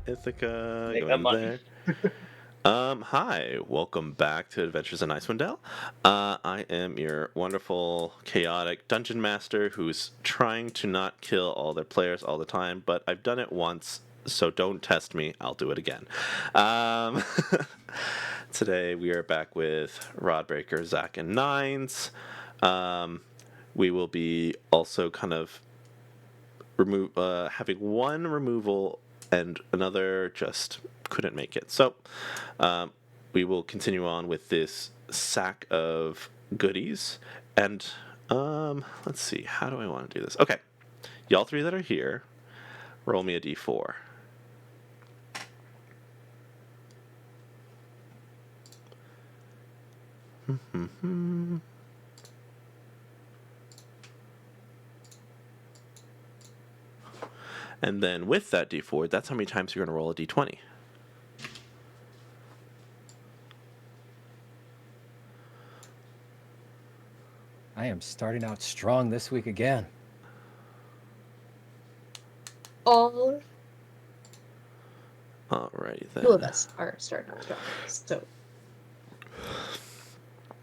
Ithaca, Make go that in money. there. Hi, welcome back to Adventures in Icewind Dale. I am your wonderful, chaotic dungeon master who's trying to not kill all their players all the time, but I've done it once, so don't test me. I'll do it again. Um, Today we are back with Rodbreaker, Zach, and Nines. We will be also kind of having one removal and another just couldn't make it. So we will continue on with this sack of goodies. And let's see, how do I want to do this? Okay, y'all three that are here, roll me a d4. And then with that d4, that's how many times you're going to roll a d20. I am starting out strong this week again. Alrighty then. Two of us are starting strong. So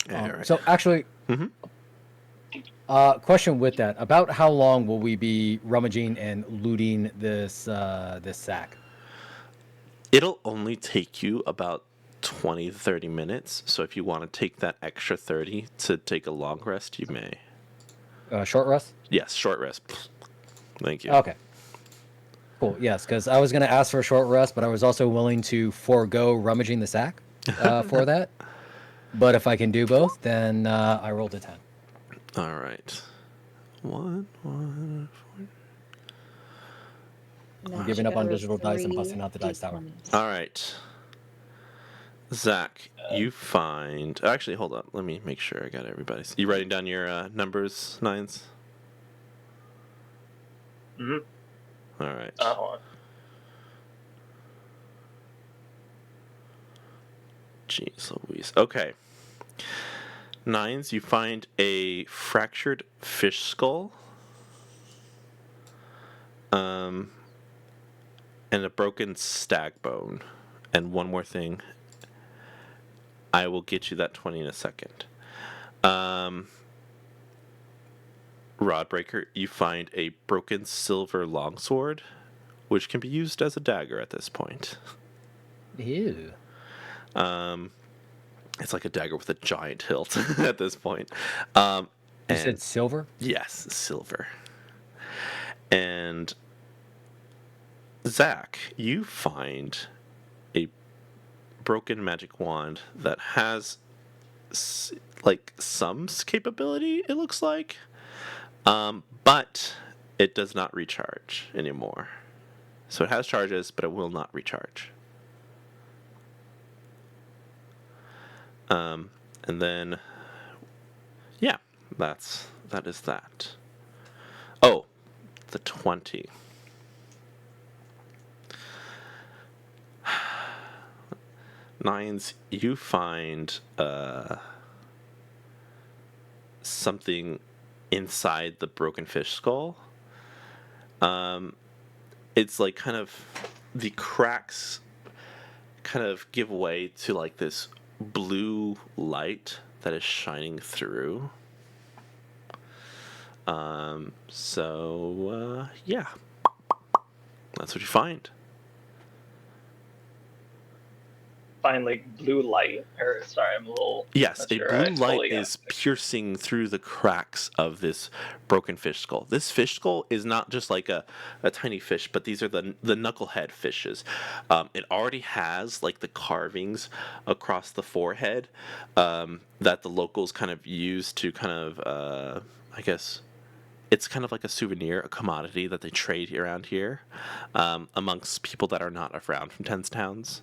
Alright. So actually, question with that: about how long will we be rummaging and looting this this sack? It'll only take you about 20 to 30 minutes, so if you want to take that extra 30 to take a long rest, you may. Short rest? Yes, short rest. Thank you. Okay. Cool. Yes, because I was going to ask for a short rest, but I was also willing to forego rummaging the sack for that. But if I can do both, then I rolled a 10. All right. One. I'm giving up on digital dice and busting out the dice tower. All right. Zach, you find... Actually, hold up. Let me make sure I got everybody's... You writing down your numbers, Nines? Mm-hmm. All right. Hold on. Jeez Louise. Okay. Nines, you find a fractured fish skull. And a broken stag bone. And one more thing. I will get you that 20 in a second. Rodbreaker, you find a broken silver longsword, which can be used as a dagger at this point. Ew. It's like a dagger with a giant hilt at this point. You said silver? Yes, silver. And Zach, you find a broken magic wand that has like some capability, it looks like, but it does not recharge anymore. So it has charges, but it will not recharge. And then, yeah, that is that. Oh, the 20. Nines, you find something inside the broken fish skull. It's like kind of the cracks kind of give way to like this blue light that is shining through. Yeah, that's what you find. Find like blue light, or sorry, I'm a little. Yes, a sure blue light is piercing through the cracks of this broken fish skull. This fish skull is not just like a tiny fish, but these are the knucklehead fishes. It already has like the carvings across the forehead that the locals kind of use to kind of, I guess, it's kind of like a souvenir, a commodity that they trade around here amongst people that are not around from Tens Towns.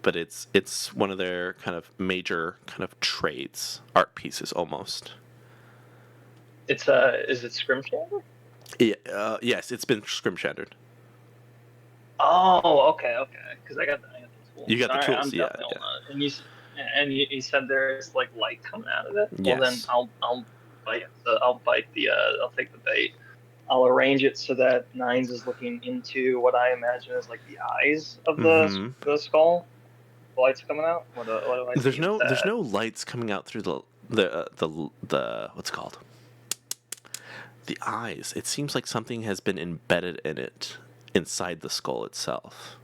But it's one of their kind of major kind of trades, art pieces almost. It's is it Scrimshander? Yeah, yes, it's been scrim-shattered. Oh, okay, because I got the tools. You got the tools, yeah. And you said there's like light coming out of it. Yes. Well, then I'll bite. I'll take the bait. I'll arrange it so that Nines is looking into what I imagine is like the eyes of Mm-hmm. the skull. The lights coming out. What do I see There's instead? no lights coming out through the what's it called, the eyes. It seems like something has been embedded in it inside the skull itself.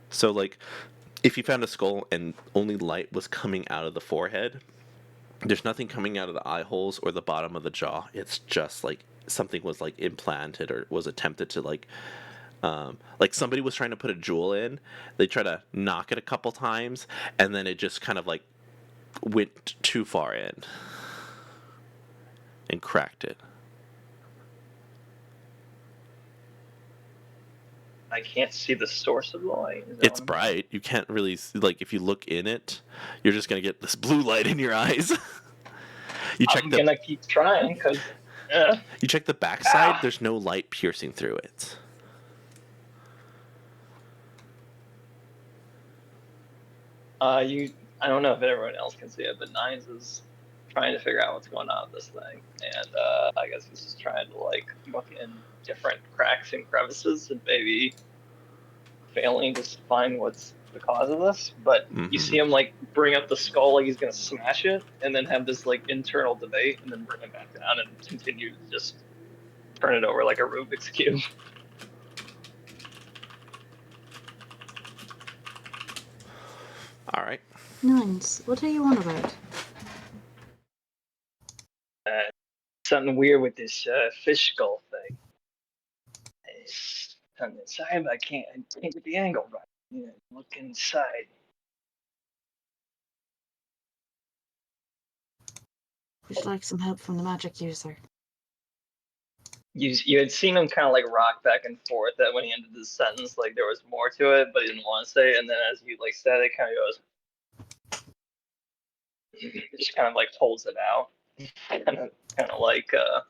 So like, if you found a skull and only light was coming out of the forehead, there's nothing coming out of the eye holes or the bottom of the jaw. It's just like something was like implanted or was attempted to like somebody was trying to put a jewel in. They try to knock it a couple times, and then it just kind of like went too far in and cracked it. I can't see the source of the light. Is that It's what I'm saying? bright. You can't really like if you look in it, you're just gonna get this blue light in your eyes. you check I'm the gonna keep trying because. Yeah. you check the backside. There's no light piercing through it. I don't know if everyone else can see it, but Nines is trying to figure out what's going on with this thing, and I guess he's just trying to like look in different cracks and crevices and maybe failing to find what's the cause of this. But you Mm-hmm. see him like bring up the skull like he's gonna smash it, and then have this like internal debate, and then bring it back down and continue to just turn it over like a Rubik's cube. All right. Nines, what are you on about? Something weird with this fish skull thing. It's on the inside, but I can't get the angle right. Yeah, look inside. Would you like some help from the magic user? You had seen him kind of like rock back and forth that when he ended his sentence, like there was more to it, but he didn't want to say it. And then as you like said it, kind of goes, just kind of like holds it out, kind of like a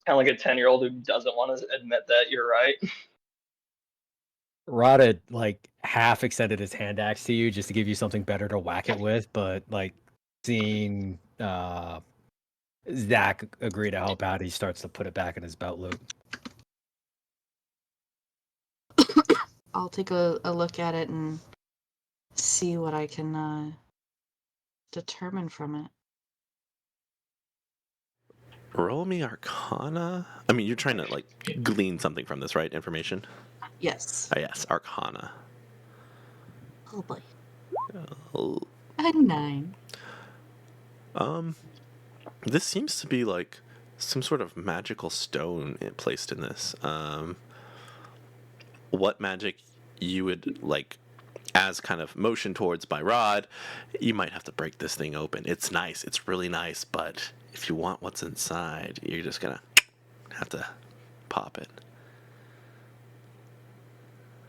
10-year-old who doesn't want to admit that you're right. Rod had like half extended his hand axe to you just to give you something better to whack it with, but like seeing Zach agree to help out, he starts to put it back in his belt loop. I'll take a look at it and see what I can determine from it. Roll me Arcana. I mean, you're trying to like glean something from this, right? Information. Yes. Ah, yes, Arcana. Oh boy. Oh. A 9. This seems to be like some sort of magical stone placed in this. What magic you would like, as kind of motion towards by Rod, you might have to break this thing open. It's nice. It's really nice, but if you want what's inside, you're just gonna have to pop it.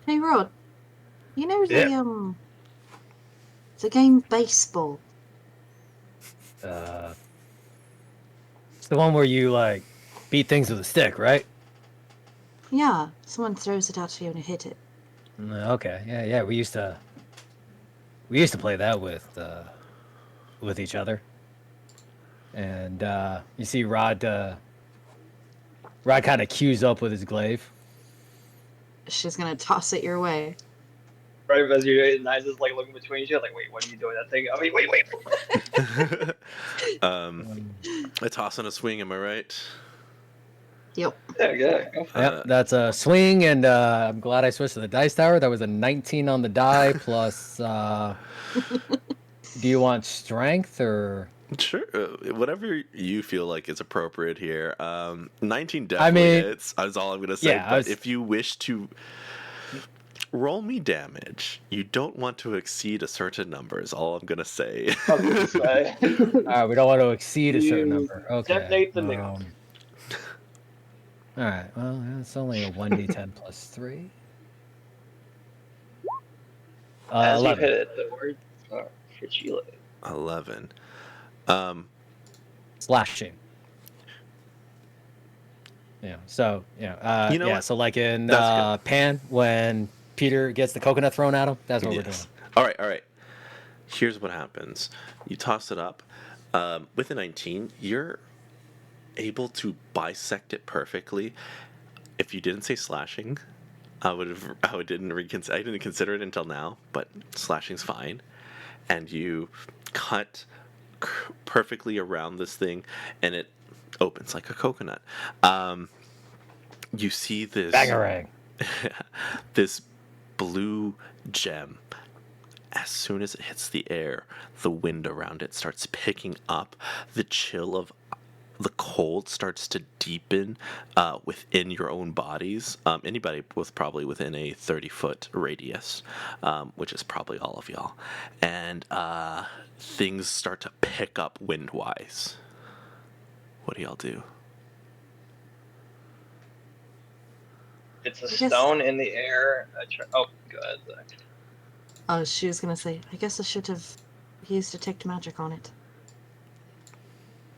Hey Rod, you know Yeah. the game baseball? It's the one where you like beat things with a stick, right? Yeah, someone throws it at you and you hit it. Okay, yeah. We used to play that with each other, and you see Rod kind of cues up with his glaive. She's gonna toss it your way. Right as you Nice is like looking between you, like, wait, what are you doing? That thing? I mean, wait. A toss and a swing, am I right? Yep. Yeah. Yep, that's a swing, and I'm glad I switched to the dice tower. That was a 19 on the die plus. Do you want strength or? Sure, whatever you feel like is appropriate here. 19 I definitely mean, hits. That's all I'm gonna say. yeah, But if you wish to roll me damage, you don't want to exceed a certain number. Is all I'm gonna say. I was gonna say. We don't want to exceed a certain You number. Okay. detonate the nuke. All right. Well, it's only a 1d10 plus 3. As you 11. hit it, the words are fragile. 11. Slashing. Yeah. So You know yeah. what? So like in That's good. Pan, when Peter gets the coconut thrown at him, that's what we're doing. Yes. All right. Here's what happens. You toss it up. With a 19, you're able to bisect it perfectly. If you didn't say slashing, I didn't consider it until now, but slashing's fine. And you cut perfectly around this thing, and it opens like a coconut. You see this Bangarang. this blue gem. As soon as it hits the air, the wind around it starts picking up. The chill of the cold starts to deepen within your own bodies. Anybody with probably within a 30-foot radius, which is probably all of y'all. And things start to pick up wind-wise. What do y'all do? It's a I guess- stone in the air. Oh, go ahead, Zach. Oh, she was gonna say, I guess I should have used detect magic on it.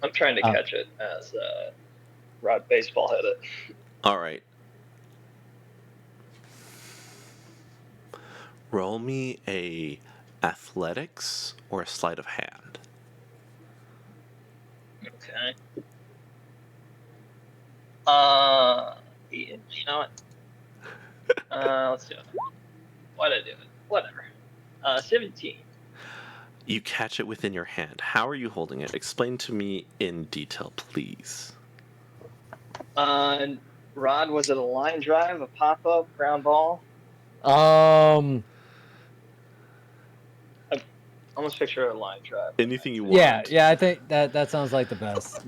I'm trying to catch it as Rod baseball hit it. All right. Roll me a athletics or a sleight of hand. Okay. You know what? Let's do it. Why'd I do it? Whatever. 17. You catch it within your hand. How are you holding it? Explain to me in detail, please. Rod, was it a line drive, a pop up, ground ball? Almost picture a line drive. Anything you want. Yeah, I think that sounds like the best.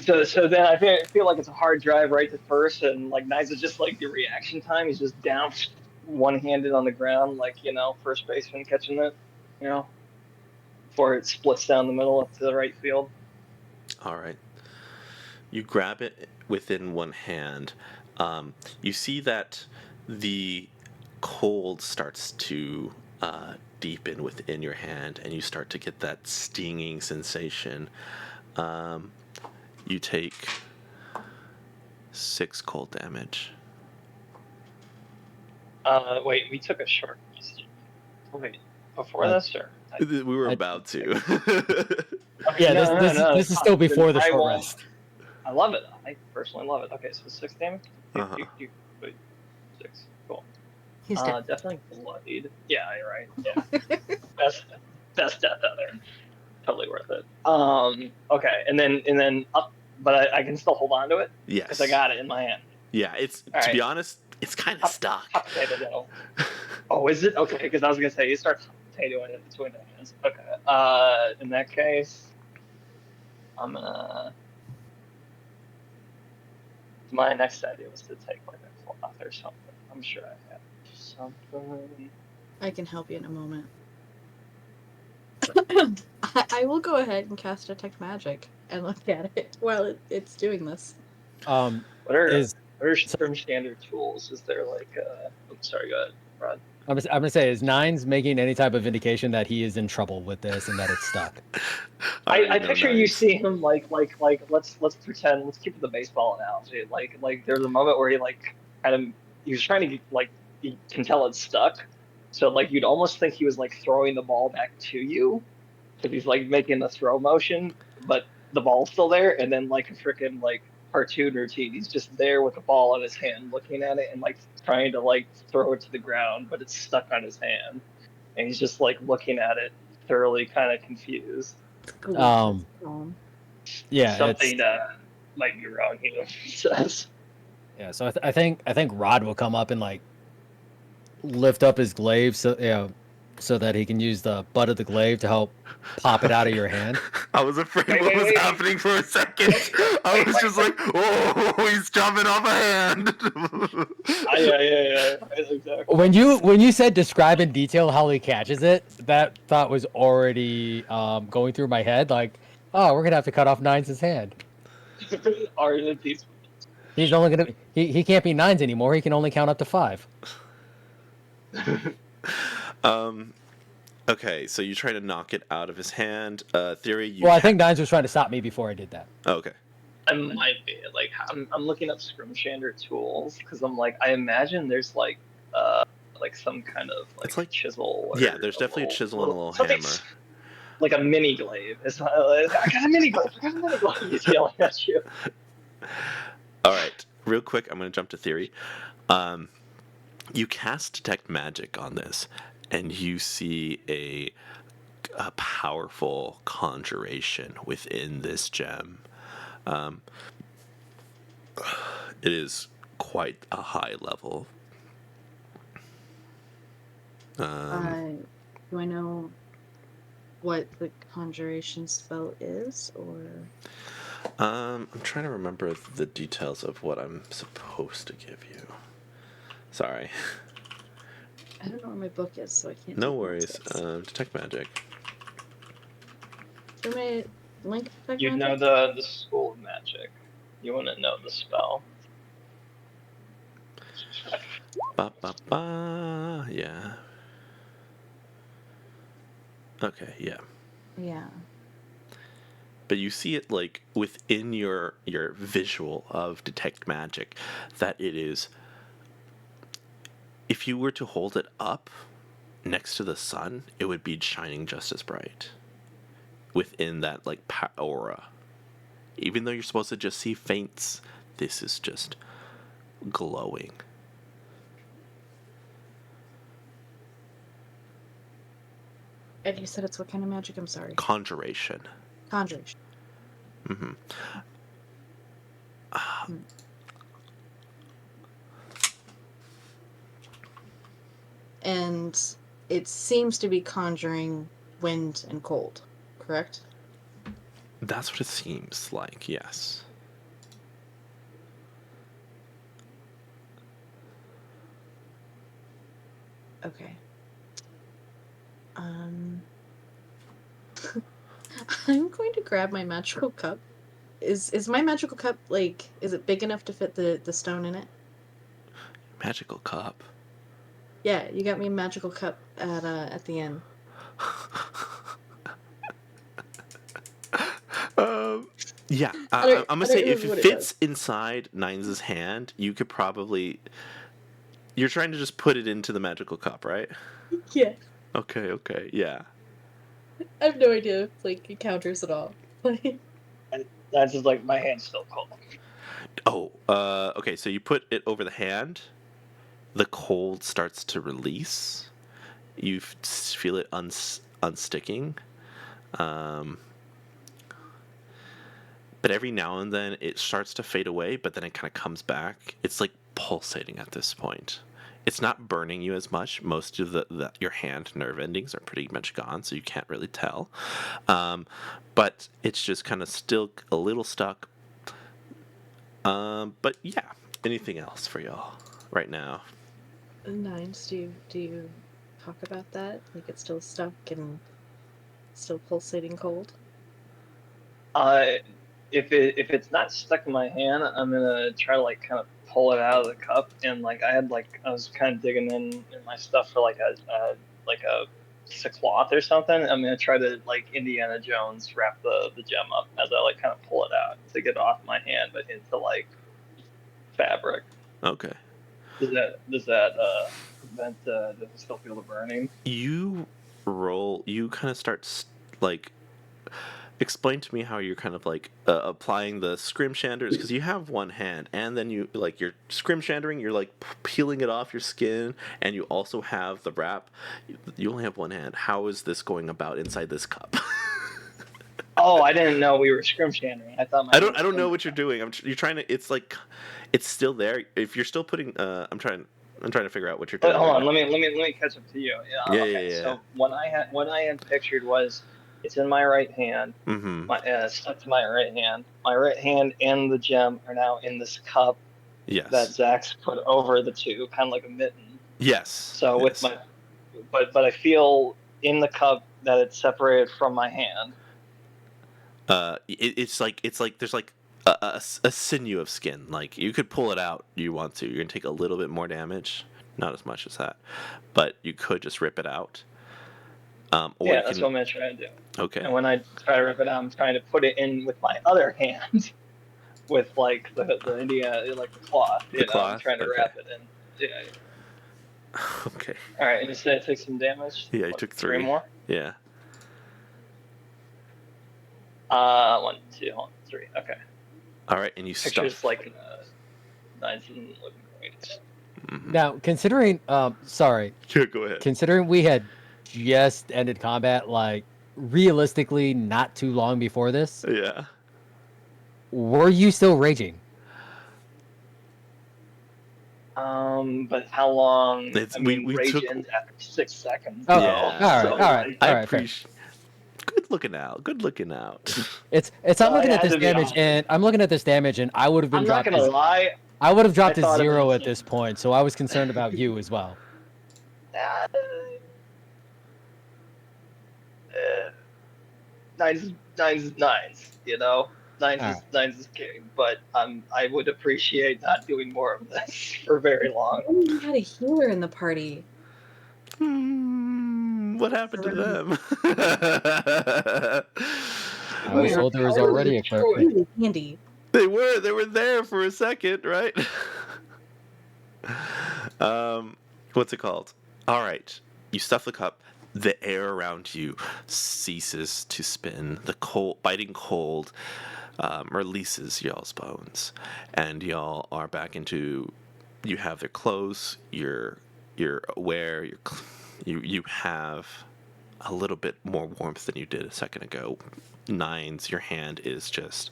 So then I feel like it's a hard drive right to first, and like Knives is just like the reaction time. He's just down, one-handed on the ground, like first baseman catching it, before it splits down the middle up to the right field. All right. You grab it within one hand. You see that the cold starts to deepen within your hand, and you start to get that stinging sensation. You take 6 cold damage. Wait, we took a short rest. Wait, before this or? We were about to. Yeah, No, this is still before the short rest. I love it. I personally love it. Okay, so 6 damage. Uh-huh. Wait, 6. Cool. He's dead. Definitely bloodied. Yeah, you're right. Yeah, best death out there. Totally worth it. Okay, and then up, but I can still hold on to it. Yes. Because I got it in my hand. Yeah, it's All to be right. honest, it's kind of stuck. Hot potato though. Oh, is it? Okay, because I was gonna say you start potatoing it between the hands. Okay. In that case, I'm gonna. My next idea was to take like a cloth or something. I'm sure I have something. I can help you in a moment. I will go ahead and cast Detect Magic and look at it while it's doing this. What are Is from standard tools? Is there like I'm sorry, go ahead, Rod. I'm gonna say, is Nines making any type of indication that he is in trouble with this and that it's stuck? I picture you see him like let's pretend, let's keep it the baseball analogy. Like there's a moment where he like kind of he was trying to like, you can tell it's stuck. So like you'd almost think he was like throwing the ball back to you, because he's like making the throw motion, but the ball's still there, and then like a freaking like cartoon routine, he's just there with the ball in his hand, looking at it and like trying to like throw it to the ground, but it's stuck on his hand, and he's just like looking at it, thoroughly kind of confused. Yeah, Something might be wrong here. He says. Yeah, so I think Rod will come up and like lift up his glaive, so that he can use the butt of the glaive to help pop it out of your hand. I was afraid Wait, what was wait. happening for a second. I was just like, oh, he's chopping off a hand. Yeah. Exactly. When you said describe in detail how he catches it, that thought was already going through my head. Like, oh, we're gonna have to cut off Nines' hand. He's only gonna he can't be Nines anymore. He can only count up to 5. Okay, so you try to knock it out of his hand. Theory. Well, I think Nines was trying to stop me before I did that. Okay. I might be like I'm looking up Scrimshander tools because I'm like, I imagine there's like some kind of like It's like chisel. Yeah, there's definitely a chisel and a little something hammer. like a mini glaive. It's not, I got a mini glaive. I got a mini glaive. He's yelling at you. All right, real quick, I'm going to jump to theory. You cast detect magic on this, and you see a powerful conjuration within this gem. It is quite a high level. Do I know what the conjuration spell is, or? I'm trying to remember the details of what I'm supposed to give you. Sorry. I don't know where my book is, so I can't. No take worries. notes. Detect magic. Through my link detect You know magic? the school of magic. You want to know the spell. Ba ba ba. Yeah. Okay. Yeah. Yeah. But you see it like within your visual of detect magic that it is. If you were to hold it up next to the sun, it would be shining just as bright within that like aura. Even though you're supposed to just see faints, this is just glowing. And you said it's what kind of magic? I'm sorry. Conjuration. Conjuration. Mm-hmm. And it seems to be conjuring wind and cold, correct? That's what it seems like, yes. Okay. I'm going to grab my magical cup. Is my magical cup, like, is it big enough to fit the stone in it? Magical cup. Yeah, you got me a magical cup at the end. Yeah, I I'm gonna don't say if remember it what it fits does. inside Nines' hand, you could probably. You're trying to just put it into the magical cup, right? Yeah, Okay, yeah. I have no idea if, like, it counters at all. And that's just like my hand's still cold. Oh, okay. So you put it over the hand. The cold starts to release. You feel it unsticking. But every now and then it starts to fade away, but then it kind of comes back. It's like pulsating at this point. It's not burning you as much. Most of your hand nerve endings are pretty much gone, so you can't really tell. But it's just kind of still a little stuck. But yeah, anything else for y'all right now? Nines, do you talk about that? Like, it's still stuck and still pulsating cold? If it's not stuck in my hand, I'm gonna try to like kind of pull it out of the cup, and like I was kind of digging in my stuff for like a piece of cloth or something. I'm gonna try to like Indiana Jones wrap the gem up as I like kind of pull it out to get it off my hand, but into like fabric. Okay. Does that prevent? Does it still feel the burning? You roll. You kind of start like explain to me how you're kind of like applying the scrim shanders because you have one hand and then you like you're scrim shandering, you're like peeling it off your skin, and you also have the wrap. You only have one hand. How is this going about inside this cup? Oh, I didn't know we were scrim shandering. I thought my I hand don't was I don't in know the what you're doing. You're trying to. It's like it's still there. If you're still putting, I'm trying to figure out what you're But doing hold right on, now. let me catch up to you. Yeah, Yeah, yeah, okay. yeah. So what I had pictured was it's in my right hand, Mm-hmm. my stuck to my right hand. My right hand and the gem are now in this cup that Yes. Zach's put over the two, kind of like a mitten. Yes. So with Yes. my, but I feel in the cup that it's separated from my hand. It's like there's like a sinew of skin. Like you could pull it out. You want to. You're gonna take a little bit more damage. Not as much as that, but you could just rip it out. Or Yeah, you that's can. what I'm gonna try to do. Okay. And when I try to rip it out, I'm trying to put it in with my other hand, with like the India like the cloth. The I'm cloth. trying to Okay. wrap it in. Yeah. Okay. All right, and you said I take some damage. Yeah, you What, took three three. more? Yeah. 1, 2, 3. Okay. All right, and you Picture's stuff. like Nines isn't looking great. Mhm. Now, considering, sorry, Yeah, go ahead. considering we had just ended combat, like realistically, not too long before this, Yeah. were you still raging? But how long? It's, I mean, we rage took. ends after 6 seconds, Okay, though. Yeah. all So right, all right, like, I all right, fair. appreciate. Good looking out. Good looking out. It's I'm I looking at had this to be damage, honest. and I'm looking at this damage, and I would have been I'm not dropped. gonna lie. I would have I dropped to thought of 0 at it. this point, so I was concerned about you as well. Uh, nines is nines. You know, Alright. nines is king. But I would appreciate not doing more of this for very long. We had a healer in the party. What happened to them? I was told there was How already is a it cleric. going? Really handy. They were there for a second, right? What's it called? All right, you stuff the cup. The air around you ceases to spin. The cold, biting cold, releases y'all's bones, and y'all are back into. You have their clothes. You're aware. You have a little bit more warmth than you did a second ago. Nines, your hand is just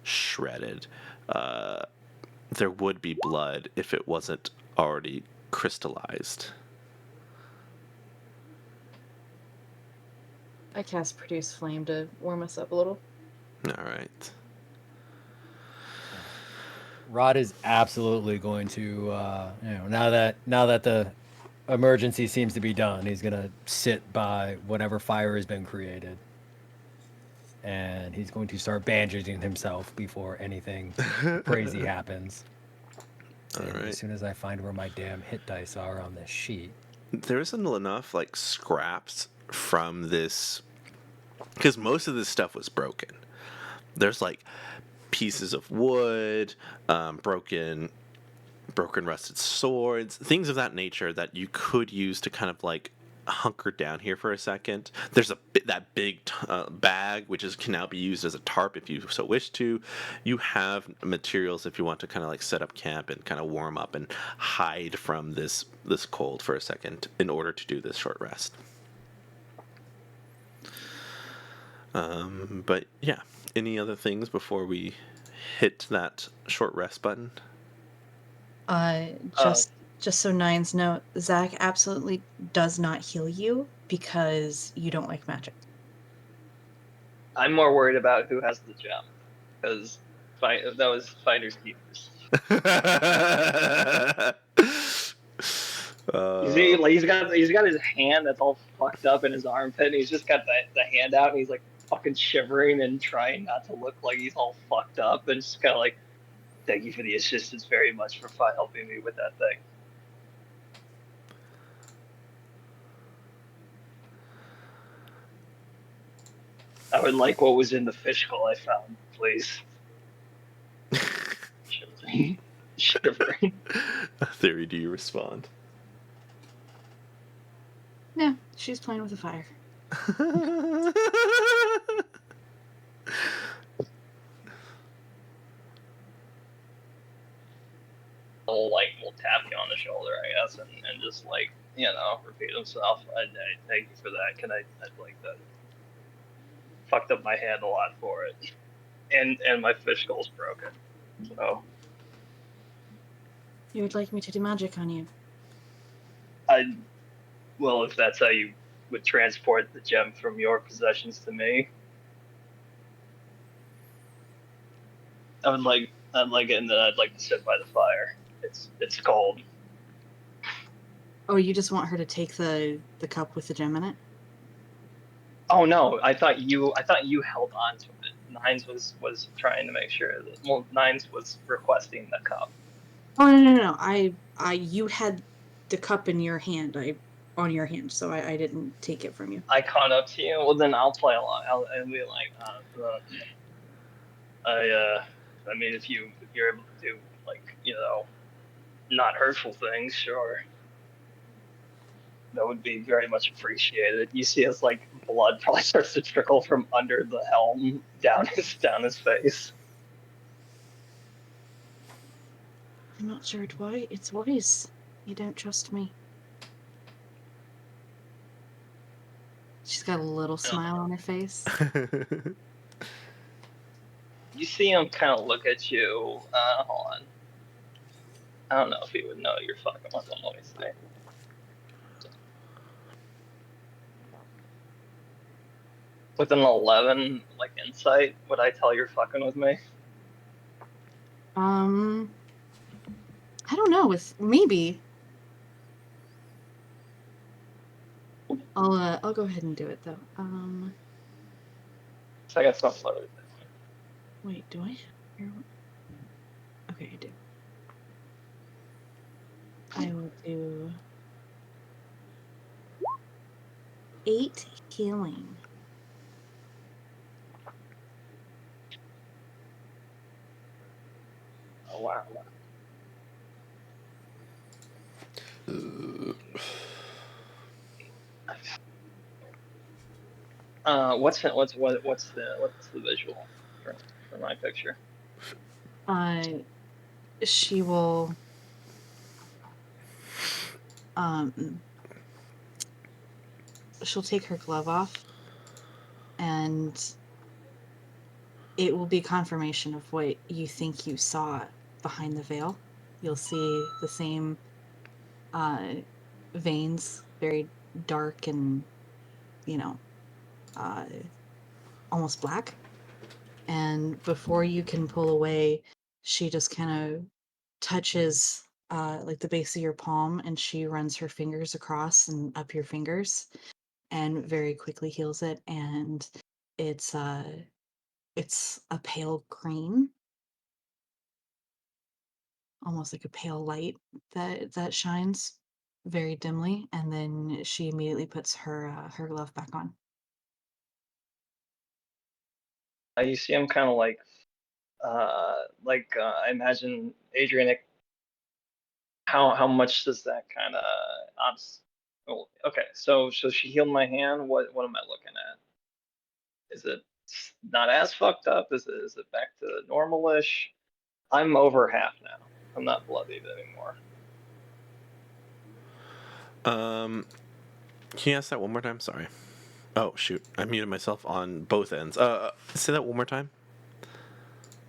shredded. There would be blood if it wasn't already crystallized. I cast Produce Flame to warm us up a little. All right. Rod is absolutely going to, now that the emergency seems to be done, he's gonna sit by whatever fire has been created, and he's going to start bandaging himself before anything crazy happens. All And right. as soon as I find where my damn hit dice are on this sheet, There isn't enough like scraps from this because most of this stuff was broken. There's like pieces of wood, broken rusted swords, things of that nature that you could use to kind of like hunker down here for a second. There's that big bag which can now be used as a tarp if you so wish to. You have materials if you want to kind of like set up camp and kind of warm up and hide from this cold for a second in order to do this short rest. But yeah, any other things before we hit that short rest button? Just so Nines know, Zach absolutely does not heal you because you don't like magic. I'm more worried about who has the gem, because that was finders keepers. You see, like he's got his hand that's all fucked up in his armpit, and he's just got the hand out, and he's like fucking shivering and trying not to look like he's all fucked up, and just kind of like, thank you for the assistance very much for helping me with that thing. I would like what was in the fishbowl I found, please. Shivering. Theory, do you respond? Yeah, she's playing with the fire. We'll tap you on the shoulder, I guess, and just like, repeat himself. I thank you for that. I'd like that. Fucked up my hand a lot for it, and my fish skull's broken. So You would like me to do magic on you? well, if that's how you would transport the gem from your possessions to me, I'd like it, and then I'd like to sit by the fire. It's cold. Oh, you just want her to take the cup with the gem in it? Oh no, I thought you held on to it. Nines was trying to make sure that, well, Nines was requesting the cup. Oh no. You had the cup in your hand. On your hand, so I didn't take it from you. I caught up to you. Well, then I'll play along. I'll be like, I mean, if you're able to do, like, not hurtful things, sure. That would be very much appreciated. You see as like blood probably starts to trickle from under the helm down his face. I'm not sure it's wise. You don't trust me. She's got a little smile on her face. You see him kind of look at you. Hold on. I don't know if he would know you're fucking with him. Let me see. With an 11, like insight, would I tell you're fucking with me? I don't know. With maybe. I'll go ahead and do it though. So I got some photos. Wait, do I? Okay, I do. I will do 8 healing. Oh wow. What's the visual for my picture? She will she'll take her glove off, and it will be confirmation of what you think you saw behind the veil. You'll see the same veins, very dark and, you know, almost black. And before you can pull away, she just kind of touches like the base of your palm, and she runs her fingers across and up your fingers and very quickly heals it. And it's a pale green, almost like a pale light that shines very dimly, and then she immediately puts her glove back on. You see him kind of like I imagine Adrian. How much does that kind of oh, okay, so she healed my hand. What am I looking at? Is it not as fucked up? Is it back to normalish? I'm over half now. I'm not bloodied anymore. Can you ask that one more time? Sorry. Oh shoot, I muted myself on both ends. Say that one more time.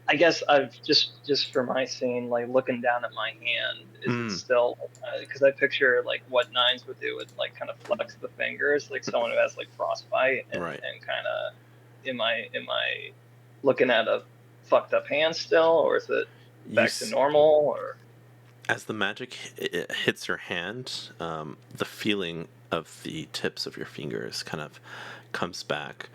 I guess I've just for my scene, like looking down at my hand, is it still? Because I picture like what nines would do, would like kind of flex the fingers, like someone who has like frostbite, and Right. and kind of, am I looking at a fucked up hand still, or is it back to normal, or? As the magic hits your hand, the feeling of the tips of your fingers kind of comes back.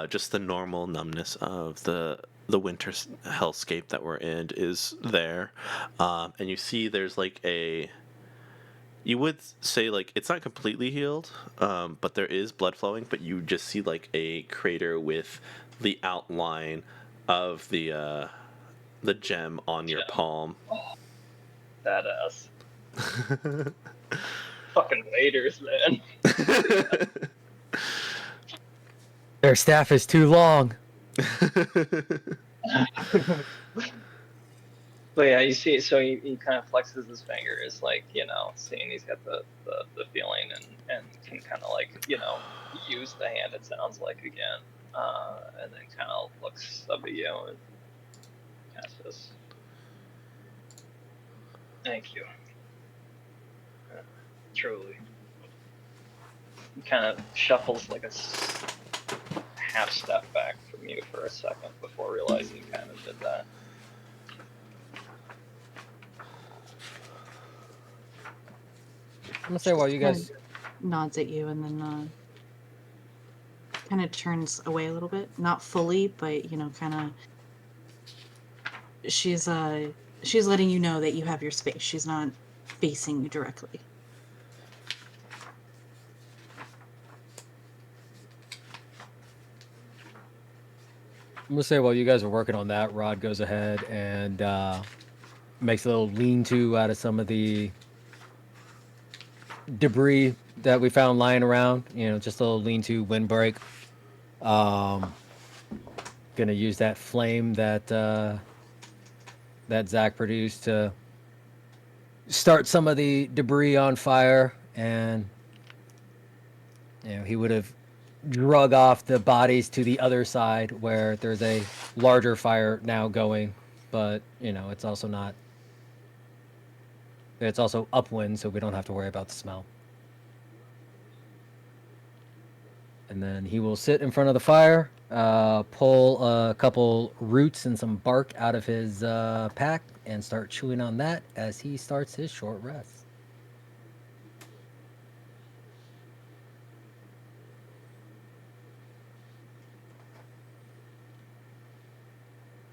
Just the normal numbness of the winter hellscape that we're in is there, and you see there's like a. You would say like it's not completely healed, but there is blood flowing. But you just see like a crater with the outline of the gem on your palm. Oh, badass. Fucking waiters, man. Their staff is too long. But yeah, you see, so he kind of flexes his fingers, like, seeing he's got the feeling, and can kind of like, use the hand, it sounds like, again. And then kind of looks up at you and says, "Thank you. Truly." He kind of shuffles like a half step back from you for a second before realizing he kind of did that. I'm gonna say while you guys nods at you, and then kind of turns away a little bit, not fully, but kind of. She's letting you know that you have your space. She's not facing you directly. I'm gonna say while you guys are working on that, Rod goes ahead and makes a little lean-to out of some of the debris that we found lying around. You know, just a little lean-to windbreak. Gonna use that flame that that Zach produced to start some of the debris on fire, and you know he would have drug off the bodies to the other side where there's a larger fire now going, but you know it's also not. It's also upwind, so we don't have to worry about the smell. And then he will sit in front of the fire, pull a couple roots and some bark out of his pack, and start chewing on that as he starts his short rest.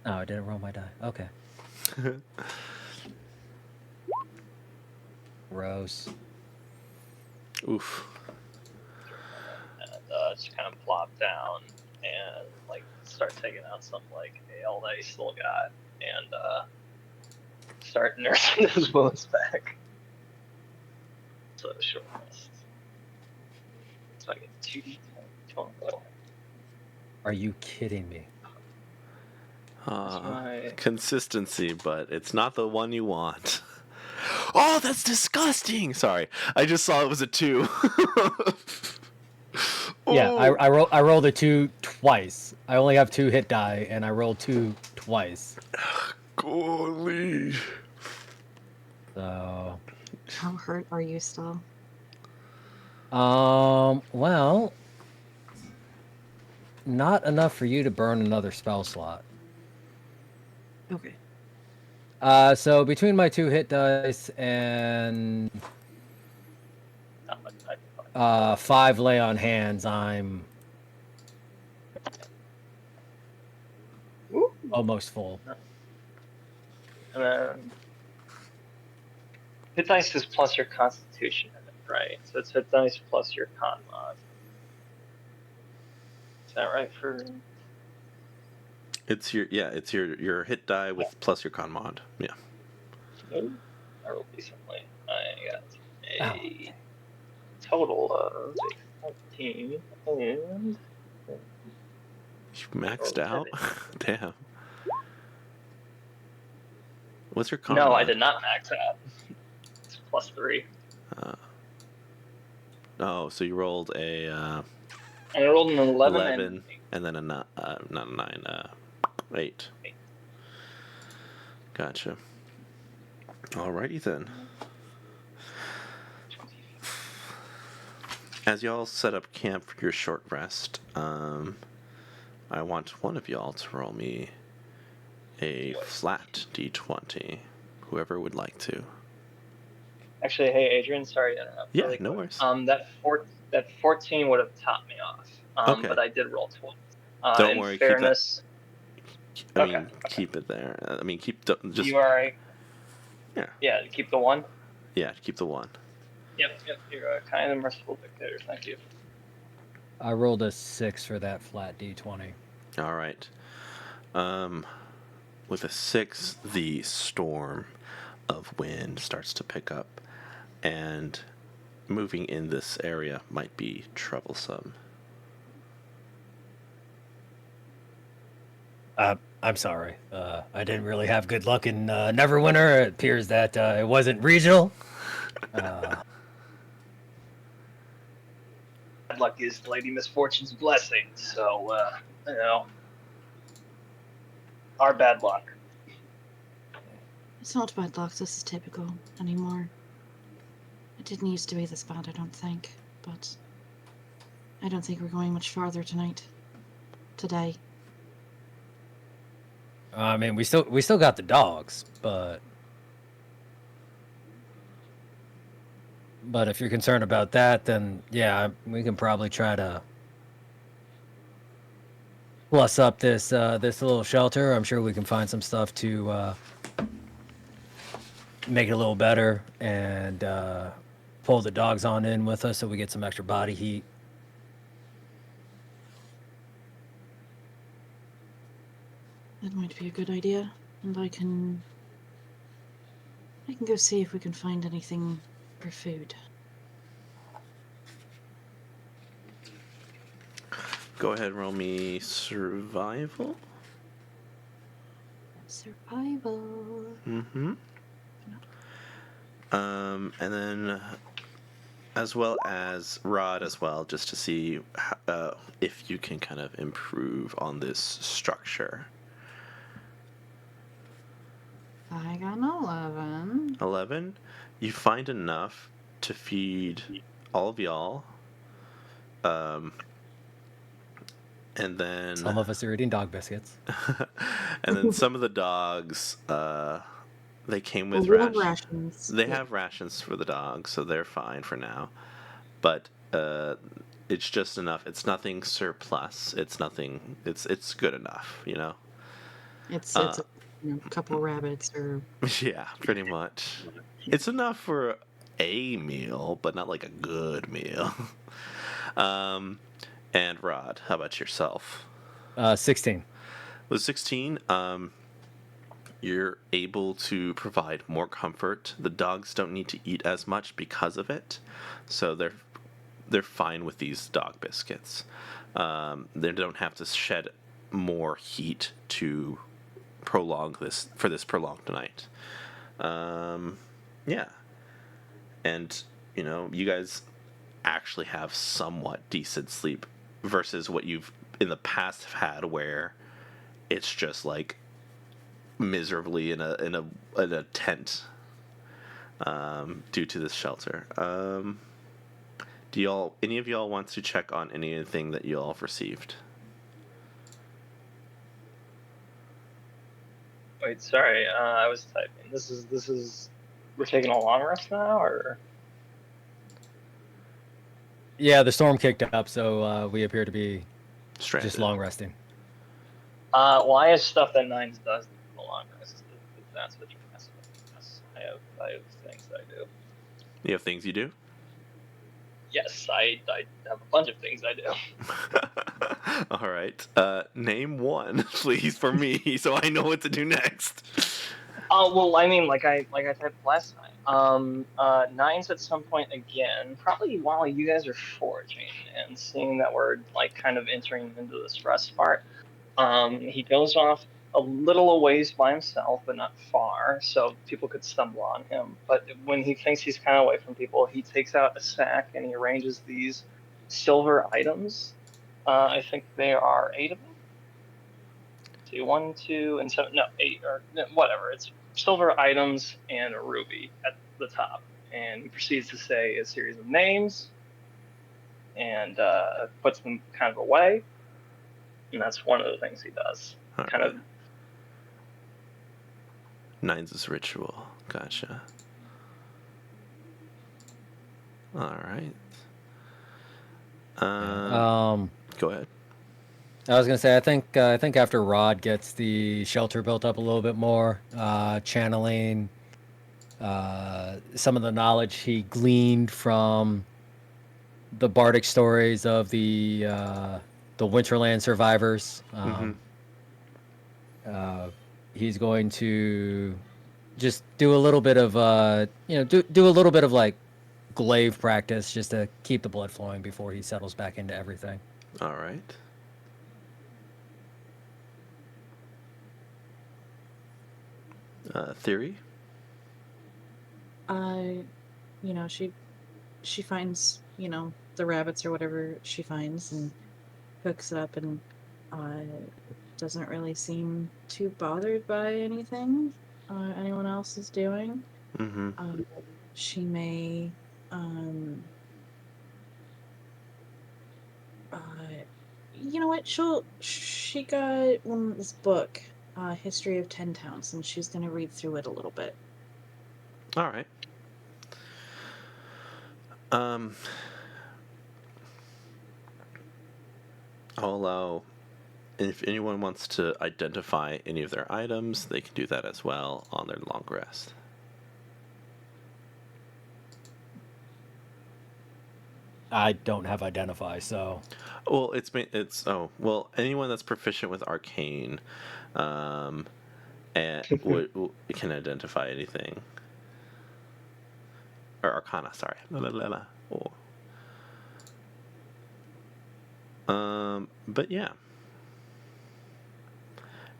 Oh, I didn't roll my die. Okay. Gross. Oof. And just kind of plop down and like start taking out some like ale that he still got and start nursing his wounds back. So short rest. So I get 2d10 total. Are you kidding me? my- Consistency, but it's not the one you want. Oh, that's disgusting. Sorry, I just saw it was a 2. Yeah, Oh, I rolled a 2 twice. I only have 2 hit die, and I rolled 2 twice. golly. So, How hurt are you still? well, not enough for you to burn another spell slot. Okay. So between my 2 hit dice and Not much I can find. 5 lay on hands, I'm Ooh. almost full. And then hit dice is plus your constitution in it, right? So it's hit dice plus your con mod. Is that right for It's your hit die with plus your con mod. Yeah. no? I rolled decently. I got Ow. a total of 14 and You maxed rolled out. Damn. What's your con No, mod? I did not max out. It's plus 3. Oh, so you rolled a I rolled an 11, 11 and then a not a 9, 8. Gotcha. Alrighty then. As y'all set up camp for your short rest, I want one of y'all to roll me a flat d20. Whoever would like to. Actually, hey Adrian, sorry to interrupt. Yeah, really no quick. worries. That 14 would have topped me off. Okay. But I did roll 20. Don't in worry, fairness, I Okay, mean, keep it there. I mean, just you are right. Yeah. Yeah, keep the 1. yeah, keep the 1. Yep. You're a kind and merciful dictator. Thank you. I rolled a 6 for that flat d20. All right. With a 6, the storm of wind starts to pick up, and moving in this area might be troublesome. I'm sorry. I didn't really have good luck in Neverwinter. It appears that it wasn't regional. Bad luck is Lady Misfortune's blessing. So, our bad luck. It's not bad luck. This is typical anymore. It didn't used to be this bad, I don't think. But I don't think we're going much farther today. I mean, we still got the dogs, but if you're concerned about that, then yeah, we can probably try to plus up this this little shelter. I'm sure we can find some stuff to make it a little better and pull the dogs on in with us so we get some extra body heat. That might be a good idea, and I can go see if we can find anything for food. Go ahead, roll me survival. Survival. Mm-hmm. And then as well as Rod as well, just to see if you can kind of improve on this structure. I got an 11. 11. You find enough to feed all of y'all. And then Some of us are eating dog biscuits. and then some of the dogs they came with Well, we have rations. they Yeah. have rations for the dogs, so they're fine for now. But it's just enough. It's nothing surplus. It's nothing. It's good enough, you know. It's Uh, a couple rabbits or yeah, pretty much. It's enough for a meal, but not like a good meal. um, and Rod, how about yourself? 16. With 16, you're able to provide more comfort. The dogs don't need to eat as much because of it, so they're fine with these dog biscuits. They don't have to shed more heat to prolong this prolonged night. Yeah, and you guys actually have somewhat decent sleep versus what you've in the past have had, where it's just like miserably in a tent due to this shelter. Do any of y'all want to check on anything that y'all have received? Wait, sorry, I was typing. We're taking a long rest now, or? Yeah, the storm kicked up, so we appear to be Stranded. just long resting. Why is stuff that Nines does the long rest? If that's what you're asking. Yes, I have things I do. You have things you do? Yes, I have a bunch of things I do. All right. Name one, please, for me, so I know what to do next. Well, I mean, like I typed last time. Nines at some point again, probably while you guys are foraging and seeing that we're like kind of entering into this rest part. He goes off a little a ways by himself, but not far, so people could stumble on him. But when he thinks he's kind of away from people, he takes out a sack and he arranges these silver items. I think there are 8 of them. See, 1, 2, and 7. No, 8 or whatever. It's silver items and a ruby at the top. And he proceeds to say a series of names and puts them kind of away. And that's one of the things he does. All Kind right. of. Nines' ritual. Gotcha. All right. Go ahead. I was gonna say, I think after Rod gets the shelter built up a little bit more, channeling some of the knowledge he gleaned from the bardic stories of the Winterland survivors. He's going to just do a little bit of do a little bit of like glaive practice just to keep the blood flowing before he settles back into everything. All right. Theory? you know, she finds, the rabbits or whatever she finds and cooks it up and uh doesn't really seem too bothered by anything anyone else is doing. Mm-hmm. She may uh you know what, she got this book, History of 10 Towns, and she's gonna read through it a little bit. All right. I'll allow. If anyone wants to identify any of their items, they can do that as well on their long rest. I don't have identify, so Well, anyone that's proficient with arcane, and can identify anything, or arcana. Sorry. But yeah.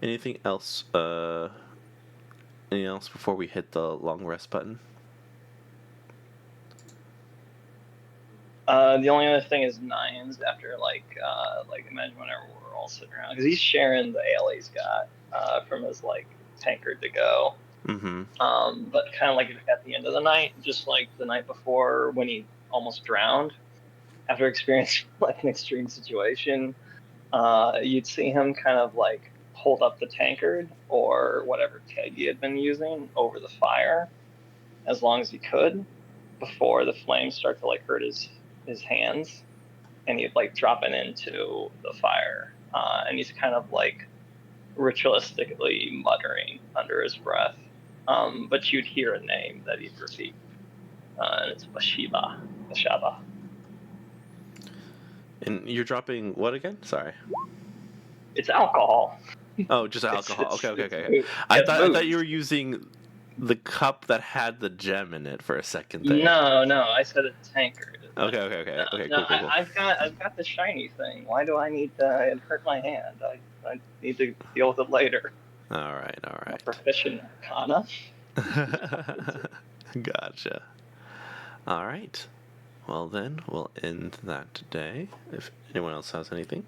Anything else? Anything else before we hit the long rest button? The only other thing is Nines after like imagine whenever we're all sitting around because he's sharing the ale he's got from his like tankard to go. Mm-hmm. But kind of like at the end of the night, just like the night before when he almost drowned after experiencing like an extreme situation, you'd see him kind of like hold up the tankard or whatever keg he had been using over the fire as long as he could before the flames start to like hurt his hands, and he'd like drop it into the fire, and he's kind of like ritualistically muttering under his breath, but you'd hear a name that he'd repeat, and it's Bashaba. And you're dropping what again? Sorry. It's alcohol. Oh, just alcohol. It's, Okay. it's, boo- I it's thought you booze. were using the cup that had the gem in it for a second there. No, I said a tankard. Okay. No, Cool. I've got the shiny thing. Why do I need to? It hurt my hand. I need to deal with it later. All right. I'm a proficient arcana. Gotcha. All right. Well, then we'll end that today. If anyone else has anything.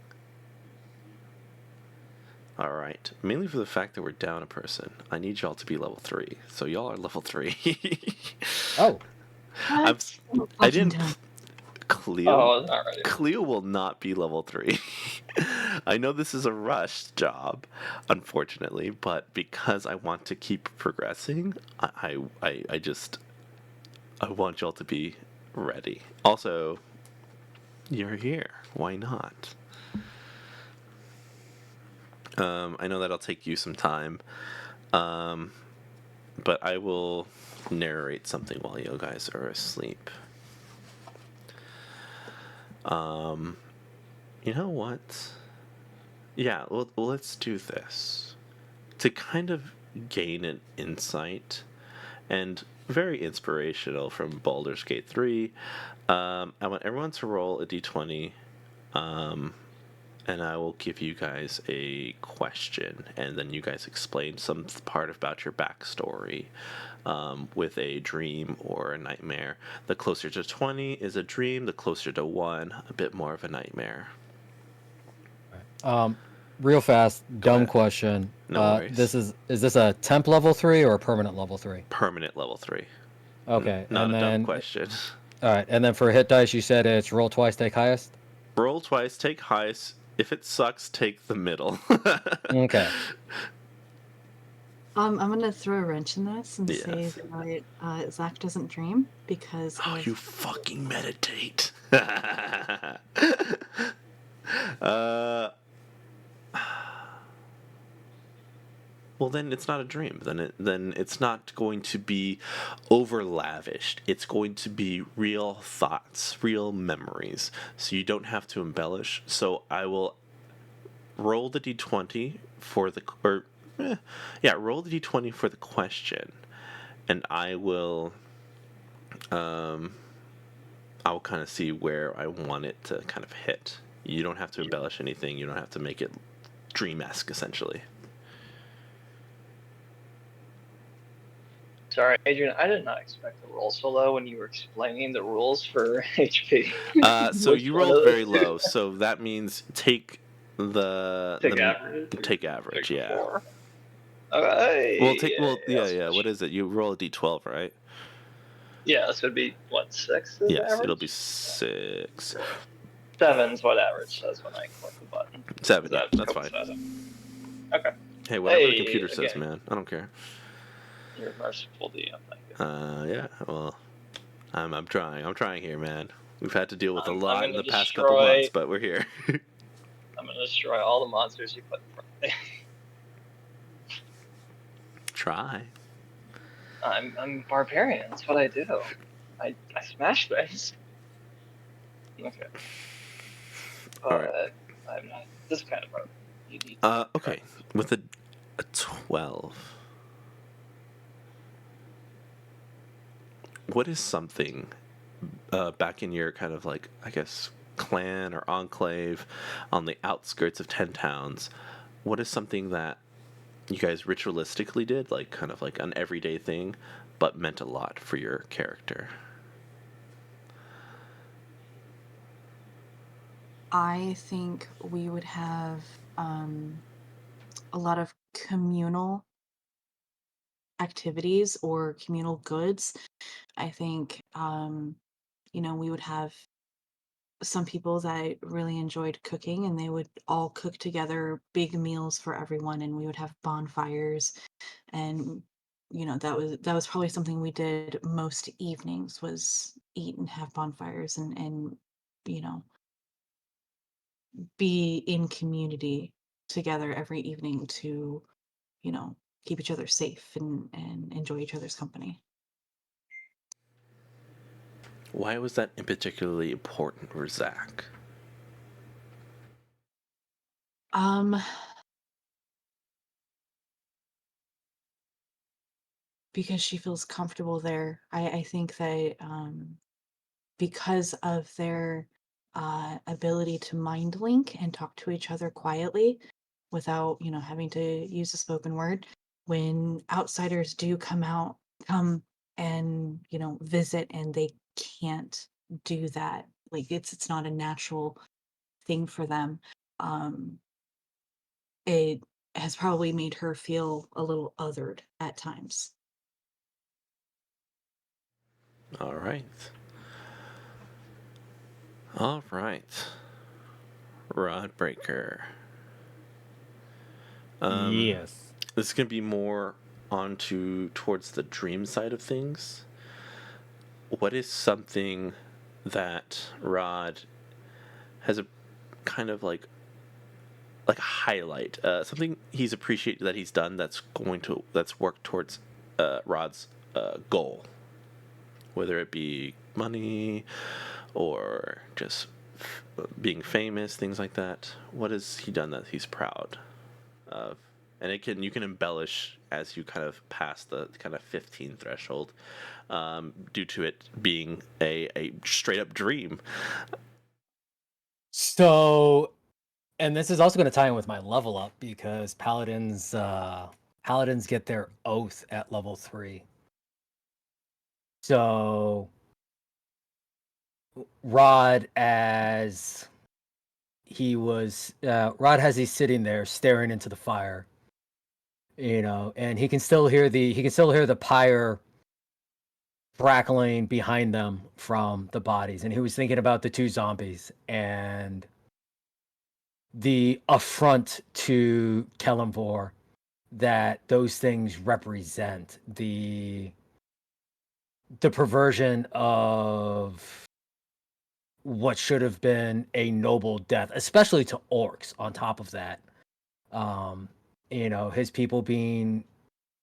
All right. Mainly for the fact that we're down a person. I need y'all to be level 3. So y'all are level 3. Oh, What? I didn't. Fucking Cleo. Oh, not ready. Cleo will not be level 3. I know this is a rush job, unfortunately, but because I want to keep progressing, I want y'all to be ready. Also, you're here. Why not? I know that'll take you some time, but I will narrate something while you guys are asleep. You know what? Yeah, well, let's do this. To kind of gain an insight, and very inspirational from Baldur's Gate 3, I want everyone to roll a d20, and I will give you guys a question, and then you guys explain some part about your backstory with a dream or a nightmare. The closer to 20 is a dream, the closer to 1, a bit more of a nightmare. real fast, dumb ahead. question. No worries. Is this a temp level 3 or a permanent level 3? Permanent level 3. Okay, Not and a then dumb question. all right, and then for hit dice, you said it's roll twice, take highest. Roll twice, take highest. If it sucks, take the middle. Okay. I'm gonna throw a wrench in this and say Yes. that Zach doesn't dream because Oh, of you fucking meditate. Well, then it's not a dream. Then it's not going to be over lavished. It's going to be real thoughts, real memories. So you don't have to embellish. So I will roll the d20 for the roll the d20 for the question, and I'll kind of see where I want it to kind of hit. You don't have to embellish anything. You don't have to make it dream-esque, essentially. Sorry, Adrian. I did not expect to roll so low when you were explaining the rules for HP. So Which you one rolled of very those two? low. So that means take Take average. take average. Take a Yeah. 4. Okay. Yeah. What is it? You roll a d12, right? Yeah, this would be what 6 is Yes, average. it'll be 6. 7's what average says when I click the button. 7. Yeah, That that's fine. 7. Okay. Hey, whatever the Hey, computer says, again. man. I don't care. You're merciful, DM. Thank you. Yeah. Well, I'm trying. I'm trying here, man. We've had to deal with a I'm lot in gonna the past couple months, destroy. but we're here. I'm gonna destroy all the monsters you put in front of me. Try. I'm barbarian. That's what I do. I smash things. Okay. But All right. I'm not this kind of barbarian. You need. Okay. With a 12. What is something back in your kind of like, I guess, clan or enclave on the outskirts of 10 towns, what is something that you guys ritualistically did, like kind of like an everyday thing, but meant a lot for your character? I think we would have a lot of communal activities or communal goods. I think, we would have some people that really enjoyed cooking and they would all cook together big meals for everyone and we would have bonfires and that was probably something we did most evenings was eat and have bonfires and you know be in community together every evening to you know keep each other safe and enjoy each other's company. Why was that in particularly important for Zach? um because she feels comfortable there. I think that because of their ability to mind link and talk to each other quietly without having to use a spoken word, when outsiders do come and visit and they can't do that, like it's not a natural thing for them. um it has probably made her feel a little othered at times. All right. All right. Rod Breaker. Yes. This is going to be more onto towards the dream side of things. What is something that Rod has a kind of like a highlight, something he's appreciated that he's done that's worked towards Rod's goal, whether it be money or just being famous, things like that. What has he done that he's proud of? And you can embellish as you kind of pass the kind of 15 threshold, due to it being a straight up dream. So, and this is also going to tie in with my level up because paladins get their oath at level 3. So Rod, as he's sitting there staring into the fire, and he can still hear the pyre crackling behind them from the bodies, and he was thinking about the 2 zombies and the affront to Kellenvor that those things represent, the perversion of what should have been a noble death, especially to orcs. On top of that, um, his people being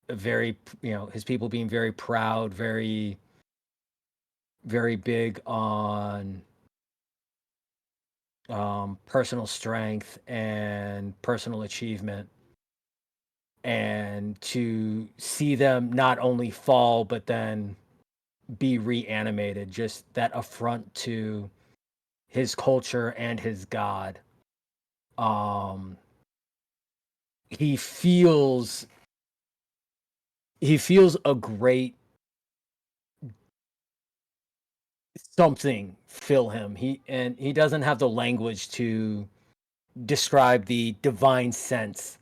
very proud, very, very big on personal strength and personal achievement, and to see them not only fall but then be reanimated, just that affront to his culture and his god. um he feels a great something fill him. He doesn't have the language to describe the divine sense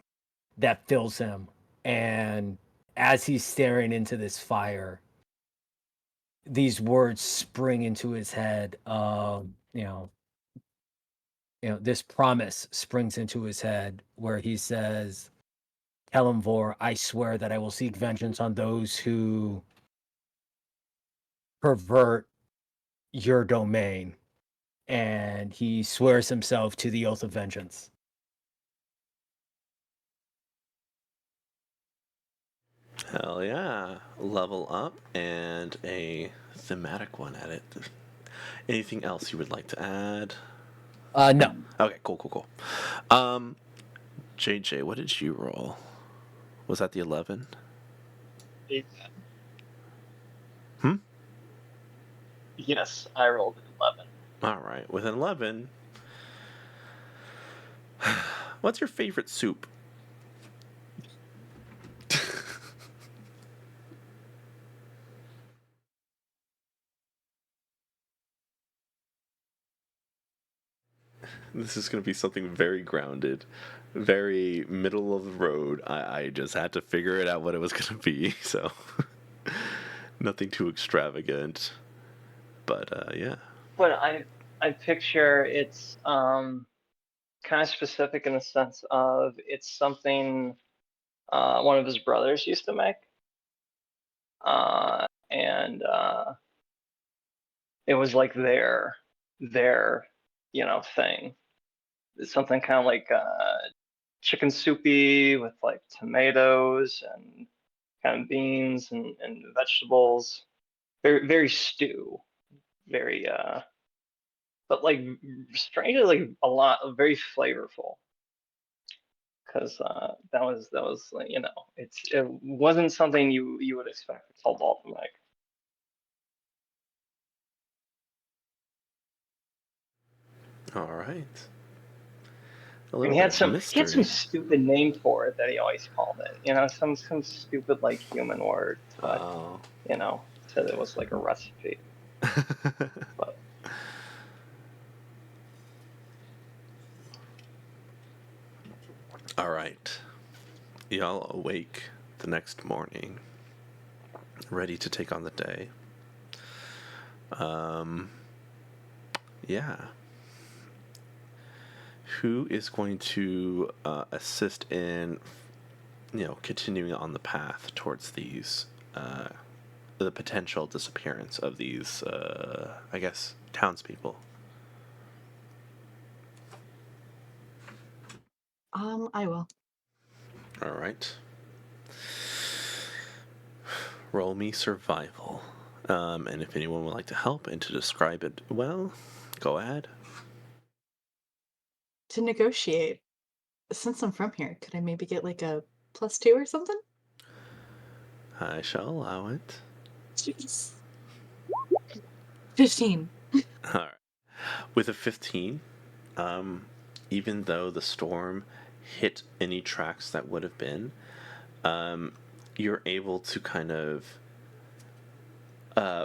that fills him. And as he's staring into this fire, these words spring into his head. This promise springs into his head where he says, Kellenvor, I swear that I will seek vengeance on those who pervert your domain. And he swears himself to the oath of vengeance. Hell yeah. Level up and a thematic one at it. Anything else you would like to add? No. Okay, cool. JJ, what did you roll? Was that the 11? It- Hmm? yes, I rolled an 11. All right. With an 11, what's your favorite soup? This is going to be something very grounded, very middle of the road. I just had to figure it out what it was going to be, so nothing too extravagant. But yeah. But I picture it's kind of specific in the sense of it's something one of his brothers used to make, and it was like their thing. It's something kind of like chicken soupy with like tomatoes and kind of beans and vegetables. Very very stew. Very but like strangely like a lot very flavorful. Because that was like, it wasn't something you would expect to tell Ball to make. All right. A And little he bit had of some mystery. stupid name for it that he always called it. Some stupid like human word, but Oh. said it was like a recipe. But All right. Y'all awake the next morning, ready to take on the day. Yeah. Who is going to assist in, continuing on the path towards these, the potential disappearance of these, I guess, townspeople? I will. All right. Roll me survival. And if anyone would like to help and to describe it well, go ahead. To negotiate, since I'm from here, could I maybe get like a +2 or something? I shall allow it. Jeez. 15. All right. With a 15, even though the storm hit any tracks that would have been, you're able to kind of,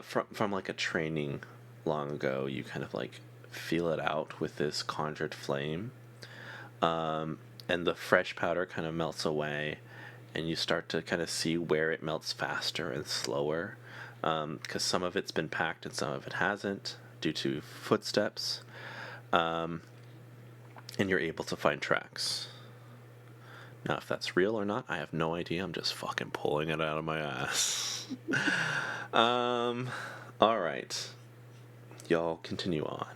from like a training long ago, you kind of like feel it out with this conjured flame, and the fresh powder kind of melts away, and you start to kind of see where it melts faster and slower, because some of it's been packed and some of it hasn't due to footsteps, and you're able to find tracks. Now, if that's real or not, I have no idea. I'm just fucking pulling it out of my ass. All right. Y'all continue on.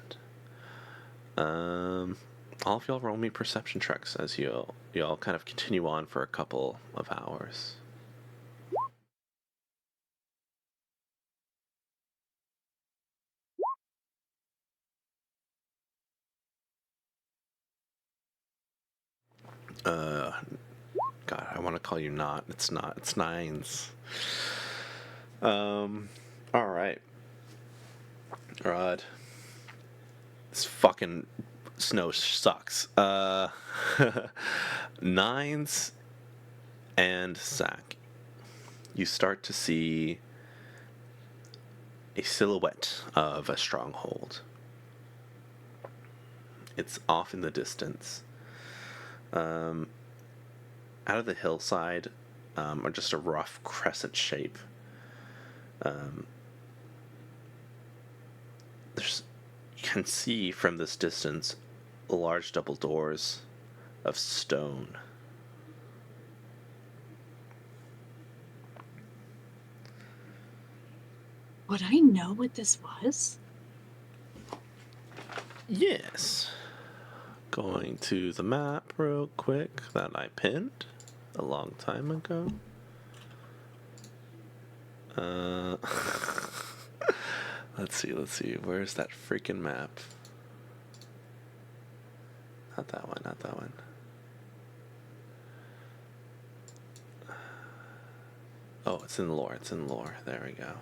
All of y'all roll me perception checks as y'all kind of continue on for a couple of hours. Uh, God, I want to call you not. It's not. It's nines. All right. Rod. This fucking snow sucks. Nines and Sack. You start to see a silhouette of a stronghold. It's off in the distance. Out of the hillside, or just a rough crescent shape. There's You can see from this distance large double doors of stone. Would I know what this was? Yes. Going to the map real quick that I pinned a long time ago. Uh, let's see. Where's that freaking map? Not that one, not that one. Oh, it's in lore. It's in lore. There we go.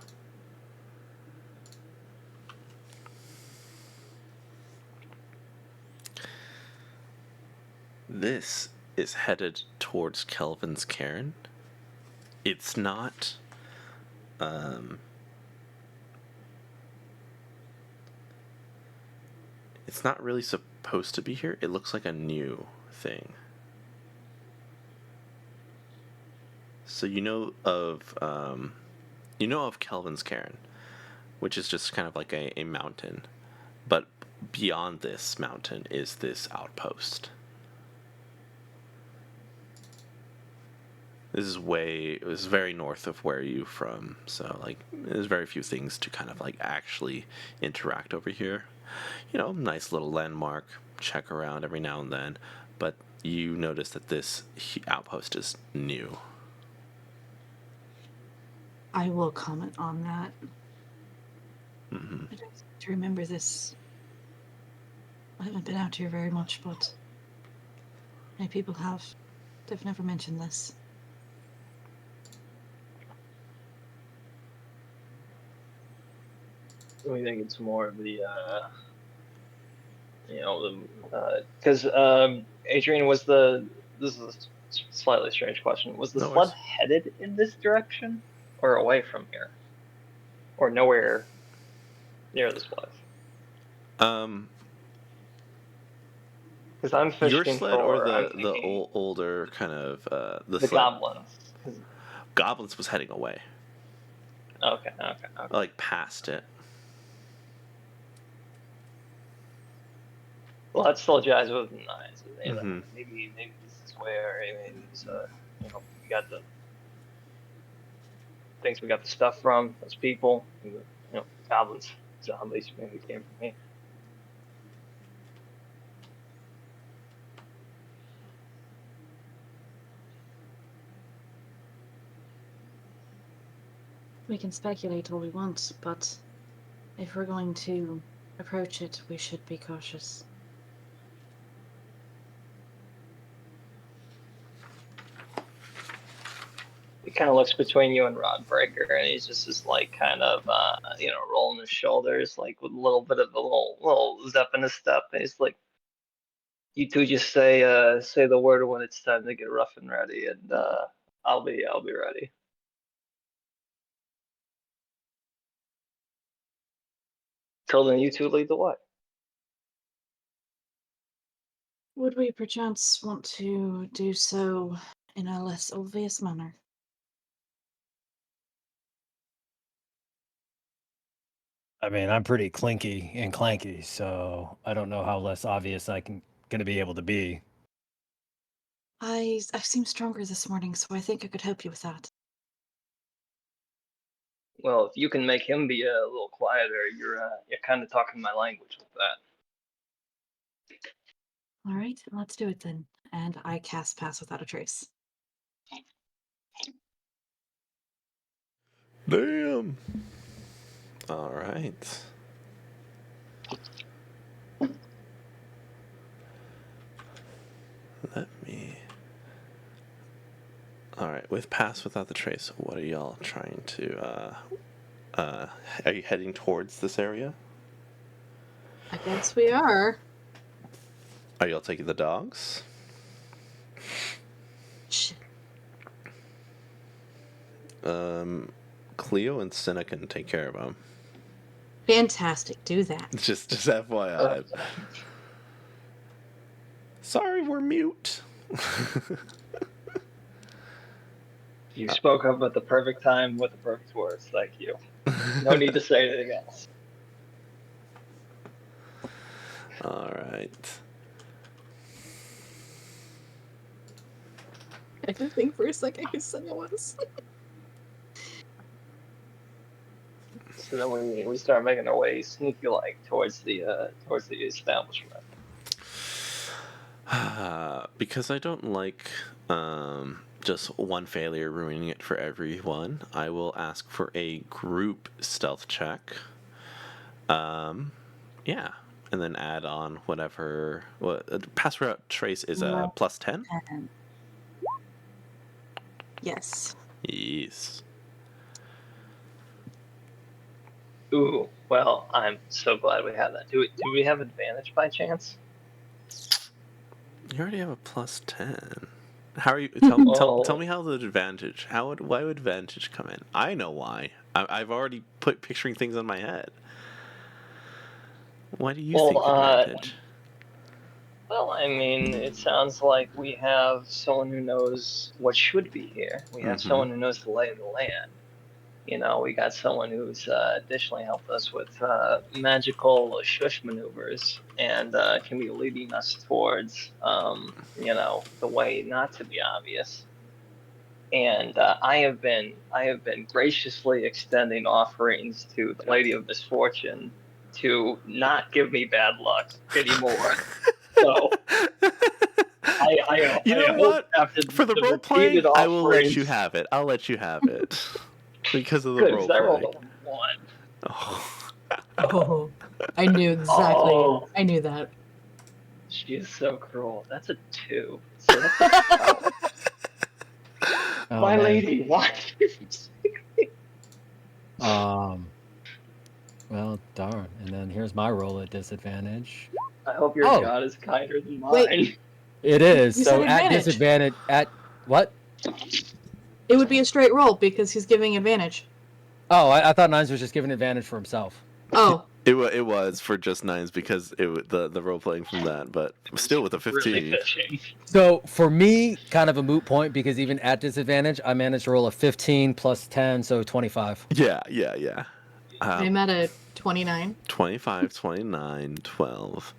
This is headed towards Kelvin's cairn. It's not. It's not really supposed to be here. It looks like a new thing. So you know of Kelvin's cairn, which is just kind of like a mountain, but beyond this mountain is this outpost. This is very north of where you from, so like there's very few things to kind of like actually interact over here. Nice little landmark, check around every now and then, but you notice that this outpost is new. I will comment on that. Mm-hmm. I don't seem to remember this. I haven't been out here very much, but many people have. They've never mentioned this. We think it's more of the, because Adrian, this is a slightly strange question. Was the No sled worries. headed in this direction or away from here? Or nowhere near this place? Because I'm Your fishing sled or I'm the thinking older kind of the the sled? goblins. 'Cause- Goblins was heading away, Okay. like past it. Well, that still jives with the nines. Mm-hmm. Maybe this is where maybe it's, we got the things we got the stuff from those people. Goblins, zombies maybe came from me. We can speculate all we want, but if we're going to approach it, we should be cautious. He kind of looks between you and Rod Breaker, and he's just like kind of rolling his shoulders, like with a little bit of a little zep in his step. And he's like, "You two just say the word when it's time to get rough and ready, and I'll be ready." Till then, you two lead the way. Would we perchance want to do so in a less obvious manner? I mean, I'm pretty clinky and clanky, so I don't know how less obvious gonna be able to be. I seem stronger this morning, so I think I could help you with that. Well, if you can make him be a little quieter, you're kind of talking my language with that. All right, let's do it then. And I cast Pass Without a Trace. Damn. All right. Let me. All right. With pass without the trace, what are y'all trying to? Are you heading towards this area? I guess we are. Are y'all taking the dogs? Shit. Cleo and Cinna can take care of them. Fantastic. Do that. Just FYI. Sorry, we're mute. You spoke up at the perfect time with the perfect words. Thank you. No need to say anything else. All right. I did think for a second who said it was. So then we start making our way sneaky like towards the establishment. Because I don't like just one failure ruining it for everyone, I will ask for a group stealth check. Yeah, and then add on whatever. Pass without trace is a plus 10. Yes. Yes. Ooh, well, I'm so glad we have that. Do we have advantage by chance? You already have a plus 10. How are you? Tell Oh, me how the advantage. Why would advantage come in? I know why. I've already put picturing things in my head. Why do you well, think advantage? well, I mean, it sounds like we have someone who knows what should be here. We have Mm-hmm. someone who knows the lay of the land. We got someone who's additionally helped us with magical shush maneuvers and can be leading us towards, the way not to be obvious. And I have been graciously extending offerings to the Lady of Misfortune to not give me bad luck anymore. So You I know hope what? after For the the role playing, repeated I will let you offerings, have it. I'll let you have it because of the good, role because I rolled playing. a 1. Oh. Oh, I knew exactly. Oh, I knew that. she is so cruel. That's a 2. So that's a 12. Oh My man. lady, why? Um. Well, darn. And then here's my roll at disadvantage. I hope your Oh, god is kinder than Wait, mine. it is. you said So at advantage. disadvantage, at what? It would be a straight roll because he's giving advantage. Oh, I thought Nines was just giving advantage for himself. Oh, It was for just nines because the role playing from that, but still with a Really 15. fishing. So for me, kind of a moot point because even at disadvantage, I managed to roll a 15 plus 10, so 25. Yeah. I'm at a 29. 25, 29, 12.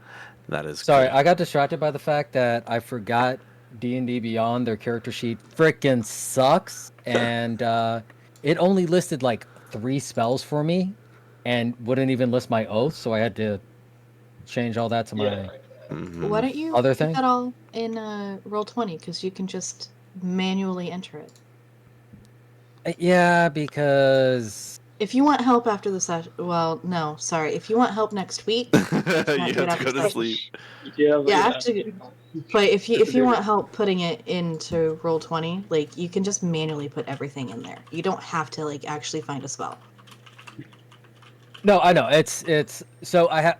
That is Sorry, good. I got distracted by the fact that I forgot D&D Beyond, their character sheet frickin' sucks, and it only listed like 3 spells for me and wouldn't even list my oath, so I had to change all that to Yeah. my Why Hmm. don't you other put thing. that all in roll 20? Because you can just manually enter it. Yeah, because If you want help after the session, well, no, sorry. If you want help next week, you You can't do have it to after go to session. sleep. Yeah, but Yeah, I yeah. have to. But if you Have to if you do want it. help putting it into roll 20, like you can just manually put everything in there. You don't have to like actually find a spell. no, I know it's so I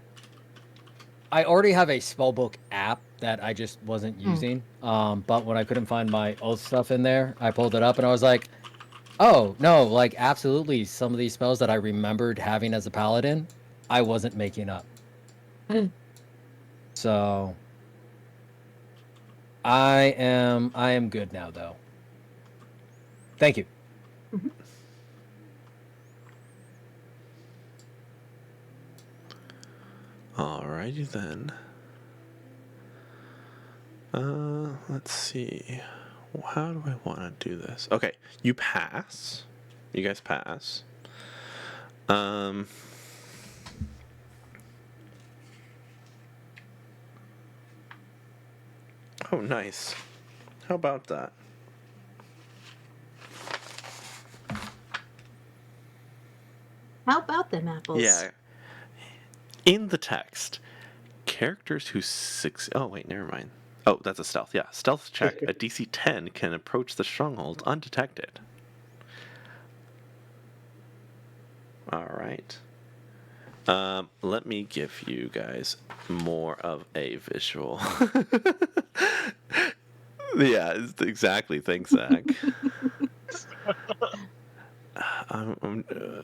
already have a spellbook app that I just wasn't Hmm. using. But when I couldn't find my oath stuff in there, I pulled it up and I was like, oh no, like absolutely, some of these spells that I remembered having as a paladin, I wasn't making up. So I am good now though. Thank you. Mhm. Alrighty then. Let's see. How do I want to do this? Okay, you pass. You guys pass. Um. Oh, nice. How about that? How about them apples? Yeah. In the text, characters who oh wait, never mind. Oh, that's a stealth. Yeah, stealth check. A DC 10 can approach the stronghold undetected. All right. Let me give you guys more of a visual. Yeah, exactly. Thanks, Zach. I'm, I'm, uh,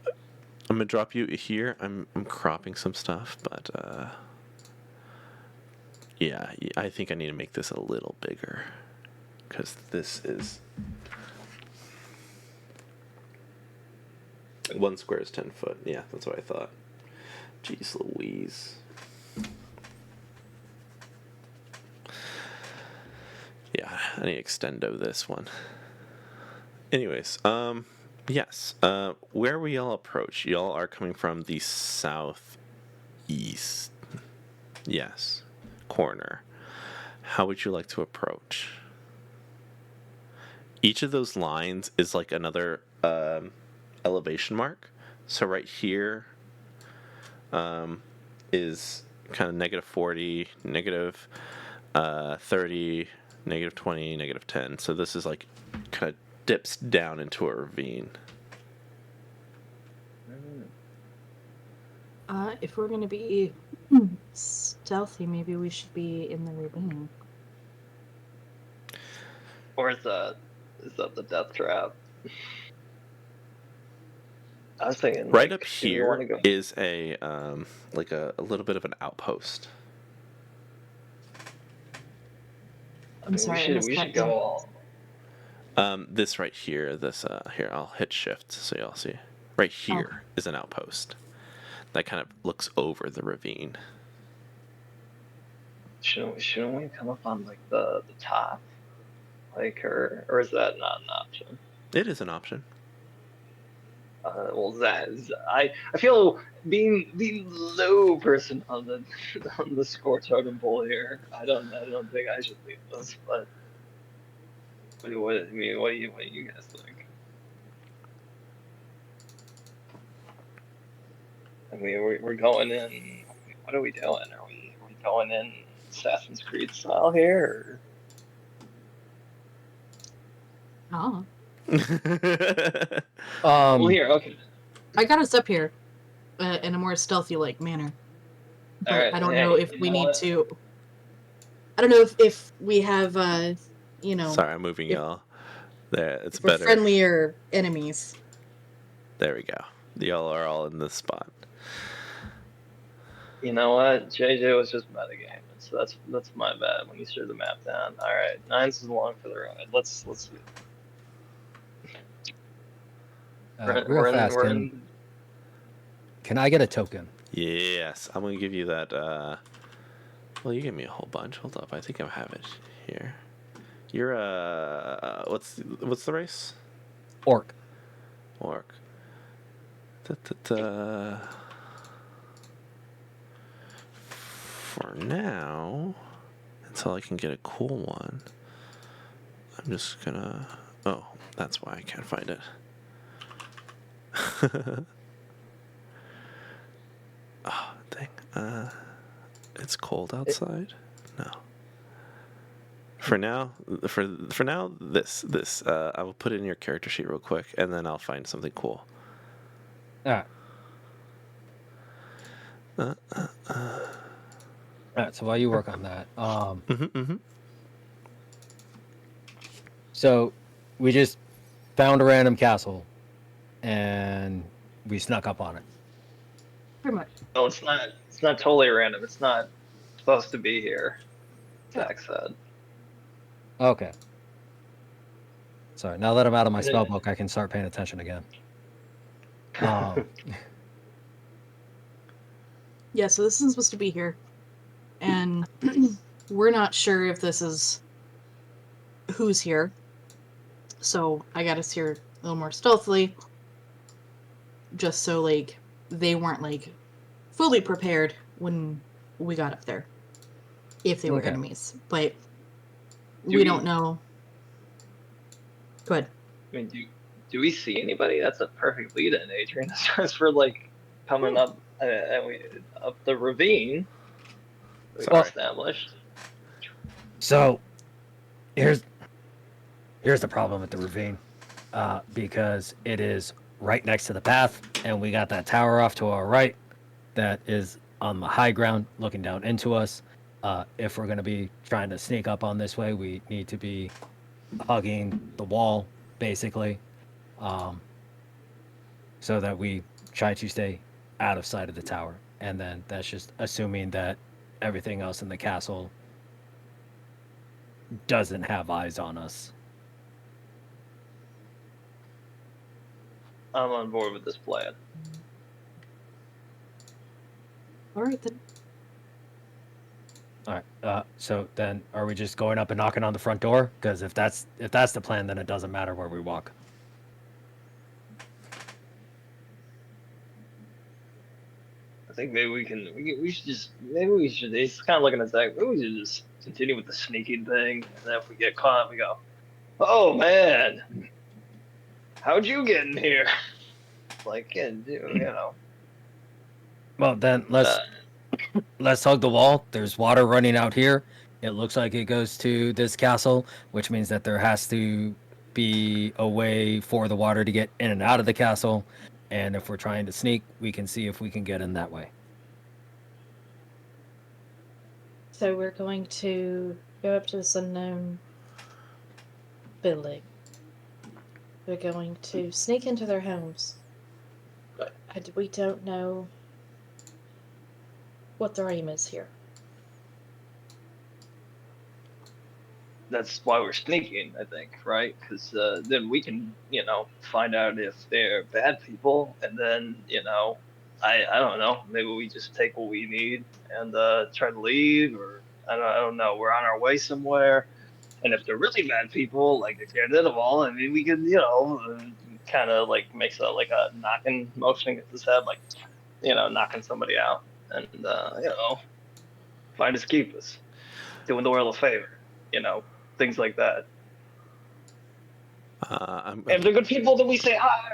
I'm gonna drop you here. I'm cropping some stuff, but yeah, I think I need to make this a little bigger because this is 1 square is 10 foot. Yeah, that's what I thought. Jeez Louise. Yeah, I need to extendo this one. Anyways, yes. Where we all approach, y'all are coming from the southeast. Yes, corner. How would you like to approach? Each of those lines is like another elevation mark. So right here is kind of -40, -30, -20, -10. So this is like kind of dips down into a ravine. If we're gonna be stealthy, maybe we should be in the ravine. Or is that the death trap? I was thinking, Right like, up do we want to here go? is a like a little bit of an outpost. I I'm mean, sorry, I missed we that should go name. all. This right here, this here, I'll hit shift so y'all see. Right Oh, here is an outpost that kind of looks over the ravine. Shouldn't we come up on like the top, like, or is that not an option? It is an option. Well, I feel being the low person on the on the score totem pole here. I don't think I should lead this, but I mean, what do you guys think? I mean, we're going in. What are we doing? Are we going in Assassin's Creed style here? oh. Or... Well, Um, here, okay. I got us up here in a more stealthy-like manner, All but right. I don't know Hey, if you we know need what? to. I don't know if we have, you know, Sorry, I'm moving if y'all. There, it's if we're better. friendlier enemies. There we go. Y'all are all in this spot. You know what? JJ was just metagaming, so that's my bad when you threw the map down. All right, nines is along for the ride. Let's real fast, we're in. can I get a token? Yes, I'm gonna give you that. Well, you gave me a whole bunch. Hold up, I think I have it here. You're what's the race? Orc. Orc. Da. For now, until I can get a cool one, I'm just gonna. Oh, that's why I can't find it. Oh, dang. It's cold outside. No. For now, for now, this I will put it in your character sheet real quick, and then I'll find something cool. All right. All right. So while you work on that, so we just found a random castle, and we snuck up on it. Pretty much. No, it's not. It's not totally random. It's not supposed to be here. Zach said. Okay. Sorry. Now that I'm out of my Yeah. spell book, I can start paying attention again. Um, Yeah, so this isn't supposed to be here, and we're not sure if this is who's here. So I got us here a little more stealthily, just so like they weren't like fully prepared when we got up there, if they were Okay. enemies. But Do we don't know. Go ahead. I mean, do we see anybody? That's a perfect lead-in, Adrian. As for like coming up up the ravine we've Sorry. established. So here's the problem with the ravine, because it is right next to the path, and we got that tower off to our right that is on the high ground looking down into us. If we're going to be trying to sneak up on this way, we need to be hugging the wall, basically, so that we try to stay out of sight of the tower. And then that's just assuming that everything else in the castle doesn't have eyes on us. I'm on board with this plan. All right then. All right. So then, are we just going up and knocking on the front door? Because if that's the plan, then it doesn't matter where we walk. I think maybe we should just maybe we should. He's kind of looking at Zach. Maybe we should just continue with the sneaking thing, and then if we get caught, we go, "Oh man, how'd you get in here?" Like, yeah, you know. Well, then Uh, let's hug the wall. There's water running out here. It looks like it goes to this castle, which means that there has to be a way for the water to get in and out of the castle. And if we're trying to sneak, we can see if we can get in that way. So we're going to go up to this unknown building. We're going to sneak into their homes. And we don't know what their aim is here. That's why we're sneaking, I think, right? Because then we can, find out if they're bad people, and then, I don't know, maybe we just take what we need and try to leave, or I don't know, we're on our way somewhere, and if they're really bad people, like if they're all, I mean, we could, kind of like makes a knocking motion against his head, like, knocking somebody out, and find us, keep us, doing the world a favor, things like that. If they're good people, then we say, "Hi,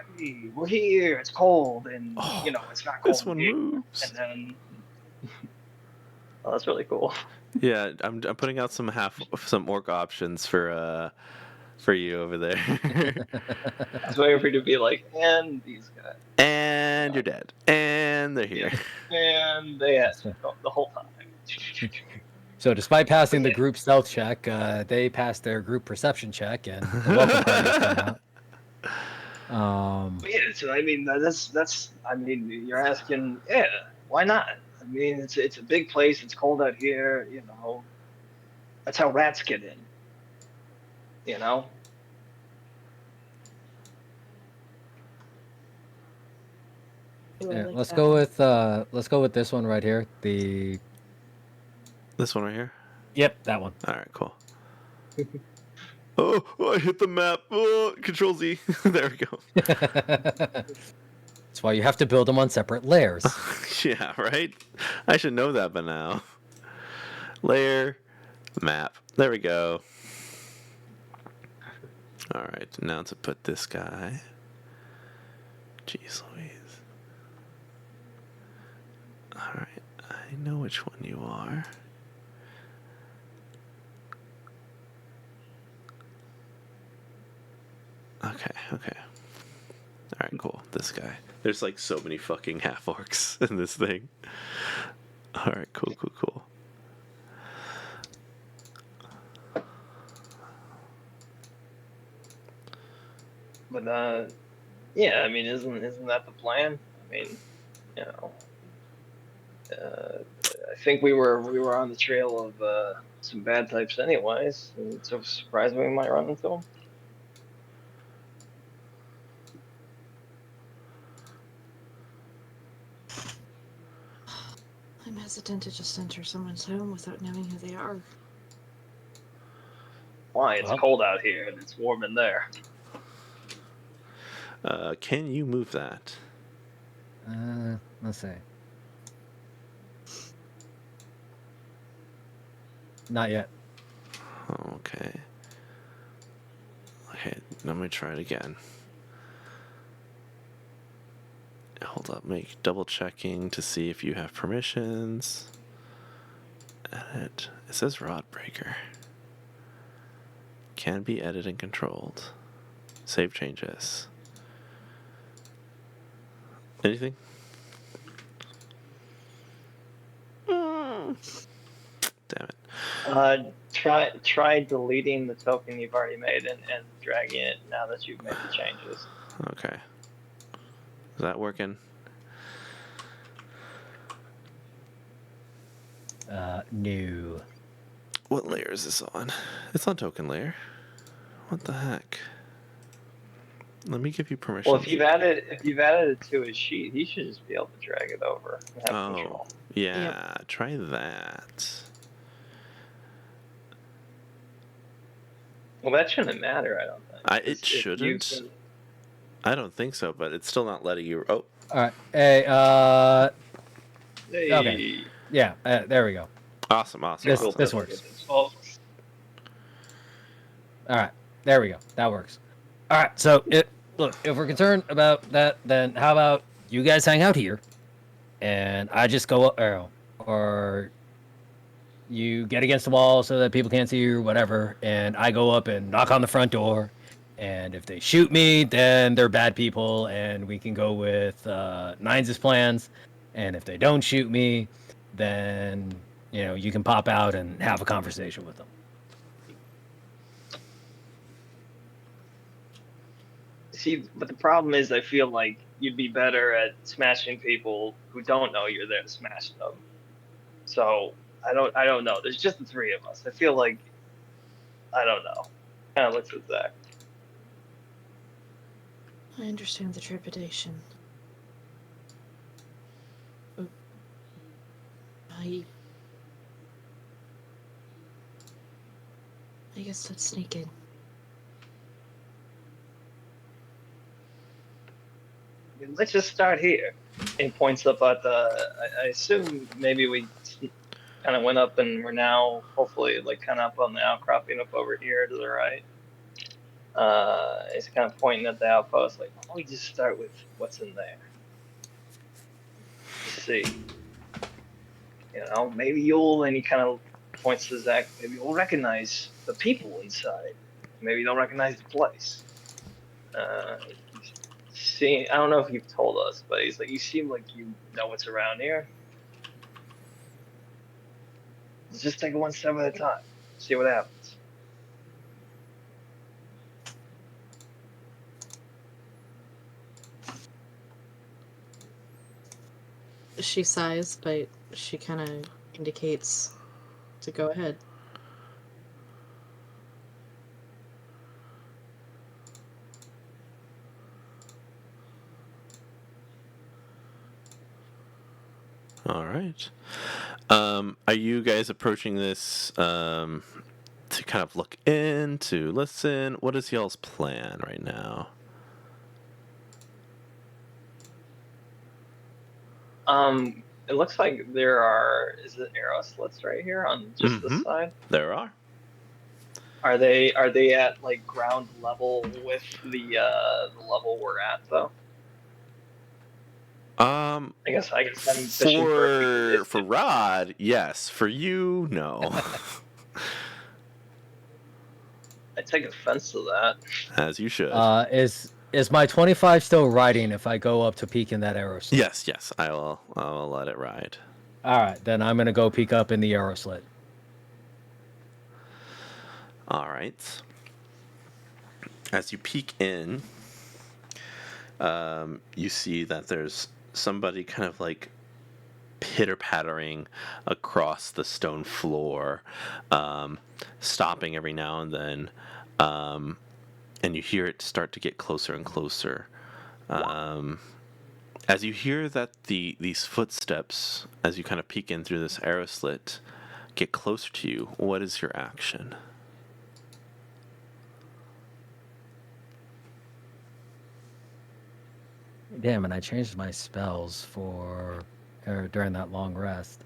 we're here. It's cold, and it's not this cold one here." moves. And then, oh, that's really cool. Yeah, I'm putting out some orc options for you over there. I was waiting for you to be like, and these guys, And you're dead. And they're here. and they had the whole time. So despite passing the group stealth check, they passed their group perception check, and the welcome party's come out. But yeah, so I mean, that's. I mean, you're asking, yeah, why not? I mean, it's a big place. It's cold out here. That's how rats get in. Yeah, let's go with this one right here. This one right here? Yep, that one. All right, cool. Oh, I hit the map. Oh, Control Z. There we go. That's why you have to build them on separate layers. Yeah, right? I should know that by now. Layer, map. There we go. All right, now to put this guy. Jeez Louise. All right, I know which one you are. Okay. All right, cool. This guy. There's like so many fucking half orcs in this thing. All right, cool. But yeah, I mean, isn't that the plan? I mean, I think we were on the trail of some bad types, anyways. And so surprised we might run into them. I'm hesitant to just enter someone's home without knowing who they are. Why? It's cold out here and it's warm in there. Can you move that? Let's see. Not yet. Okay, let me try it again. Hold up, double checking to see if you have permissions. Edit. It says rod breaker. Can be edited and controlled. Save changes. Anything? Damn it. Try deleting the token you've already made and dragging it now that you've made the changes. Okay. Is that working? No. What layer is this on? It's on token layer. What the heck? Let me give you permission. Well, if you've added it to his sheet, he should just be able to drag it over and have control. Yeah, try that. Well, that shouldn't matter, I don't think. It shouldn't. I don't think so, but it's still not letting you. Oh. All right. Hey. Hey. Okay. Yeah. There we go. Awesome. This works. All right. There we go. That works. All right. So look, if we're concerned about that, then how about you guys hang out here, and I just go up, or you get against the wall so that people can't see you or whatever, and I go up and knock on the front door, and if they shoot me, then they're bad people, and we can go with Nines' plans, and if they don't shoot me, then you can pop out and have a conversation with them. See, but the problem is, I feel like you'd be better at smashing people who don't know you're there to smash them. So I don't know. There's just the three of us. I feel like I don't know. Kind of looks at Zach. I understand the trepidation. Oh, I guess let's sneak in. Let's just start here. And he points up at the. I assume maybe we kind of went up and we're now hopefully like kind of up on the outcropping up over here to the right. He's kind of pointing at the outpost, like, why don't we just start with what's in there? See, maybe you'll, and he kind of points to Zach, maybe you'll recognize the people inside. Maybe you don't recognize the place. See, I don't know if you've told us, but he's like, you seem like you know what's around here. Let's just take it one step at a time. See what happens. She sighs, but she kind of indicates to go ahead. All right. Are you guys approaching this to kind of look in, to listen? What is y'all's plan right now? It looks like there are, is it arrow slits right here on just this side? There are. Are they at like ground level with the level we're at though? I guess I'm fishing For Rod, yes. For you, no. I take offense to that. As you should. Is my 25 still riding if I go up to peek in that arrow slit? Yes. I will let it ride. All right, then I'm gonna go peek up in the arrow slit. All right. As you peek in, you see that there's somebody kind of like pitter-pattering across the stone floor, stopping every now and then, and you hear it start to get closer and closer. As you hear that these footsteps, as you kind of peek in through this arrow slit, get closer to you, what is your action? Damn, and I changed my spells during that long rest.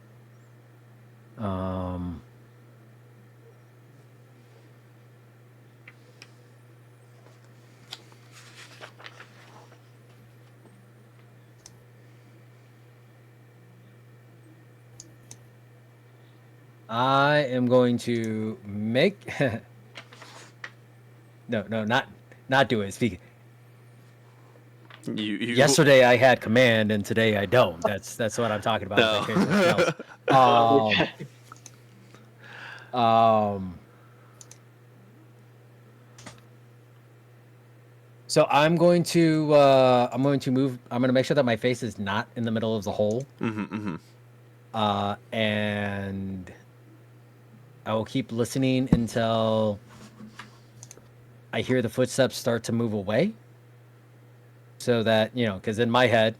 I am going to make no, not do it. Speak. You Yesterday I had command, and today I don't. That's what I'm talking about. No. I changed my spells. So I'm going to move. I'm going to make sure that my face is not in the middle of the hole. And I will keep listening until I hear the footsteps start to move away. So that, because in my head,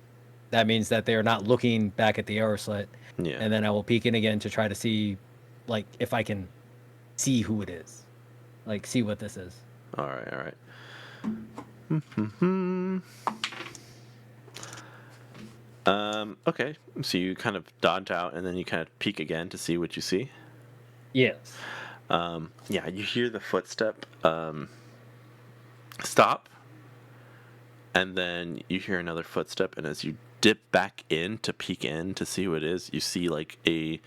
that means that they are not looking back at the arrow slit. Yeah. And then I will peek in again to try to see, like, if I can see who it is. Like, see what this is. All right. Okay. So you kind of dodge out, and then you kind of peek again to see what you see. Yes. Yeah, you hear the footstep stop, and then you hear another footstep, and as you dip back in to peek in to see what it is, you see like a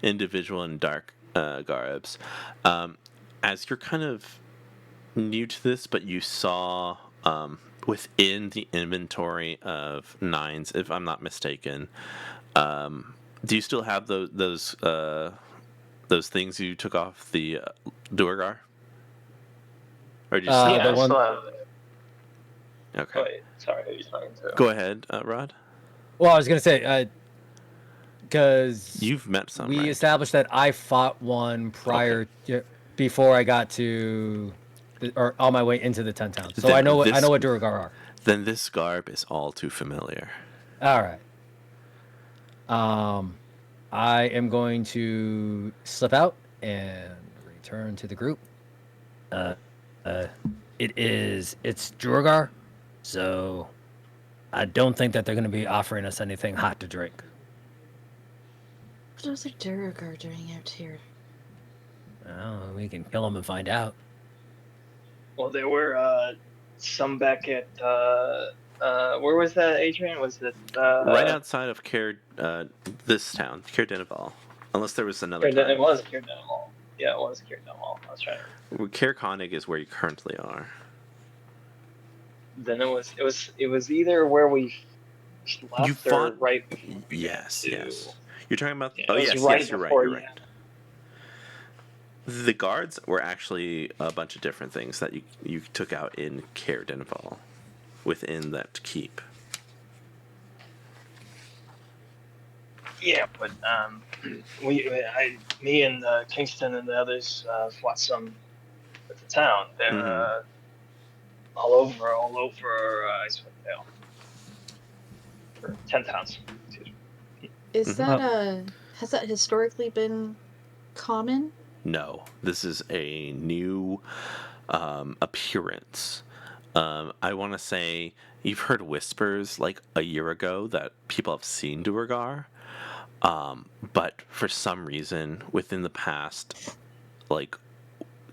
individual in dark garbs. As you're kind of new to this, but you saw within the inventory of nines, if I'm not mistaken, do you still have those things you took off the Duergar? Or did you sell the one. Okay. Wait, sorry, who are you talking to? Go ahead, Rod. Well, I was gonna say, because You've met some, we right? established that I fought one before I got to, or on my way into the 10 towns. So I know what Duragar are. Then this garb is all too familiar. All right. I am going to slip out and return to the group. It's Duragar, so I don't think that they're going to be offering us anything hot to drink. What was the Duragar doing out here? Well, we can kill them and find out. Well, there were some back at where was that, Adrian? Was it Right outside of this town, Denival. Unless there was another time. It was Kirdenimal. Yeah, it was Kirdenimal. I was trying to. Konig is where you currently are. Then it was either where we left You fought. or right before. Yes. You're talking about. Yeah, Oh, it was yes. right Yes, you're right. before You're you right. The guards were actually a bunch of different things that you took out in Denival, within that keep. Yeah, but me and Kingston and the others fought some at the town. They're all over Icewind Dale. For 10 towns. Excuse me. Is that has that historically been common? No, this is a new appearance. I want to say you've heard whispers like a year ago that people have seen Duergar. But for some reason, within the past, like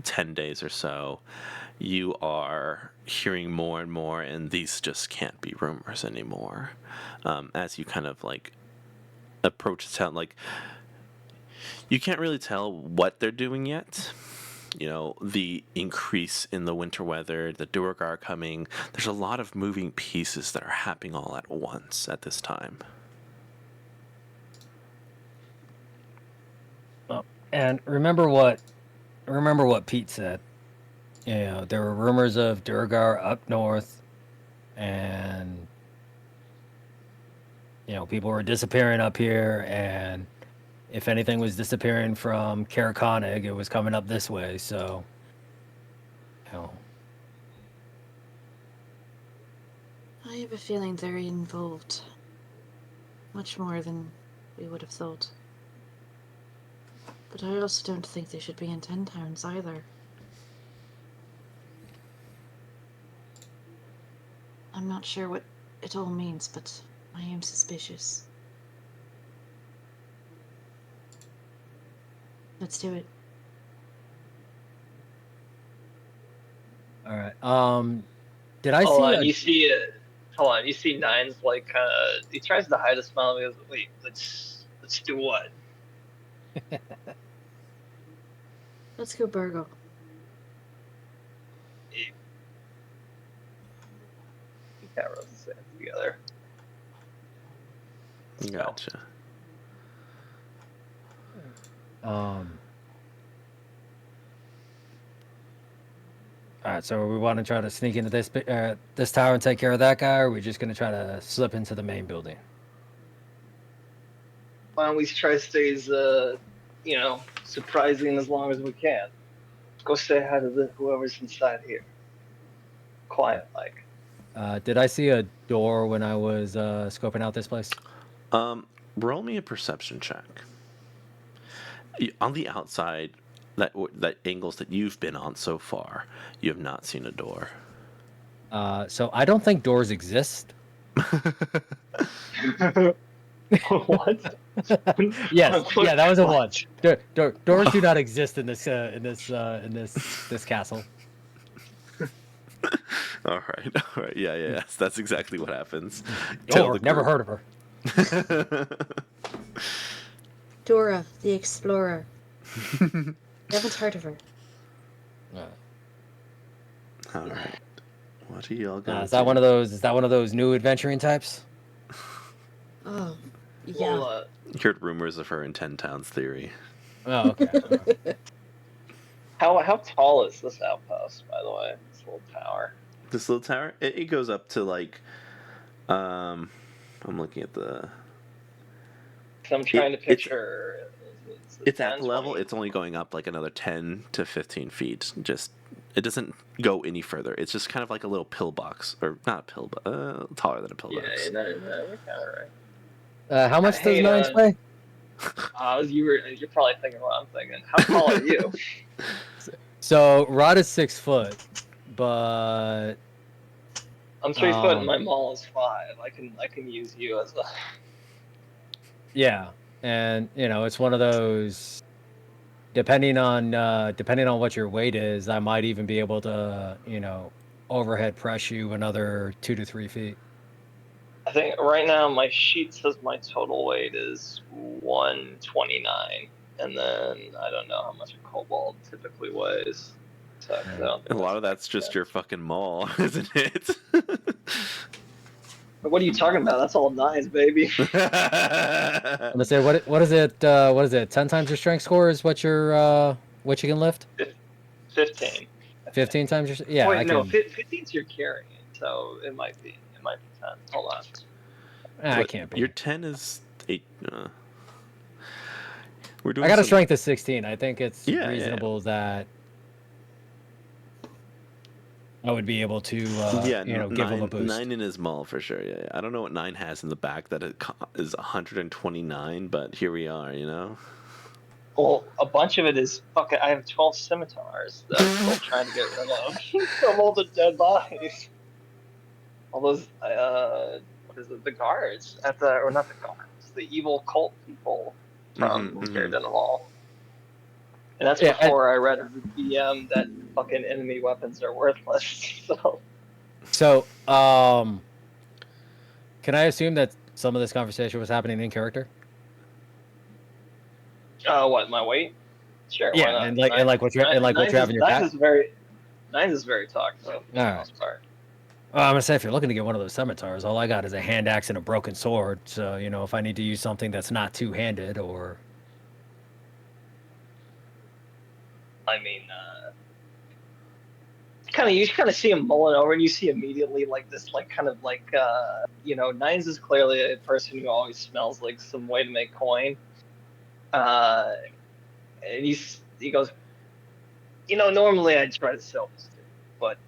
10 days or so, you are hearing more and more, and these just can't be rumors anymore. As you kind of like approach the town, like you can't really tell what they're doing yet. You know, the increase in the winter weather, the Duergar coming. There's a lot of moving pieces that are happening all at once at this time. And remember what Pete said. You know, there were rumors of Duragar up north, and you know, people were disappearing up here, and if anything was disappearing from Karakhonig, it was coming up this way. So, you know, I have a feeling they're involved much more than we would have thought. But I also don't think they should be in 10 towns either. I'm not sure what it all means, but I am suspicious. Let's do it. all right. Did I Hold see? on, you see it. Hold on, you see Nine's like kind of. He tries to hide a smile and goes, "Wait, let's do what?" Let's go burgle. He kind of rubs his hands together. Gotcha. All right, so we want to try to sneak into this tower and take care of that guy, or are we just going to try to slip into the main building? Why don't we try to stay as surprising as long as we can? Go say hi to whoever's inside here. Quiet like. Did I see a door when I was scoping out this place? Roll me a perception check. On the outside, that angles that you've been on so far, you have not seen a door. So I don't think doors exist. What? Yes, yeah, that was a one. Doors do not exist in this castle. All right, yeah. That's exactly what happens. Never heard of her. Dora, the Explorer. Haven't heard of her. All right. What are y'all gonna Is that one of those? Is that one of those new adventuring types? Oh, yeah. Well, You heard rumors of her in 10 Towns theory. Oh, okay. how tall is this outpost, by the way? This little tower. This little tower, it goes up to like, I'm looking at the. So I'm trying to it's picture. it's 10, at the level. 20? It's only going up like another 10 to 15 feet. Just it doesn't go any further. It's just kind of like a little pillbox, or not a pill, taller than a Yeah, pillbox. we're kind of right. How much does hate, Nines weigh? You're probably thinking what I'm thinking. How tall are you? So Rod is 6 foot, but I'm 3 foot and my maul is 5. I can use you as a. yeah, and it's one of those. Depending on what your weight is, I might even be able to overhead press you another 2 to 3 feet. I think right now my sheet says my total weight is 129, and then I don't know how much a kobold typically weighs. So I don't think A lot of that's just your fucking maul, isn't it? What are you talking about? That's all 9s, baby. I'm gonna say what is it? What is it? 10 times your strength score is what you can lift. 15. 15 times your yeah. Wait, I no, can. 15's you're carrying, so it might be 10. Hold on. I can't be. Your 10 is 8. We're doing. I got a some... strength of 16. I think it's Yeah, reasonable that I would be able to give him a boost. 9 in his maul for sure. Yeah, yeah. I don't know what 9 has in the back that it is 129, but here we are. Well, a bunch of it is fucking. I have 12 scimitars that I'm still trying to get rid of from all the dead bodies. All those, what is it? The guards or not the guards, the evil cult people from Daredevil. And that's before I read the DM that fucking enemy weapons are worthless. So, can I assume that some of this conversation was happening in character? What, my weight? Sure. Yeah, why not? and what you have in your back. Nines is very talkative for the most part. Well, I'm gonna say if you're looking to get one of those scimitars, all I got is a hand axe and a broken sword. So if I need to use something that's not two-handed or. I mean, you kind of see him mulling over, and you see immediately Nines is clearly a person who always smells like some way to make coin. And he goes, normally I'd try to sell this to you, but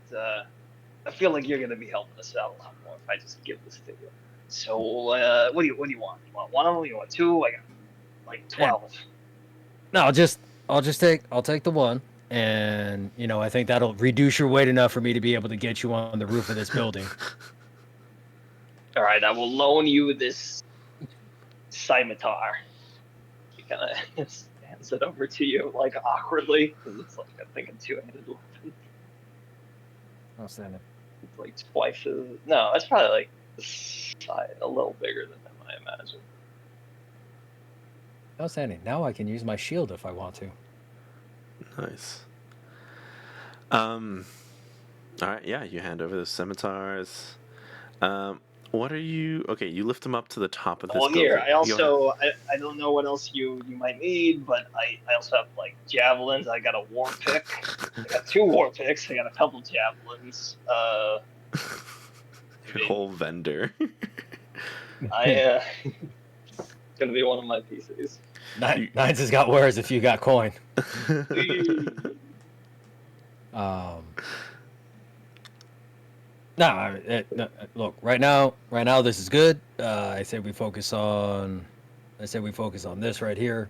I feel like you're gonna be helping us out a lot more if I just give this to you. So what do you want? You want one of them? You want 2? I got like 12. Yeah. No, I'll take the one, and I think that'll reduce your weight enough for me to be able to get you on the roof of this building. All right, I will loan you this scimitar. He kind of hands it over to you, like awkwardly, because it's like I think a two-handed weapon. Outstanding. It's like twice as. No, it's probably like the size, a little bigger than him, I imagine. Outstanding. Now I can use my shield if I want to. Nice. All right. Yeah, you hand over the scimitars. What are you? Okay, you lift them up to the top of this. Well, here I also I don't know what else you might need, but I also have like javelins. I got a war pick. I got 2 war picks. I got a couple javelins. Your whole vendor. It's gonna be one of my PCs. Nines has got wares if you got coin. No, look. Right now, this is good. I say we focus on this right here,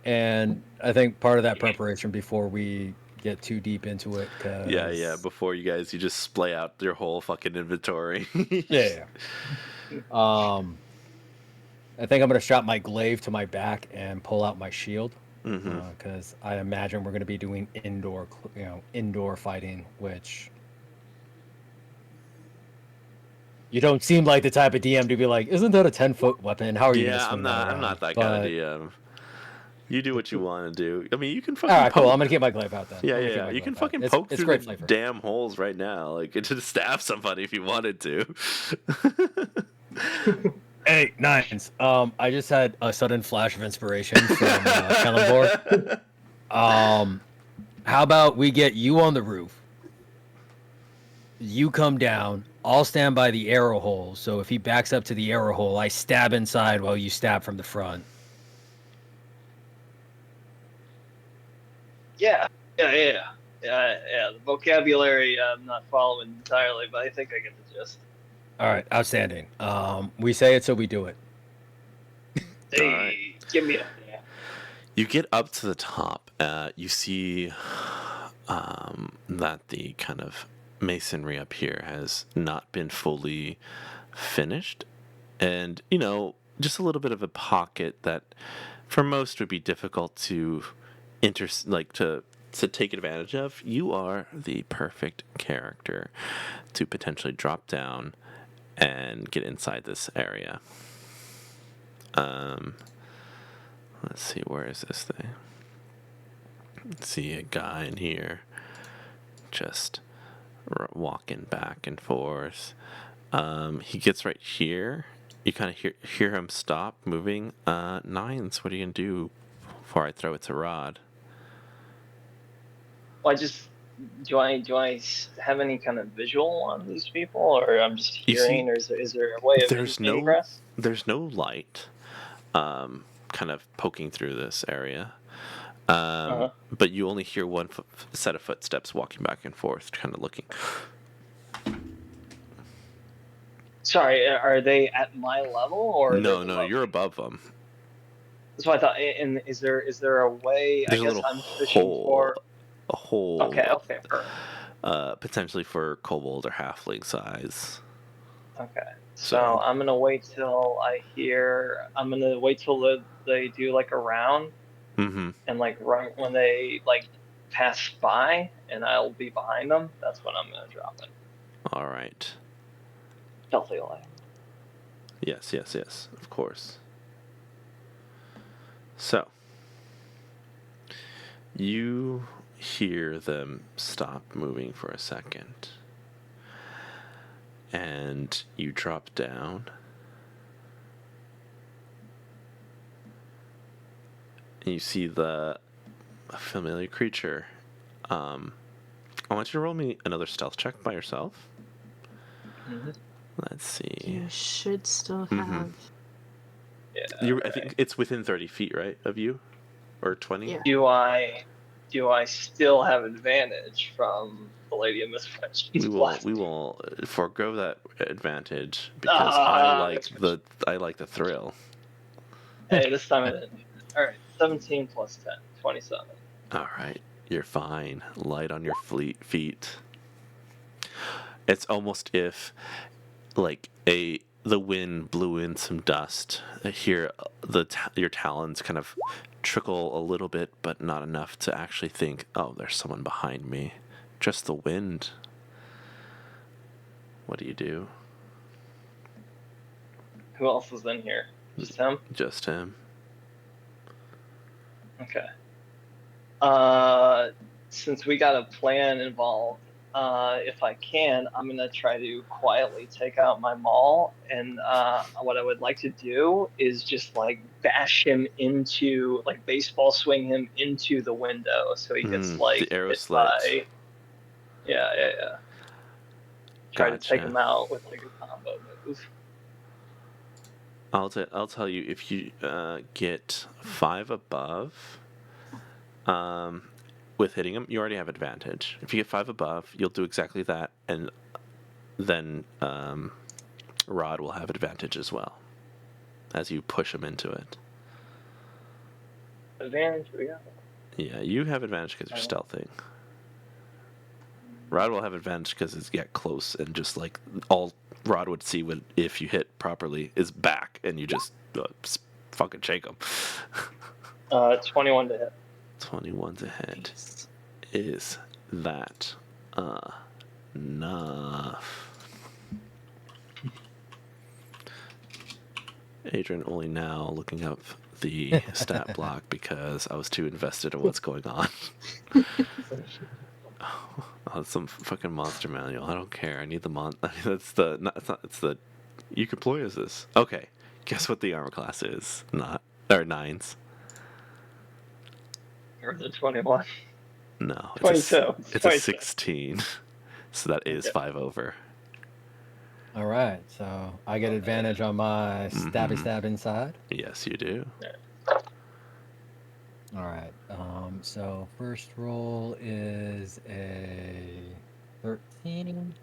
and I think part of that preparation before we get too deep into it. Yeah. Before you just splay out your whole fucking inventory. Yeah. I think I'm gonna strap my glaive to my back and pull out my shield. Because I imagine we're going to be doing indoor fighting, which you don't seem like the type of DM to be like, isn't that a 10-foot weapon? How are you? Yeah, I'm not that kind of DM. You do what you want to do. I mean, you can fucking. All right, cool. I'm gonna get my glaive out then. Yeah. You can fucking poke through great the flavor. damn holes right now, like to stab somebody if you wanted to. Hey, Nines. I just had a sudden flash of inspiration from Kellenborg. How about we get you on the roof? You come down. I'll stand by the arrow hole. So if he backs up to the arrow hole, I stab inside while you stab from the front. Yeah, yeah. The vocabulary I'm not following entirely, but I think I get the gist. All right, outstanding. We say it, so we do it. Hey, right. give me a yeah. You get up to the top. You see that the kind of masonry up here has not been fully finished, and just a little bit of a pocket that, for most, would be difficult to to take advantage of. You are the perfect character to potentially drop down and get inside this area. Let's see, where is this thing? See a guy in here just walking back and forth. He gets right here. You kind of hear him stop moving. Nines, what are you gonna do before I throw it to Rod? Well, do I have any kind of visual on these people, or I'm just You see, hearing, or is there a way of there's no ingress? there's no light, kind of poking through this area. But you only hear one set of footsteps walking back and forth, kind of looking. Sorry, are they at my level or are they No, below you're me? above them. That's what I thought. And is there a way? I There's a guess little I'm fishing hole, for. a Okay, hole, okay, perfect. potentially for kobold or halfling size. Okay, so So, I'm gonna wait till I hear. I'm gonna wait till they do like a round, mm-hmm. and like right when they like pass by, and I'll be behind them. That's when I'm gonna drop it. All right. Stealthily. Yes, of course. So, you hear them stop moving for a second, and you drop down, and you see the familiar creature. I want you to roll me another stealth check by yourself. Mm-hmm. Let's see. You should still Mm-hmm. have. Yeah. I think it's within 30 feet, right, of you, or 20. Yeah. Do I still have advantage from the Lady of Misfortune's We will forego that advantage because Ah, I like the thrill. hey, this time I didn't. All right, 17 plus 10, 27. All right, you're fine. Light on your feet. It's almost if the wind blew in some dust. Here, your talons kind of trickle a little bit, but not enough to actually think, oh, there's someone behind me. Just the wind. What do you do? Who else is in here? Just him? Just him. Okay. Since we got a plan involved, if I can, I'm gonna try to quietly take out my maul, and what I would like to do is just like bash him into, like baseball swing him into the window, so he gets like The arrow hit slit. by. Yeah. Try to take Gotcha. him out with like a combo move. I'll tell you, if you get 5 above, with hitting him, you already have advantage. If you get 5 above, you'll do exactly that, and then Rod will have advantage as well as you push him into it. Advantage, we got. Yeah, you have advantage because you're stealthing. Rod will have advantage because it's close, and just like all Rod would see if you hit properly is back, and you just fucking shake him. 21 to hit. 21 to hit. Nice. Is that enough? Adrian only now looking up the stat block because I was too invested in what's going on. Oh, it's some fucking monster manual. I don't care. I need the That's the. Not, it's the. You can play as this. Okay. Guess what the armor class is? Not. Or 9s. Or the 21. No, 22. it's a 22. 16. So that is Okay. 5 over. All right, so I get advantage on my stabby Mhm. stab inside. Yes, you do. All right. So first roll is a 13.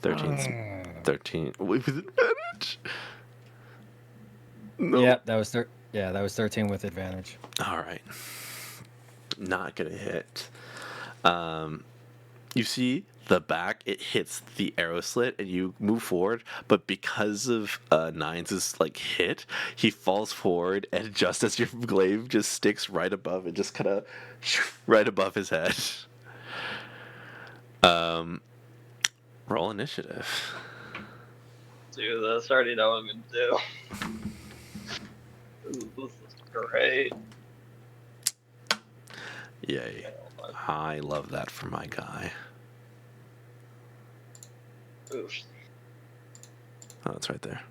13 with advantage. No. Yep, that was that was 13 with advantage. All right. Not gonna hit. You see the back, it hits the arrow slit, and you move forward. But because of Nines' like hit, he falls forward, and just as your glaive just sticks right above, it just kind of right above his head. Roll initiative. Do this. I already know what I'm gonna do. This is great. Yay! I love that for my guy. Oof. Oh, it's right there.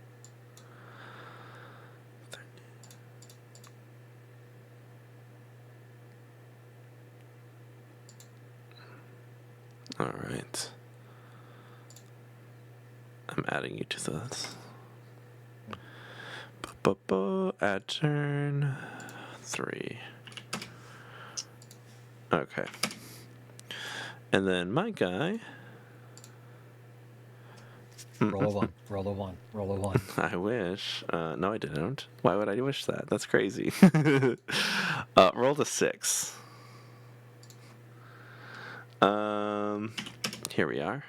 All right. I'm adding you to this. At turn 3. Okay. And then my guy. Roll a 1. Roll a 1. Roll a 1. I wish. No, I didn't. Why would I wish that? That's crazy. Rolled a 6. Here we are.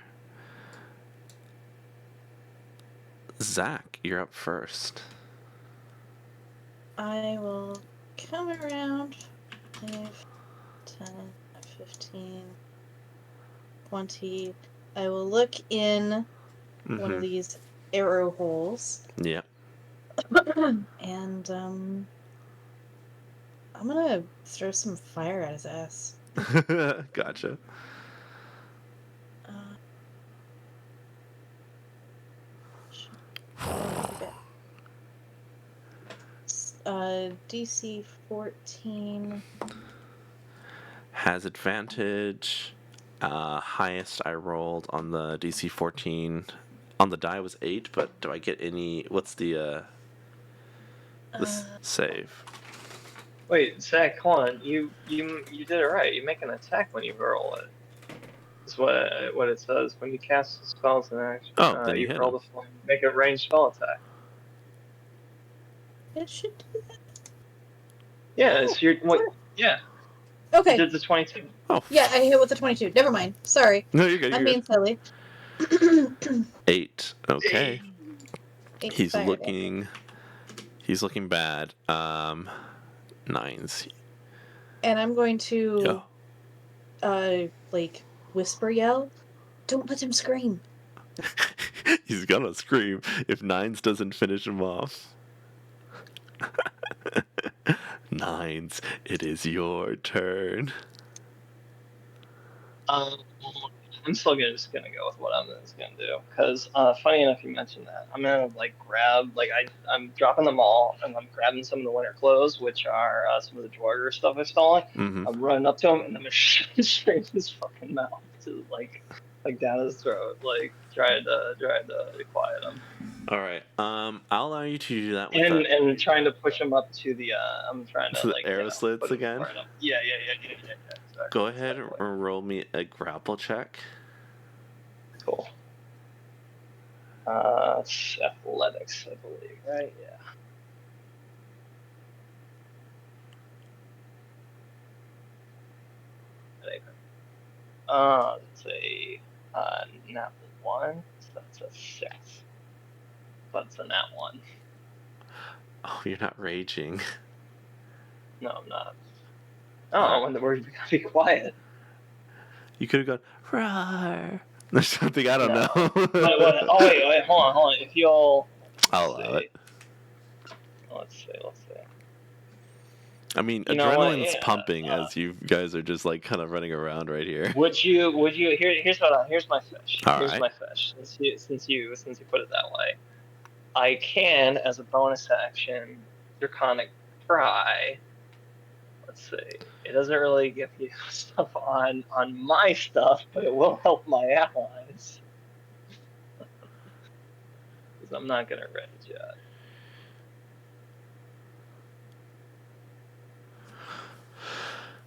Zach, you're up first. I will come around 5, 10, 15, 20. I will look in one of these arrow holes. Yep. And I'm gonna throw some fire at his ass. Gotcha. DC 14. Has advantage. Highest I rolled on the DC 14 on the die was 8, but do I get any? What's the save? Wait, Zach, hold on. You did it right. You make an attack when you roll it. That's what it says. When you cast spells in action, Oh, then you you hit roll him. the flame, make a ranged spell attack. It should do that. Yeah, it's your what? Yeah, you Okay. did the 22. Oh. Yeah, I hit with the 22. Never mind. Sorry. No, you're good. I'm You're being good. silly. 8. Okay. Eight He's fire looking. He's looking bad. 9s. and I'm going to Yeah. whisper yell. Don't let him scream. He's gonna scream if 9s doesn't finish him off. 9s, it is your turn. I'm still just gonna go with what I'm just gonna do, because funny enough you mentioned that. I'm gonna grab I'm dropping them all, and I'm grabbing some of the winter clothes, which are some of the Dwarger stuff I've stolen. Mm-hmm. I'm running up to him, and I'm gonna shove it straight in his fucking mouth, to down his throat, trying to quiet him. All right. I'll allow you to do that with And trying to push him up to the I'm trying to the arrow slits put him again. right up. Yeah. Exactly, Go ahead exactly. and roll me a grapple check. Cool. It's athletics, I believe, right? Yeah. It's a nat 1, so that's a 6. But it's a nat 1. Oh, you're not raging. No, I'm not. Oh, when the words gotta be quiet. You could have gone roar or something. I don't know. Oh wait, hold on. If you'll, I'll allow it. Let's see. I mean, You know what? adrenaline's Yeah, pumping as you guys are just kind of running around right here. Would you? Here's my fish. All Here's right. my fish. Since you put it that way, I can, as a bonus action, draconic cry, let's see. It doesn't really give you stuff on my stuff, but it will help my allies. Because I'm not gonna rage yet.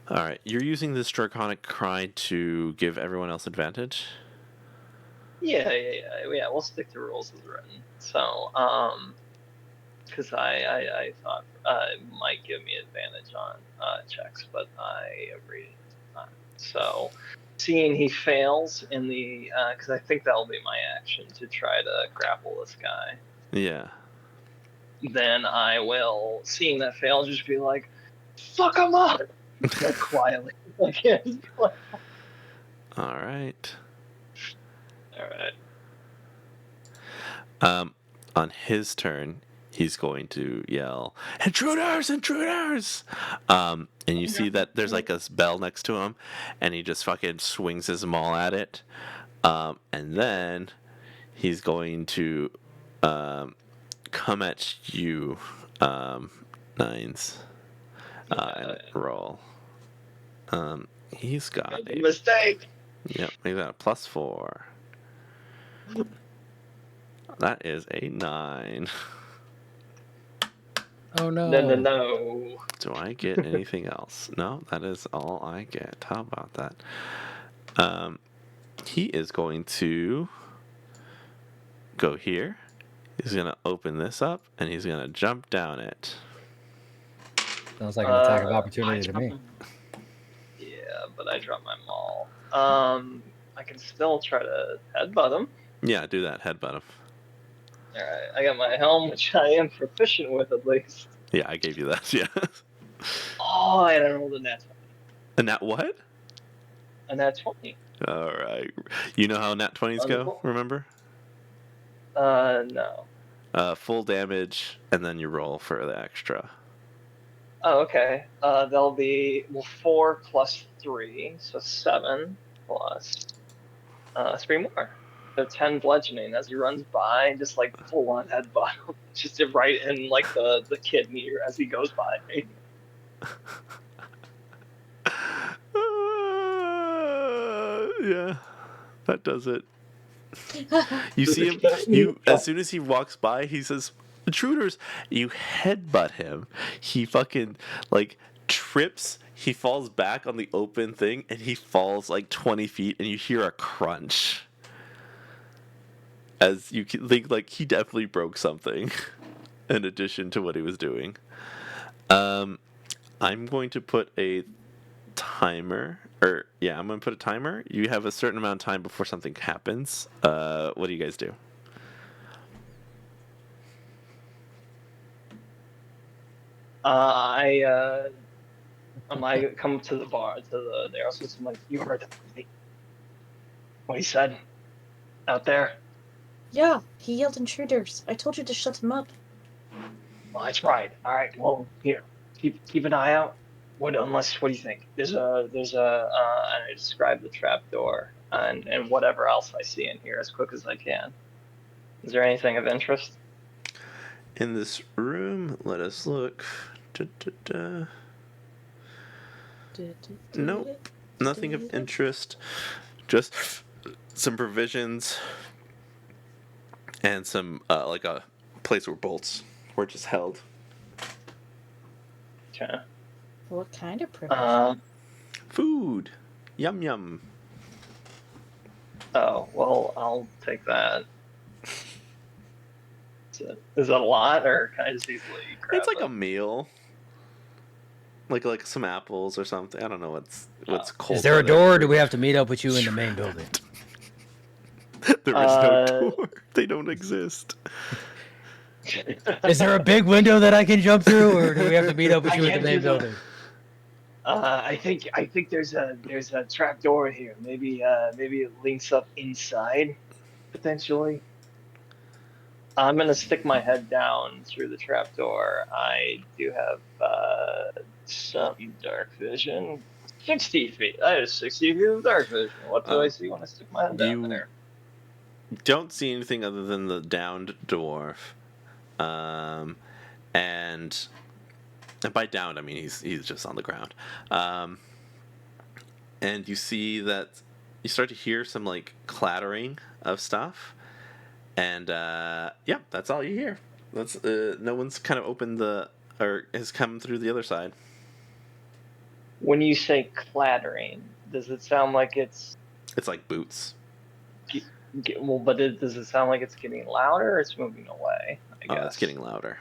All right, you're using this draconic cry to give everyone else advantage. Yeah. We'll stick to rules as written. So, because I thought it might give me advantage on checks, but I agreed it's not. So, seeing he fails in the, because I think that'll be my action to try to grapple this guy. Yeah. Then I will, seeing that fail, just be like, "Fuck him up," like quietly, like yeah, like, All right. all right. On his turn, he's going to yell, "Intruders! Intruders!" And you see that there's like a bell next to him, and he just fucking swings his maul at it. And then he's going to come at you, Nines, and roll. He's got Made a mistake. Yep, he's got a +4. That is a 9. Oh no. No. Do I get anything else? No, that is all I get. How about that? He is going to go here. He's going to open this up, and he's going to jump down it. Sounds like an attack of opportunity to me. Yeah, but I dropped my maul. I can still try to headbutt him. Yeah, do that. Headbutt him. Alright, I got my helm, which I am proficient with at least. Yeah, I gave you that. Yeah. Oh, and I rolled a nat 20. And that what? A nat 20. All right. You know how nat 20s go, remember? No. Full damage, and then you roll for the extra. Oh, okay. There'll be 4 plus 3, so 7 plus 3 more. So 10 bludgeoning as he runs by, just like full on headbutt, just right in like the kidney as he goes by. Yeah, that does it. You see him. As soon as he walks by, he says, "Intruders!" You headbutt him. He fucking like trips. He falls back on the open thing, and he falls like 20 feet, and you hear a crunch. As you think, like he definitely broke something, in addition to what he was doing. I'm going to put a timer. I'm going to put a timer. You have a certain amount of time before something happens. What do you guys do? I come to the bar, to the aerospace. I'm like, you heard what he said out there? Yeah, he yelled intruders. I told you to shut him up. Well, that's right. All right. Well, here, keep an eye out. What do you think? There's a and I describe the trapdoor and whatever else I see in here as quick as I can. Is there anything of interest? In this room, let us look. Nope, nothing of interest. Just some provisions and some like a place where bolts were just held. Okay. What kind of provision? Food. Yum yum. Oh, well, I'll take that. Is that a lot, or can I just easily grab It's like it? a meal. Like some apples or something. I don't know what's cold. Is there a door, or do we have to meet up with you in the main building? There is no door. They don't exist. Is there a big window that I can jump through, or do we have to meet up with you in the main building? I think there's a trap door here. Maybe it links up inside, potentially. I'm gonna stick my head down through the trap door. I do have some dark vision. 60 feet. I have 60 feet of dark vision. What do I see when I stick my head down there? Don't see anything other than the downed dwarf, and And by down, I mean he's just on the ground. And you see that you start to hear some like clattering of stuff, and yeah, that's all you hear. That's no one's kind of opened the or has come through the other side. When you say clattering, does it sound like it's It's like boots. well? But does it sound like it's getting louder or it's moving away? I Oh, guess. it's getting louder.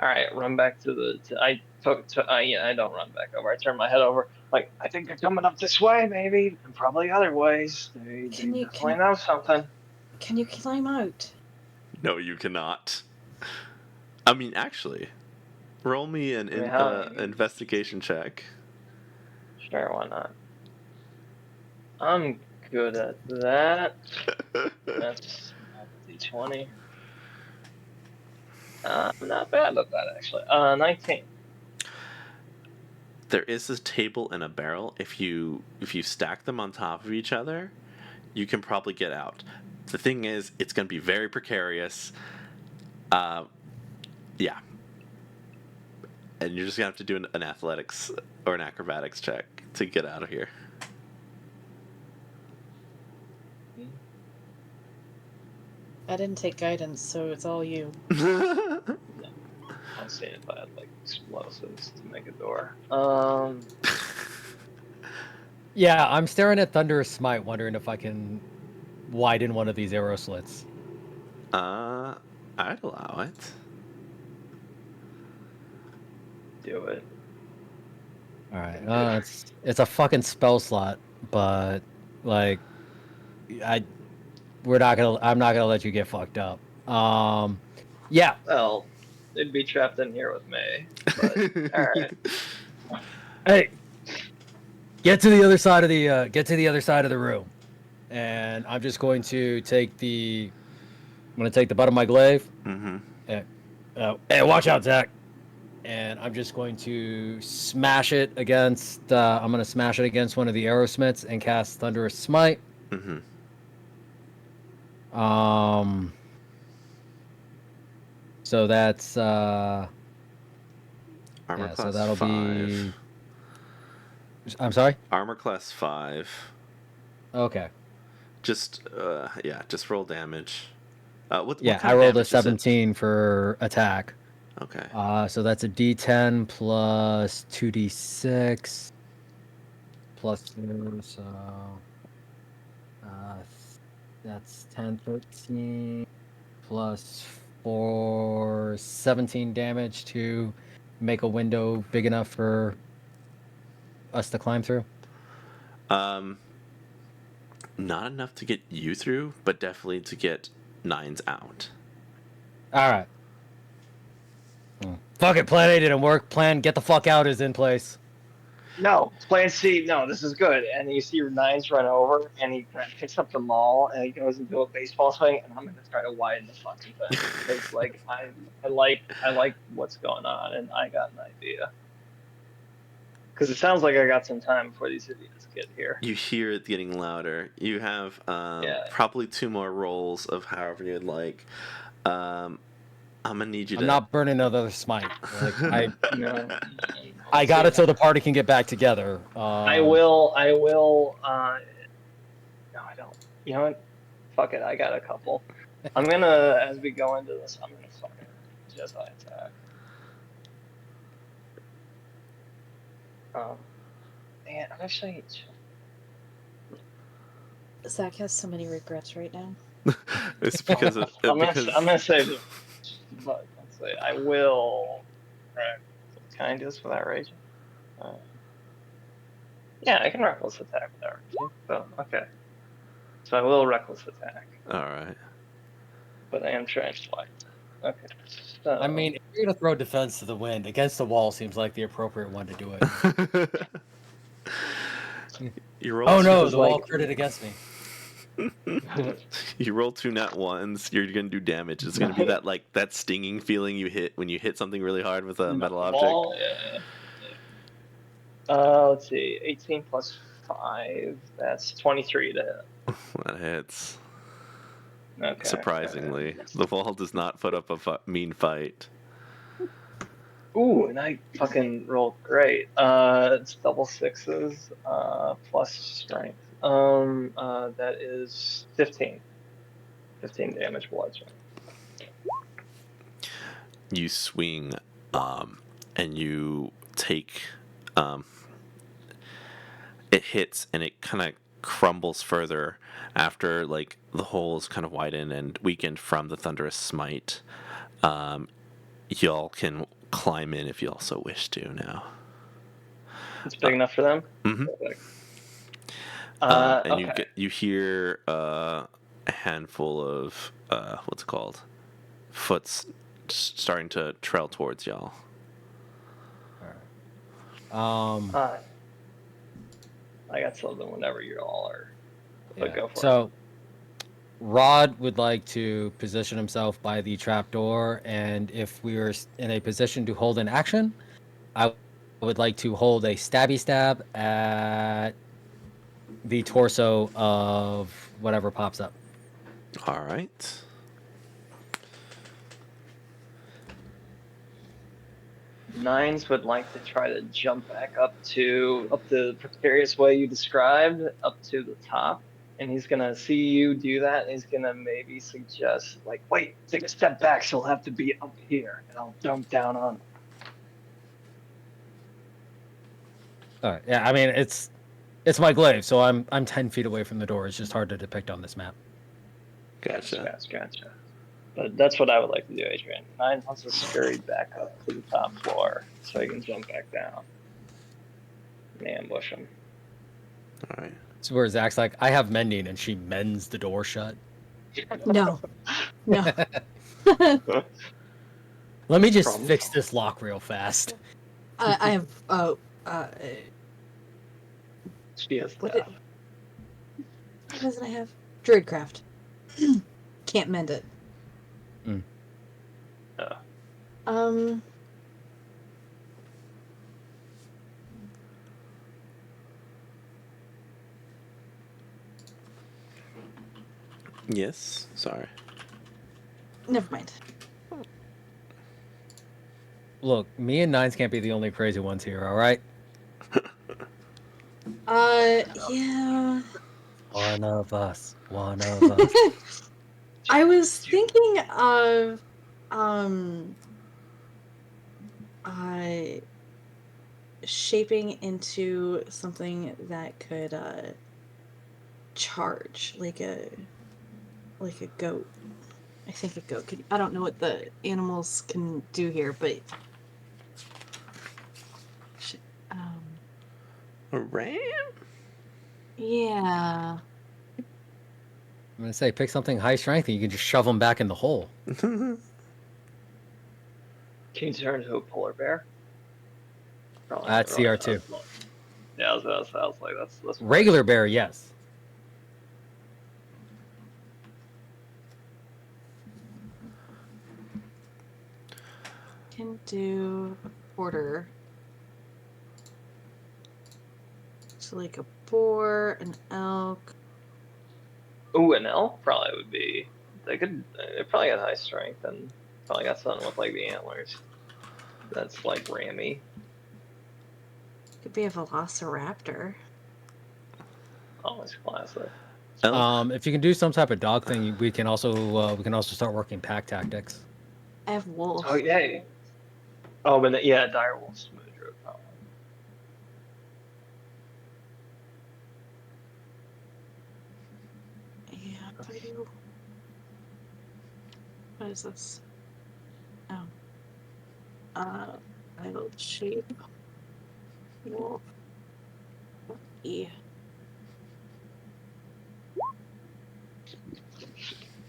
All right, run back to the. I took. Yeah, I don't run back over. I turn my head over. Like I think they're coming up this way, maybe, and probably other ways. They definitely know something. Can you climb out? No, you cannot. I mean, actually, roll me an investigation check. Sure, why not? I'm good at that. That's D20. Not bad at that actually. 19. There is a table and a barrel. If you stack them on top of each other, you can probably get out. The thing is, it's going to be very precarious. Yeah. And you're just going to have to do an athletics or an acrobatics check to get out of here. I didn't take guidance, so it's all you. I'm seeing if I had like explosives to make a door. Yeah, I'm staring at Thunderous Smite, wondering if I can widen one of these arrow slits. I'd allow it. Do it. All right, it's a fucking spell slot, but like, I'm not gonna let you get fucked up. Yeah. Well, they'd be trapped in here with me. But, all right. Hey, get to the other side of the room, and I'm just going to take the butt of my glaive. Mm-hmm. Hey, watch out, Zach. And I'm just going to smash it against. I'm going to smash it against one of the arrowsmiths and cast Thunderous Smite. Mm-hmm. So that's Armor class so that'll 5. be. I'm sorry. Armor class 5. Okay. Just just roll damage. What Yeah, kind I of rolled a damage is it? 17 for attack. Okay. So that's a D10 plus 2D6 plus 2, so that's 10, 13 plus 4, 17 damage to make a window big enough for us to climb through. Not enough to get you through, but definitely to get Nines out. All right. Fuck it, plan A didn't work. Plan get the fuck out is in place. No, plan C. No, this is good. And you see your Nines run over, and he picks up the maul, and he goes into a baseball swing, and I'm gonna try to widen the fucking thing because, like, I like what's going on, and I got an idea. Because it sounds like I got some time before these idiots get here. You hear it getting louder. You have probably 2 more rolls of however you'd like. I'm gonna need you to. I'm not burning another smite. Like, No. I got it so the party can get back together. I will. No, I don't. You know what? Fuck it. I got a couple. I'm gonna, as we go into this, I'm gonna fucking Jedi attack. Man, I'm actually. Zach has so many regrets right now. It's because of. I'm gonna save it. But let's say I will. Right. Can I do this without raging? Yeah, I can reckless attack without raging. So okay. So I will reckless attack. All right. But I am trying twice. Okay. So, I mean, if you're gonna throw defense to the wind, against the wall seems like the appropriate one to do it. You roll Oh no, is the like- wall critted against me. You roll 2 nat 1s. You're gonna do damage. It's gonna be that stinging feeling you hit when you hit something really hard with a metal object. ball, yeah. Let's see. 18 plus 5. That's 23 to hit. That hits. Okay. Surprisingly, the wall does not put up a mean fight. Ooh, and I fucking rolled great. It's double sixes, plus strength. That is 15. 15 damage bludgeoning. You swing, and you take, um, it hits and it kind of crumbles further after like the hole is kind of widened and weakened from the thunderous smite. Y'all can climb in if you also wish to now. It's big enough for them. Mhm. Perfect. And Okay. you hear a handful of what's it called, foots starting to trail towards y'all. Uh, I got something whenever you all are. But Yeah. go for it. So Rod would like to position himself by the trapdoor, and if we are in a position to hold an action, I would like to hold a stabby stab at the torso of whatever pops up. All right. Nines would like to try to jump back up the precarious way you described, up to the top. And he's gonna see you do that, and he's gonna maybe suggest, like, wait, take a step back, she'll have to be up here, and I'll jump down on her. All right. Yeah. I mean, it's my glaive, so I'm 10 feet away from the door. It's just hard to depict on this map. Gotcha. Gotcha. But that's what I would like to do, Adrian. Nine wants to scurry back up to the top floor so he can jump back down and ambush him. All right. So where Zach's like, I have mending, and she mends the door shut. No. No. Let me just Problem fix solved. this lock real fast. I have She has what death. does I have? Druidcraft. Can't mend it. Um Yes. Sorry. never mind. Look, me and Nines can't be the only crazy ones here, all right? Yeah. One of us. One of us. I was thinking of shaping into something that could charge like a goat. I think a goat could. I don't know what the animals can do here, but um, A ram? yeah. I'm gonna say pick something high strength and you can just shove them back in the hole. Can you turn into a polar bear? Probably not, That's CR2. Yeah, I was like, that's Regular bear, yes. Can do a quarter. So like a boar, an elk. Ooh, an elk probably would be. They probably got high strength and probably got something with like the antlers. That's like rammy. Could be a velociraptor. Always classic. Elk. If you can do some type of dog thing, we can also start working pack tactics. I have wolf. Oh yeah. Oh, but yeah, dire wolf smooth road probably. Yeah, if I do. What is this? Oh. Idle shape. Wolf. Yeah.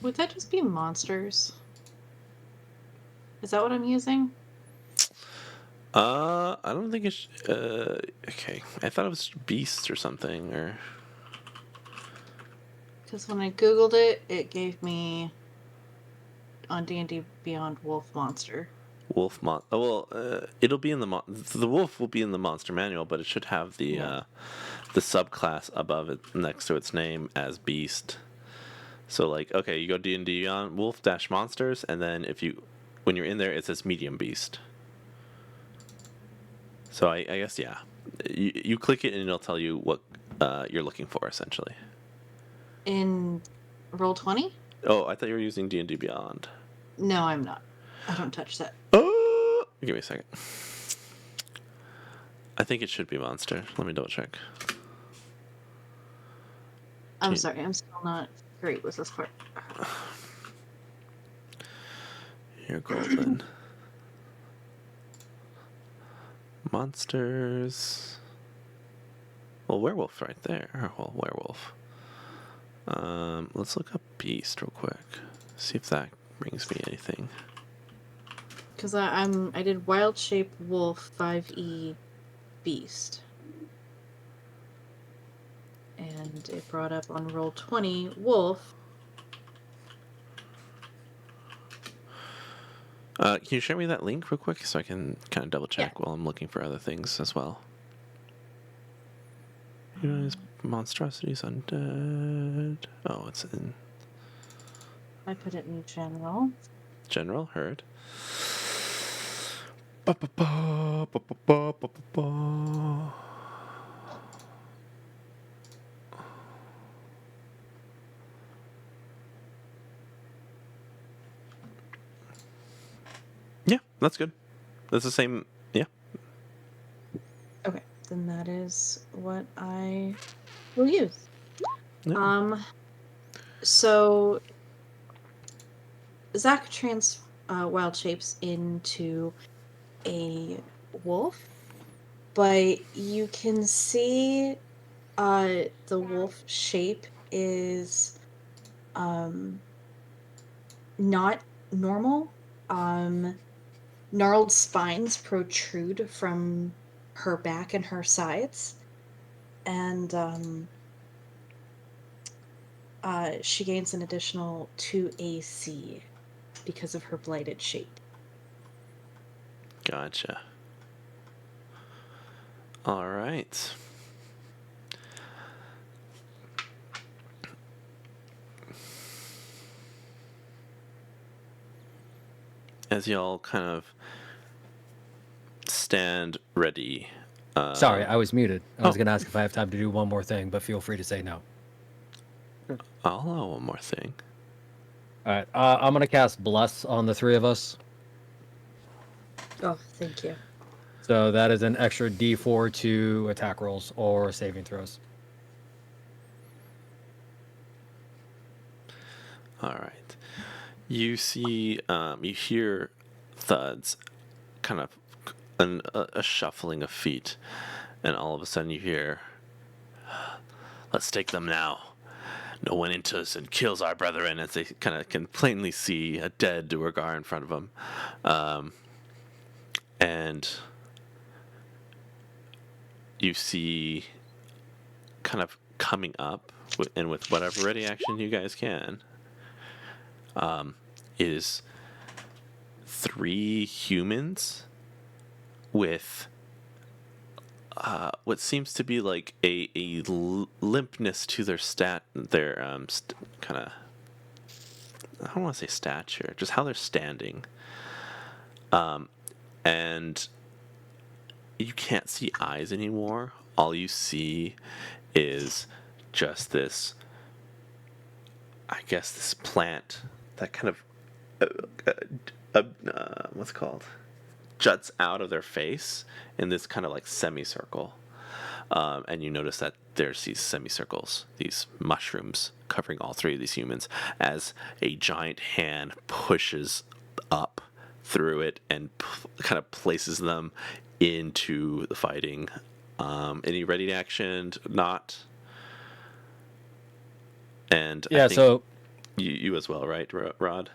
Would that just be monsters? Is that what I'm using? I don't think it's. Okay. I thought it was beasts or something, or. Because when I googled it, it gave me on D&D Beyond Wolf Monster. Wolf well, it'll be in the wolf will be in the monster manual, but it should have the subclass above it next to its name as beast. So like, okay, you go D&D on wolf dash monsters, and then when you're in there, it says medium beast. So I guess, yeah. You click it and it'll tell you what you're looking for, essentially. In Roll20? Oh, I thought you were using D&D Beyond. No, I'm not. I don't touch that. Oh, give me a second. I think it should be monster. Let me double check. I'm Gee. sorry, I'm still not great with this part. Here, golden. Monsters. Well, werewolf right there. Well, werewolf. Let's look up beast real quick. See if that brings me anything. Because I did wild shape wolf 5e beast. And it brought up on Roll20 wolf. Can you share me that link real quick so I can kind of double check Yeah. while I'm looking for other things as well? Humans, monstrosities, undead. Oh, it's in I put it in general. general. Heard. Ba-ba-ba, ba-ba-ba, ba-ba-ba. Yeah, that's good. That's the same. Yeah. Okay, then that is what I will use. Yeah. So Zach wild shapes into a wolf, but you can see the wolf shape is not normal. Gnarled spines protrude from her back and her sides, and she gains an additional 2 AC because of her blighted shape. Gotcha. All right. As y'all kind of stand ready. Sorry, I was muted. I was oh. going to ask if I have time to do one more thing, but feel free to say no. I'll allow one more thing. All right, I'm going to cast Bless on the three of us. Oh, thank you. So that is an extra D4 to attack rolls or saving throws. All right. You see, you hear thuds, kind of a shuffling of feet, and all of a sudden you hear, "Let's take them now. No one enters and kills our brethren," as they kind of can plainly see a dead Duergar in front of them. And you see kind of coming up, and with whatever ready action you guys can, is 3 humans with what seems to be like a limpness to their kind of, I don't want to say stature, just how they're standing. And you can't see eyes anymore. All you see is just this, I guess, this plant that kind of, what's it called? Juts out of their face in this kind of like semicircle. And you notice that there's these semicircles, these mushrooms covering all 3 of these humans, as a giant hand pushes up through it and kind of places them into the fighting. Any ready to action? Not. And Yeah, I think so you as well, right, Rod?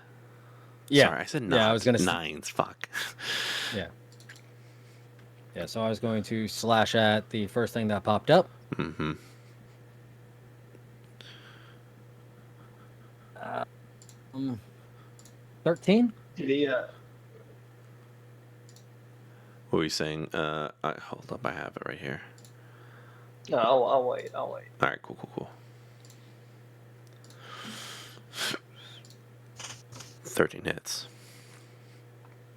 yeah, Sorry, I said yeah, I was gonna 9s. Fuck. yeah, yeah. So I was going to slash at the first thing that popped up. Mm-hmm. 13. The What were you saying? Hold up, I have it right here. no, I'll wait. I'll wait. All right, cool. 13 hits.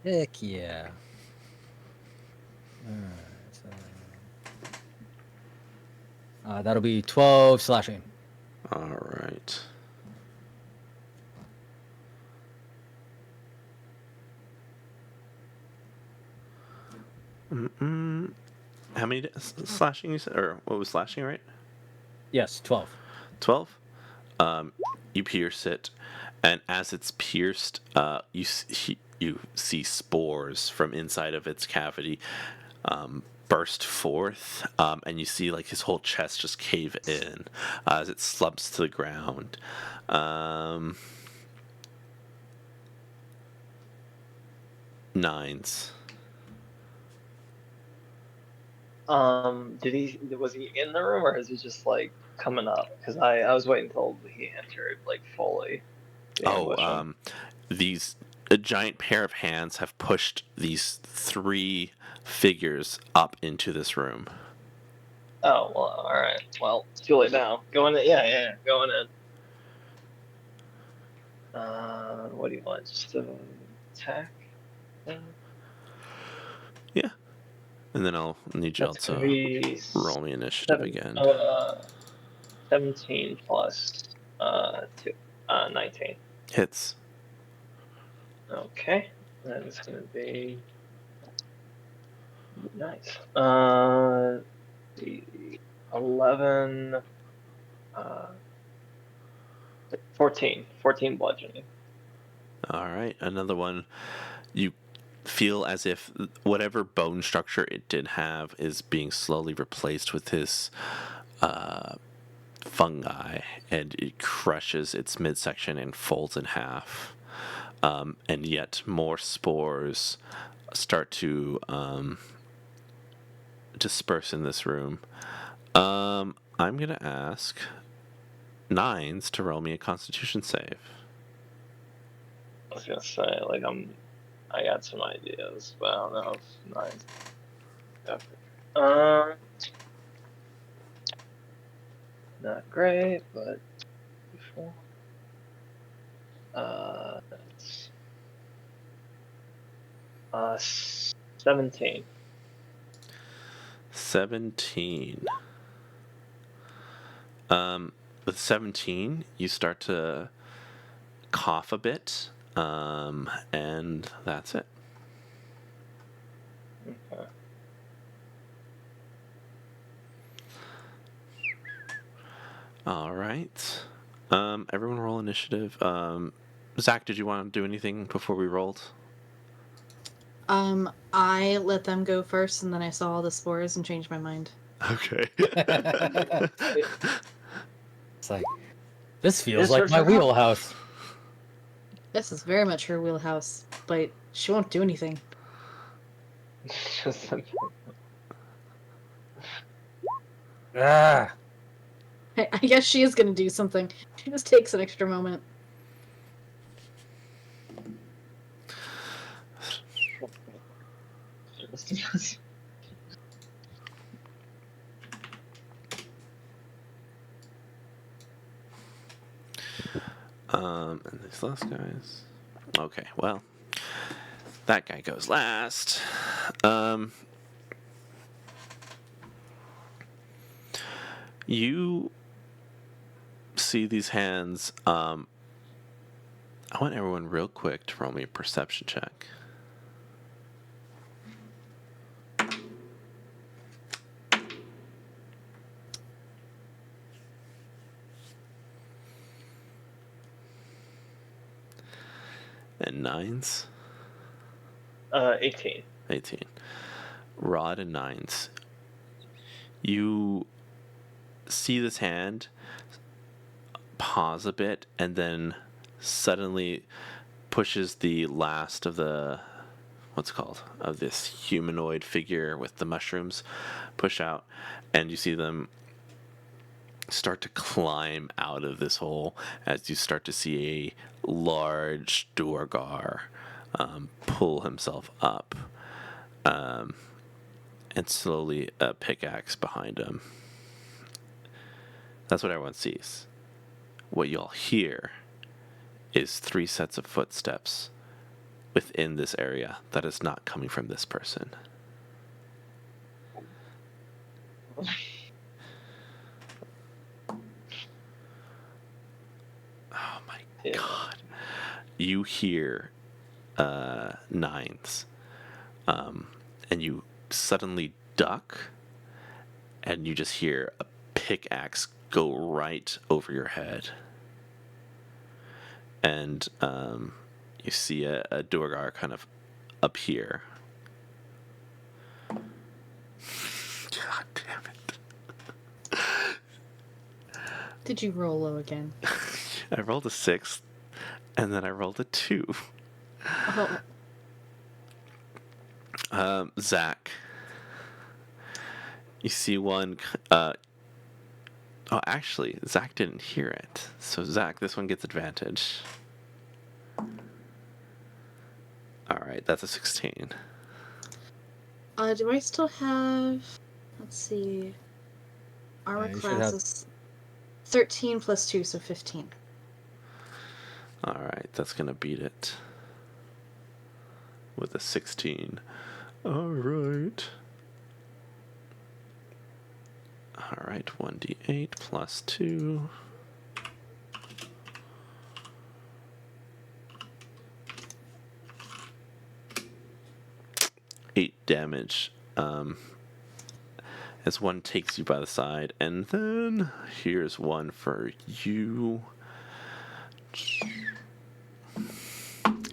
Heck yeah. All right. That'll be 12 slashing. All right. How many slashing you said? Or what was slashing, right? Yes, 12. 12. You pierce it, and as it's pierced, you see spores from inside of its cavity burst forth, and you see like his whole chest just cave in as it slumps to the ground. Nines. Was he in the room or is he just like coming up? Because I was waiting until he entered like fully to ambush him. These a giant pair of hands have pushed these three figures up into this room. Oh well, all right. Well, it's too late now. Going in. Yeah, going in. What do you want? Just a attack? Yeah. And then I'll need you all That's gonna to be roll me initiative again. 17 plus 2, 19. Hits. Okay, that is gonna be nice. The 11, 14 bludgeoning. All right, another one. You feel as if whatever bone structure it did have is being slowly replaced with this fungi, and it crushes its midsection and folds in half. And yet more spores start to disperse in this room. I'm gonna ask Nines to roll me a Constitution save. I was gonna say, like, I got some ideas, but I don't know if nice. Not great, but before. That's 17. 17. With 17, you start to cough a bit, and that's it. Okay. All right. Everyone roll initiative. Zach, did you want to do anything before we rolled? I let them go first, and then I saw all the spores and changed my mind. Okay. It's like, this feels This like hurts my her heart. wheelhouse. This is very much her wheelhouse, but she won't do anything. Just Ah. I guess she is gonna do something. She just takes an extra moment. And these last guys. Okay, well, that guy goes last. You see these hands. I want everyone real quick to roll me a perception check. And nines. 18. 18. Rod and nines. You see this hand pause a bit and then suddenly pushes the last of the of this humanoid figure with the mushrooms push out, and you see them start to climb out of this hole as you start to see a large Duergar pull himself up, and slowly a pickaxe behind him. That's what everyone sees. What y'all hear is 3 sets of footsteps within this area that is not coming from this person. Yeah. God. You hear nines, and you suddenly duck, and you just hear a pickaxe go right over your head. And you see a Durgar kind of appear. God damn it. Did you roll low again? I rolled a 6, and then I rolled a 2. Oh, Zach, you see one. Oh, actually, Zach didn't hear it. So, Zach, this one gets advantage. All right, that's a 16. do I still have? Let's see. Armor Yeah, you should class have- is 13 plus 2, so 15. All right, that's going to beat it with a 16. All right. All right, 1d8 plus 2. 8 damage as one takes you by the side. And then here's one for you.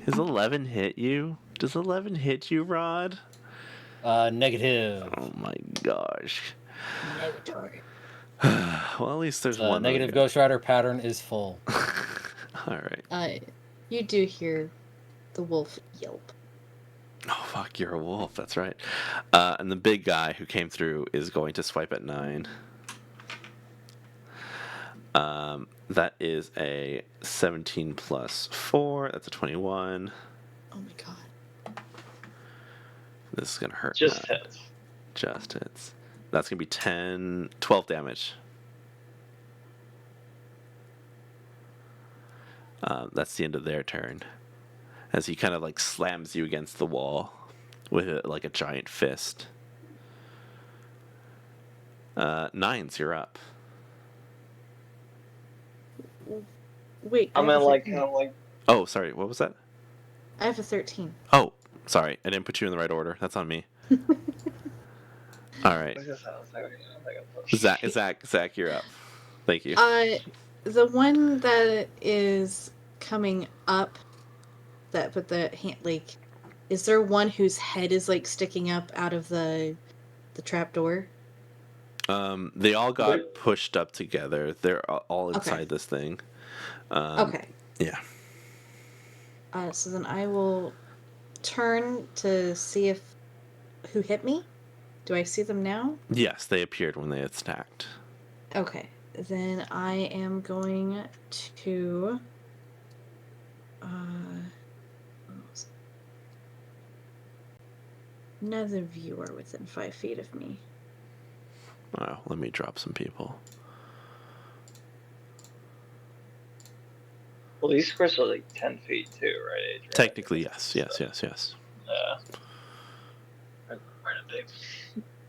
Does 11 hit you? Does 11 hit you, Rod? Negative. Oh my gosh. Negatory. Well, at least there's one. Negative other Ghost Rider pattern is full. guy. All right. You do hear the wolf yelp. Oh, fuck, you're a wolf. That's right. And the big guy who came through is going to swipe at 9. That is a 17 plus 4. That's a 21. Oh my god. This is going to hurt. Just 9. hits. Just hits. That's going to be 12 damage. That's the end of their turn. As he kind of like slams you against the wall with like a giant fist. 9s, you're up. Wait. I'm I have gonna a like 13. kind of like Oh, sorry. What was that? I have a 13. Oh, sorry. I didn't put you in the right order. That's on me. All right. what's this? I was like, I think I'm Zach, you're up. Thank you. The one that is coming up, that with the hand, like, is there one whose head is like sticking up out of the trap door? They all got pushed up together. They're all Okay. inside this thing. Okay. Yeah. So then I will turn to see if who hit me. Do I see them now? Yes, they appeared when they attacked. Okay. Then I am going to another viewer within 5 feet of me. Oh, let me drop some people. Well, these squares are like 10 feet too, right? Adrian? Technically, yes. Yeah. Quite a big.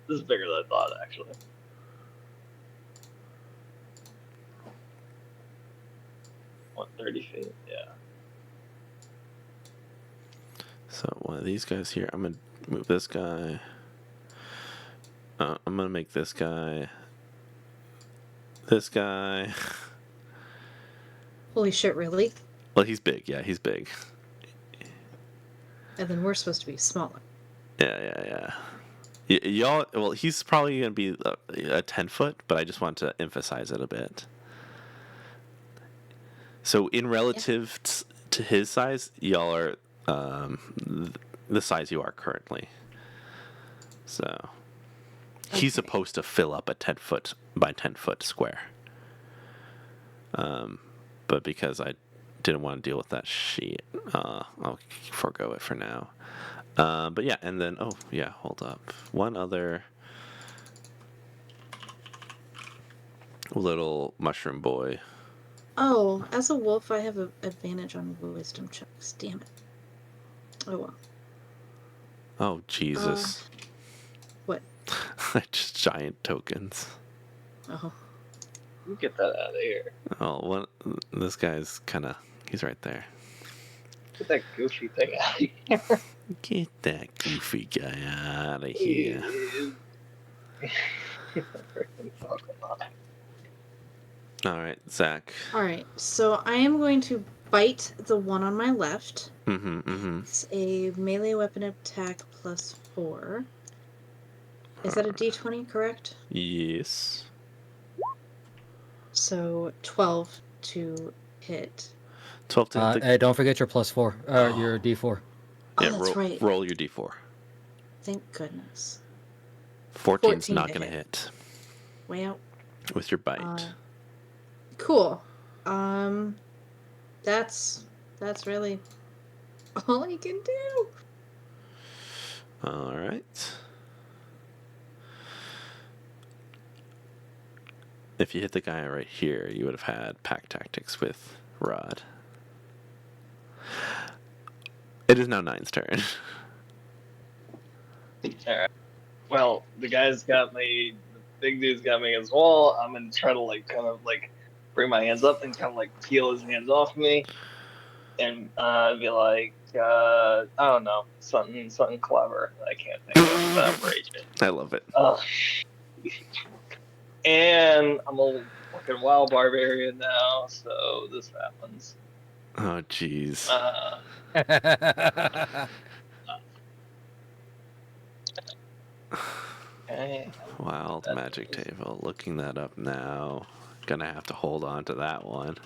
This is bigger than I thought, actually. What, 30 feet? Yeah. So one of these guys here. I'm gonna move this guy. I'm gonna make this guy. This guy. Holy shit, really? Well, he's big. Yeah, he's big. And then we're supposed to be smaller. Yeah. Y'all. Well, he's probably gonna be a 10-foot, but I just want to emphasize it a bit. So, in relative to his size, y'all are the size you are currently. So, he's supposed to fill up a 10-foot by 10-foot square. But because I didn't want to deal with that sheet, I'll forego it for now. But yeah, and then hold up. One other little mushroom boy. Oh, as a wolf, I have an advantage on wisdom checks. Damn it. Oh well. Oh Jesus! What? Just giant tokens. Oh. You get that out of here. Oh, this guy's kind of He's right there. Get that goofy thing out of here. Get that goofy guy out of here. All right, Zach. All right, so I am going to bite the one on my left. Mm-hmm. It's a melee weapon attack +4. Is that a D20, correct? Yes. So 12 to hit. 12 to hit the... Hey, don't forget your +4, your D4. Yeah, Oh, that's right. roll your D4. Thank goodness. 14's 14 not to going to hit. hit Way out. with your bite. Cool. That's really all I can do. All right. If you hit the guy right here, you would have had pack tactics with Rod. It is now Nine's turn. Alright. Well, the guy's got me. The big dude's got me as well. I'm gonna try to like kind of like bring my hands up and kind of like peel his hands off me, and be like, I don't know, something clever that I can't think of, but I'm raging. I love it. And I'm a fucking wild barbarian now, so this happens. Oh, jeez. Okay. Wild magic table. Looking that up now. Gonna have to hold on to that one.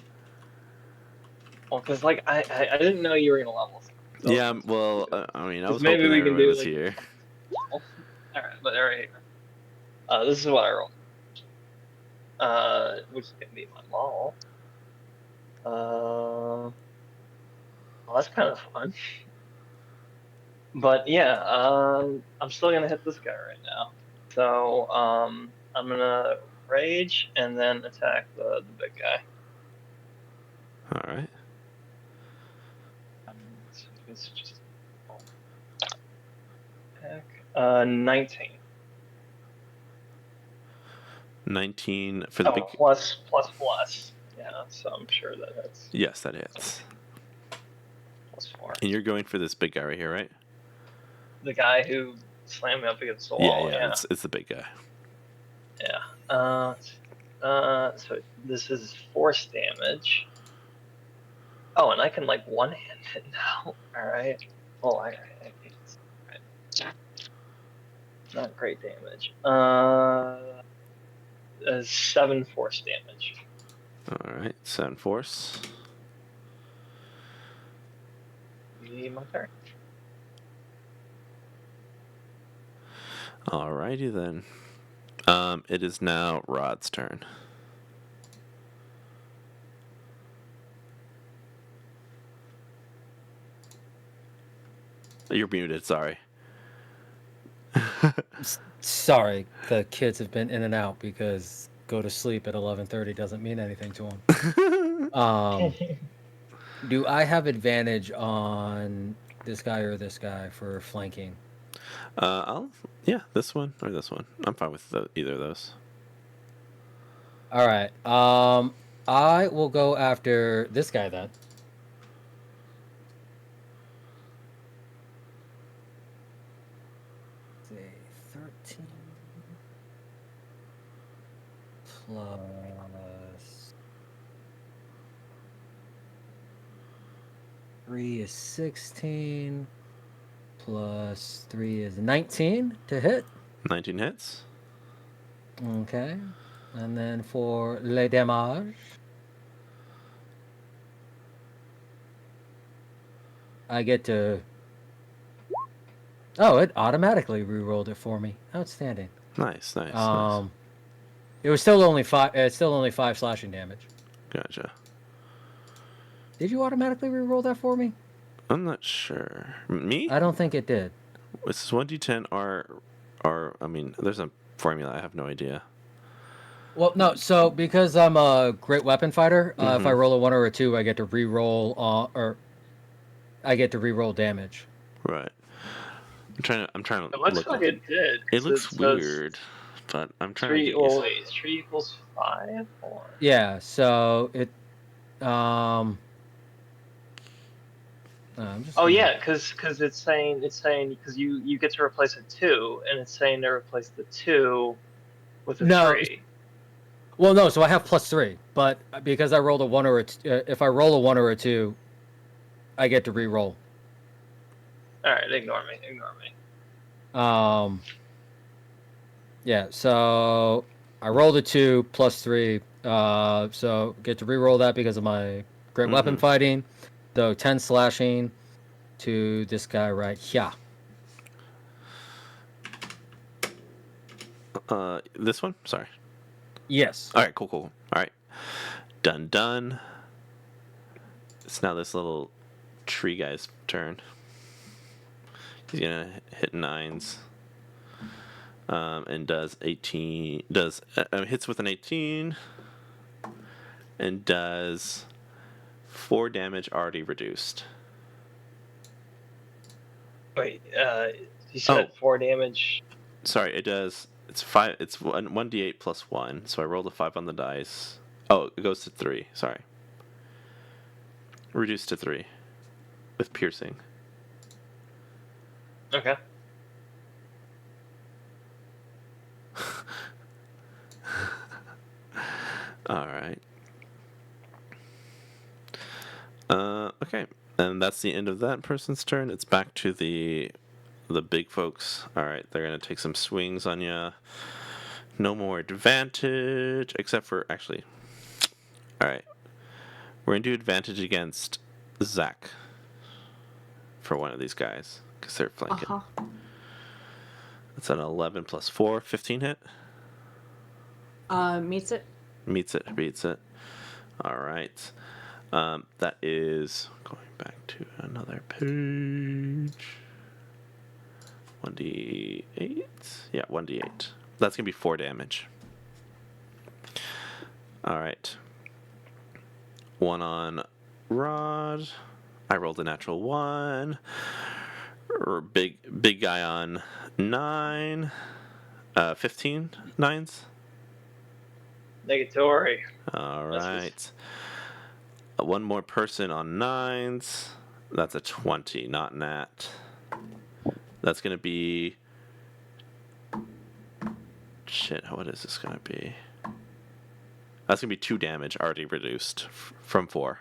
Well, because like I didn't know you were gonna level. So Yeah, well, I mean, I was maybe hoping we can everybody do was like, here. All right, but all right. This is what I rolled. Which is gonna be my maul. Well, that's kind of fun. But yeah, I'm still gonna hit this guy right now. So I'm gonna rage and then attack the big guy. All right. It's just attack. 19. 19 for the big... plus. Yeah, so I'm sure that's Yes, that hits. +4. And you're going for this big guy right here, right? The guy who slammed me up against the wall. Yeah. It's the big guy. Yeah. So this is force damage. Oh, and I can like one-hand it now. All right. Oh, I not great damage. 7 force damage. All right. 7 force. Be my turn. Alrighty then. It is now Rod's turn. You're muted, sorry. Sorry, the kids have been in and out because go to sleep at 11:30 doesn't mean anything to them. Do I have advantage on this guy or this guy for flanking? This one or this one. I'm fine with either of those. All right. I will go after this guy then. Let's see, 13 plus 3 is 16 plus 3 is 19 to hit. 19 hits. Okay. And then for le damage, I get to... Oh, it automatically re-rolled it for me. Outstanding. Nice. It was still only 5. It's still only 5 slashing damage. Gotcha. Did you automatically re-roll that for me? I'm not sure. Me? I don't think it did. This is 1d10 I mean, there's a formula. I have no idea. Well, no. So because I'm a great weapon fighter, if I roll a 1 or a 2, I get to re-roll, or I get to re-roll damage. Right. I'm trying to It looks look. like it did. It looks weird, but I'm trying to get used. Wait, 3 equals 5? Or... Yeah. So it, I'm just Oh gonna- yeah, because it's saying because you get to replace a 2, and it's saying to replace the 2 with a No. 3. Well, no. So I have +3, but because I rolled a 1 or a if I roll a 1 or a 2, I get to re-roll. All right, ignore me. Ignore me. Yeah. So I rolled a 2 +3. So get to re-roll that because of my great weapon fighting. So 10 slashing to this guy right here. This one? Sorry. Yes. All right, cool. All right. Done. It's now this little tree guy's turn. He's gonna hit 9s. And does 18. Hits with an 18. And does 4 damage already reduced. Wait, you said 4 damage. Sorry, it does. It's 5. It's 1d8 plus 1. So I rolled a 5 on the dice. Oh, it goes to 3. Sorry. Reduced to 3 with piercing. Okay. All right. Okay, and that's the end of that person's turn. It's back to the big folks. All right, they're gonna take some swings on you. No more advantage, except for actually. All right, we're gonna do advantage against Zach for one of these guys because they're flanking. It's an 11 plus 4, 15 hit. Meets it. Meets it, beats it. All right. That is going back to another page. 1d8. Yeah, 1d8. That's gonna be 4 damage. All right. 1 on Rod. I rolled a natural 1. Big guy on 9. 15 9s. Negatory. All right. One more person on 9s. That's a 20, not nat. That's going to be... Shit, what is this going to be? That's going to be 2 damage already reduced from 4.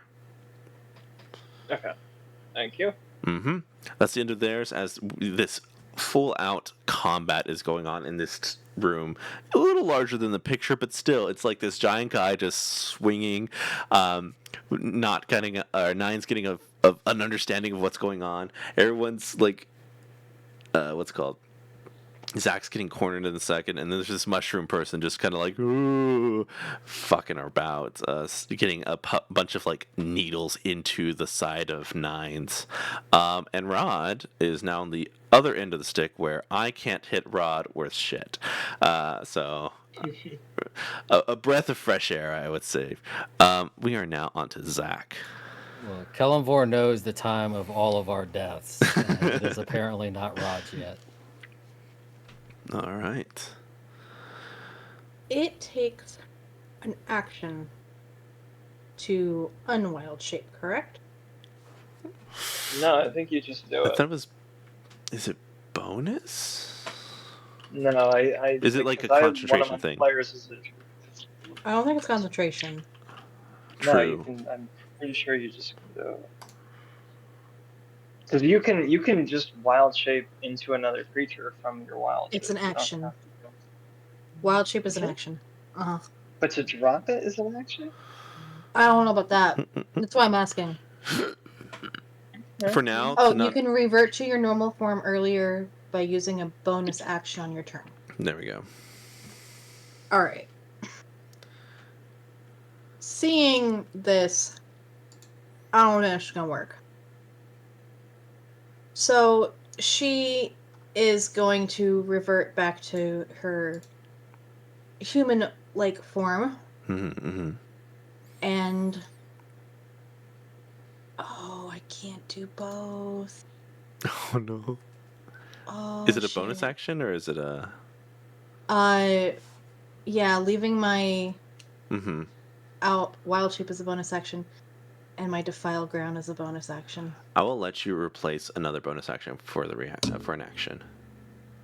Okay. Thank you. Mm-hmm. That's the end of theirs as this full-out combat is going on in this room. A little larger than the picture, but still, it's like this giant guy just swinging, not getting, Nine's getting an understanding of what's going on. Everyone's like, what's it called? Zach's getting cornered in the second, and then there's this mushroom person just kind of like, ooh, fucking about, getting a bunch of like needles into the side of Nines. And Rod is now on the other end of the stick where I can't hit Rod worth shit. So a breath of fresh air, I would say. We are now on to Zach. Well, Kellenvor knows the time of all of our deaths. And it is apparently not Rod's yet. All right. It takes an action to unwild shape, correct? No, I think you just do I it. thought it was. Is it bonus? No, I. Is it like a because concentration one of my thing? Players is I don't think it's concentration. No, you True. can. I'm pretty sure you just can do it. Because you can just wild shape into another creature from your wild shape. It's an You don't action. have to do- Wild shape is Is an it? action. Uh-huh. But to drop it is an action? I don't know about that. That's why I'm asking. For now, Oh, to not. you can revert to your normal form earlier by using a bonus action on your turn. There we go. Alright. Seeing this, I don't know if it's gonna work. So she is going to revert back to her human-like form, Mm-hmm. and oh, I can't do both. Oh no. Oh, Is it a bonus shit. action or is it a? Yeah, leaving my Mm-hmm. out wild shape as a bonus action. And my defile ground is a bonus action. I will let you replace another bonus action for for an action.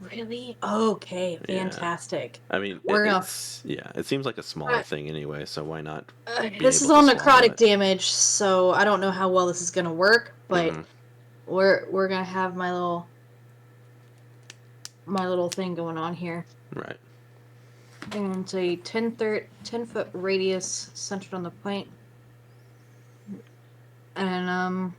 Really? Okay, Yeah. fantastic. I mean, We're gonna. it seems like a smaller thing ananyway, so why not be This is able to all swallow necrotic it? damage, so I don't know how well this is gonna work, but Mhm. we're gonna have my little thing going on here. Right. And it's a 10-foot radius centered on the point. And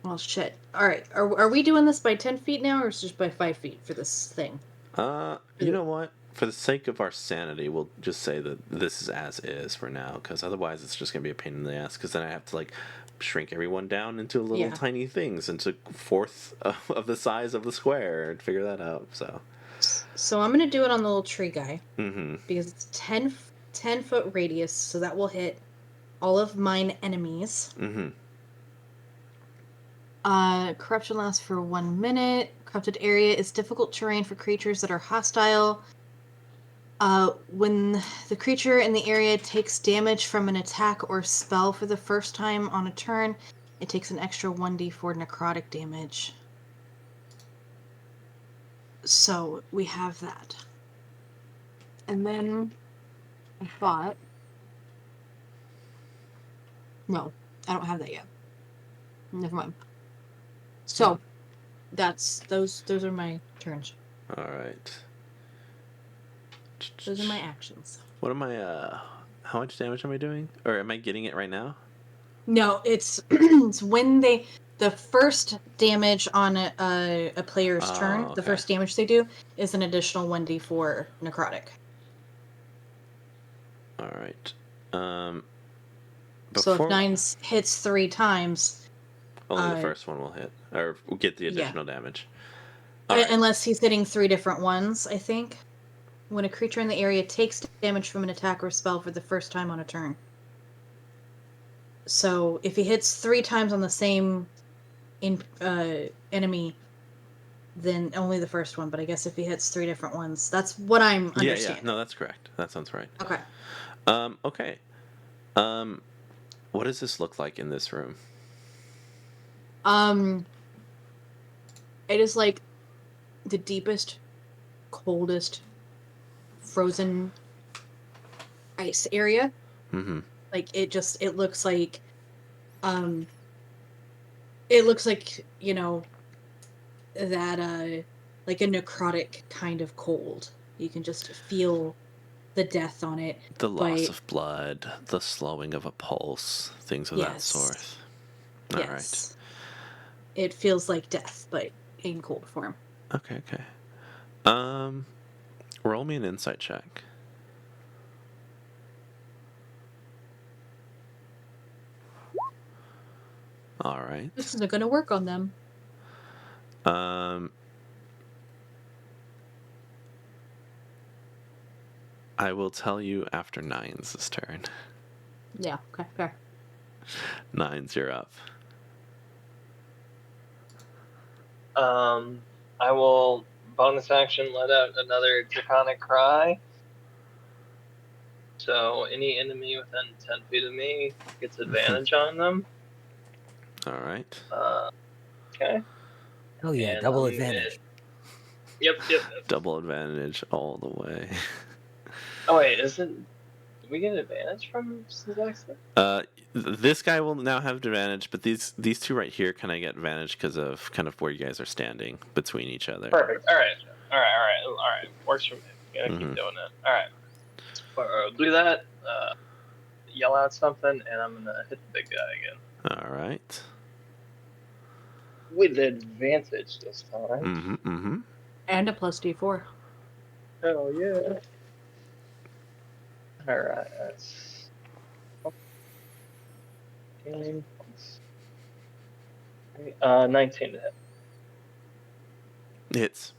well, shit. All right, are we doing this by 10 feet now, or is it just by 5 feet for this thing? You know what? For the sake of our sanity, we'll just say that this is as is for now, because otherwise it's just gonna be a pain in the ass. Because then I have to like shrink everyone down into little Yeah. tiny things, into fourth of the size of the square, and figure that out. So I'm gonna do it on the little tree guy Mm-hmm. because it's 10-foot radius, so that will hit all of mine enemies. Mm-hmm. Corruption lasts for 1 minute. Corrupted area is difficult terrain for creatures that are hostile. When the creature in the area takes damage from an attack or spell for the first time on a turn, it takes an extra 1d4 necrotic damage. So we have that. And then I thought. No, I don't have that yet. Never mind. So that's those are my turns. All right. Those are my actions. What am I? How much damage am I doing? Or am I getting it right now? No, it's it's when the first damage on a player's turn, Oh, the okay. first damage they do is an additional 1d4 necrotic. All right. So if Before 9 hits 3 times, only the first one will hit, or we'll get the yeah. additional damage. All right. Unless he's hitting 3 different ones, I think. When a creature in the area takes damage from an attack or spell for the first time on a turn. So if he hits 3 times on the same enemy, then only the first one. But I guess if he hits 3 different ones, that's what I'm understanding. Yeah. No, that's correct. That sounds right. Okay. Okay. What does this look like in this room? It is like the deepest, coldest, frozen ice area. Mm-hmm. Like it looks like, it looks like, that like a necrotic kind of cold. You can just feel the death on it. The loss But of blood, the slowing of a pulse, things of that yes, sort. All right. yes, it feels like death, but in cold form. Okay. Roll me an insight check. All right. This isn't going to work on them. I will tell you after Nines this turn. Yeah. Okay. Fair. Nines, you're up. I will bonus action let out another draconic cry. So any enemy within 10 feet of me gets advantage on them. All right. Okay. Oh yeah, And double advantage. Yep. Double advantage all the way. Oh wait, do we get advantage from Zaxxon? This guy will now have advantage, but these two right here kind of get advantage because of kind of where you guys are standing between each other. Perfect. All right. Works for me. Gonna keep doing it. All right. I'll do that. Yell out something, and I'm gonna hit the big guy again. All right. With advantage this time. Mm-hmm. And a plus d4. Hell yeah. All right. That's 19 to hit. Hits.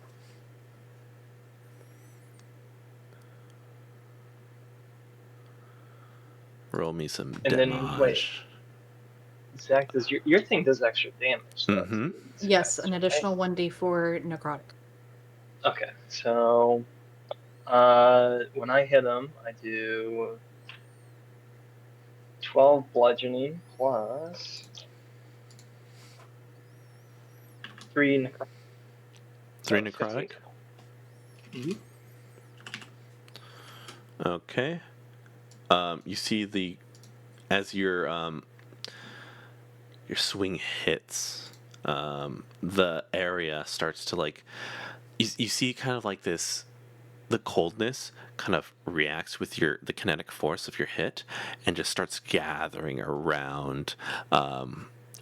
Roll me some And then, damage. wait. Zach, does your thing does extra damage? Mm-hmm. Yes, an additional 1d4 necrotic. Okay, so When I hit him, I do 12 bludgeoning plus 3 necrotic. 3 So 15 necrotic. total. Mhm. Okay. You see as your swing hits, the area starts to like you see kind of like this, the coldness kind of reacts with the kinetic force of your hit and just starts gathering around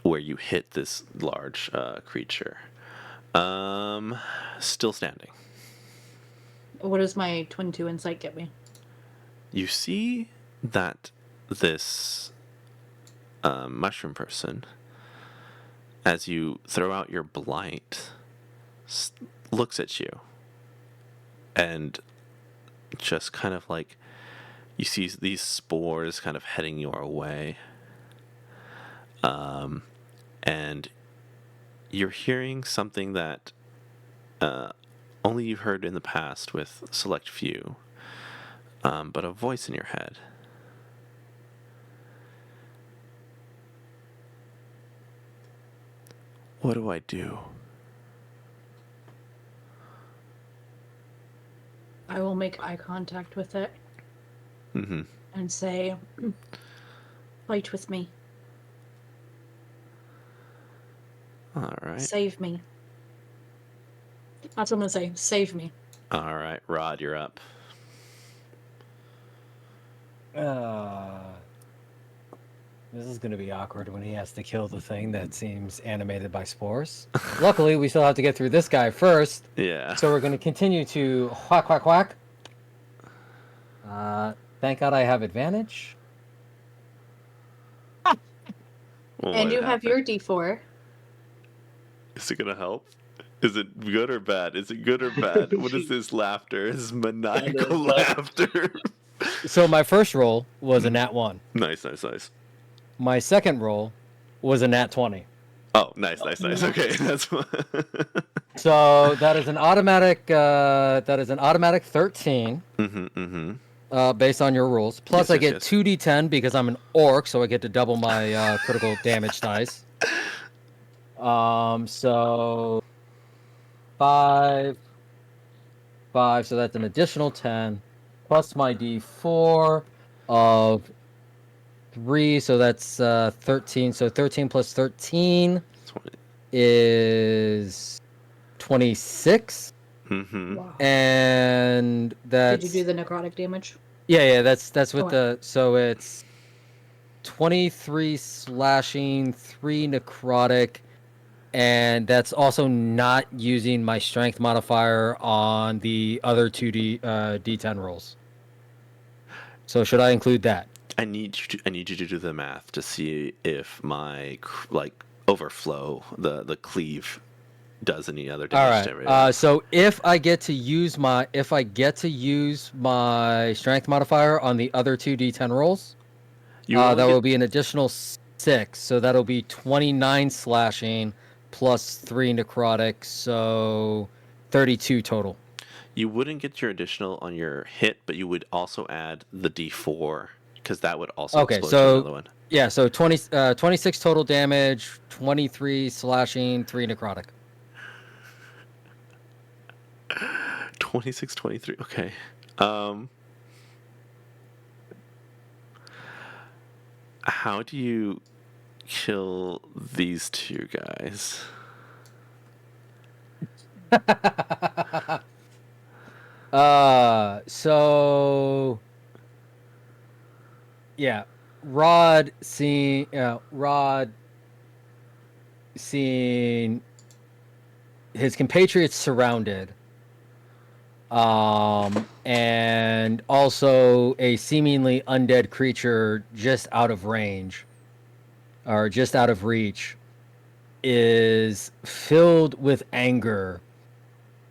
where you hit this large creature. Still standing. What does my 22 insight get me? You see that this mushroom person, as you throw out your blight, looks at you and just kind of like, you see these spores kind of heading your way, and you're hearing something that only you've heard in the past with select few, but a voice in your head. What do I do? I will make eye contact with it Mm-hmm. and say, fight with me. All right. Save me. That's what I'm going to say. Save me. All right, Rod, you're up. This is going to be awkward when he has to kill the thing that seems animated by spores. Luckily, we still have to get through this guy first. Yeah. So we're going to continue to whack, whack, whack. Thank God I have advantage. And you have your D4. Is it gonna help? Is it good or bad? Is it good or bad? What is this laughter? This is maniacal laughter. So my first roll was a nat 1. Nice, nice, nice. My second roll was a nat 20. Oh, nice, nice, nice. Okay, that's So that is an automatic. That is an automatic 13. Based on your rules. Plus, Yes, I yes, get yes. 2d10 because I'm an orc, so I get to double my critical damage dice. So 5, so that's an additional 10, plus my d4 of 3, so that's 13. So 13 plus 13 20. is 26. Wow. And that's... Did you do the necrotic damage? Yeah, that's with Okay. the... So it's 23 slashing, 3 necrotic, and that's also not using my strength modifier on the other 2d10 rolls. So should I include that? I need you to do the math to see if my overflow, the cleave, does any other All damage to right. everybody else. So if I get to use my strength modifier on the other 2d10 rolls, that will be an additional 6. So that'll be 29 slashing plus 3 necrotic, so 32 total. You wouldn't get your additional on your hit, but you would also add the D4 because that would also explode to another one. Yeah, so 26 total damage, 23 slashing, 3 necrotic. 26, 23. Okay. How do you kill these two guys? So yeah, Rod seeing his compatriots surrounded, and also a seemingly undead creature just out of range or just out of reach, is filled with anger,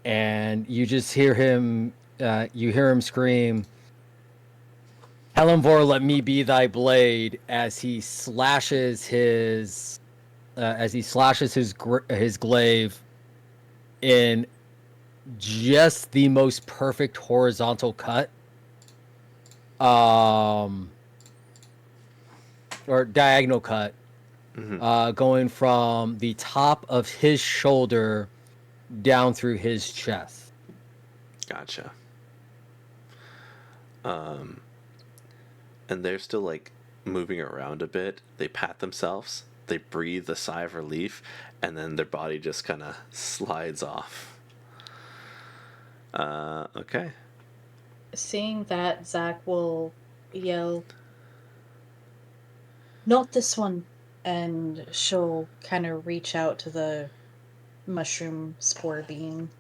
and you just hear him scream, "Helenvor, let me be thy blade," as he slashes his glaive in just the most perfect horizontal cut. Or diagonal cut. Going from the top of his shoulder down through his chest. Gotcha. And they're still like moving around a bit. They pat themselves. They breathe a sigh of relief, and then their body just kind of slides off. Okay. Seeing that, Zach will yell, "Not this one!" And she'll kind of reach out to the mushroom spore being.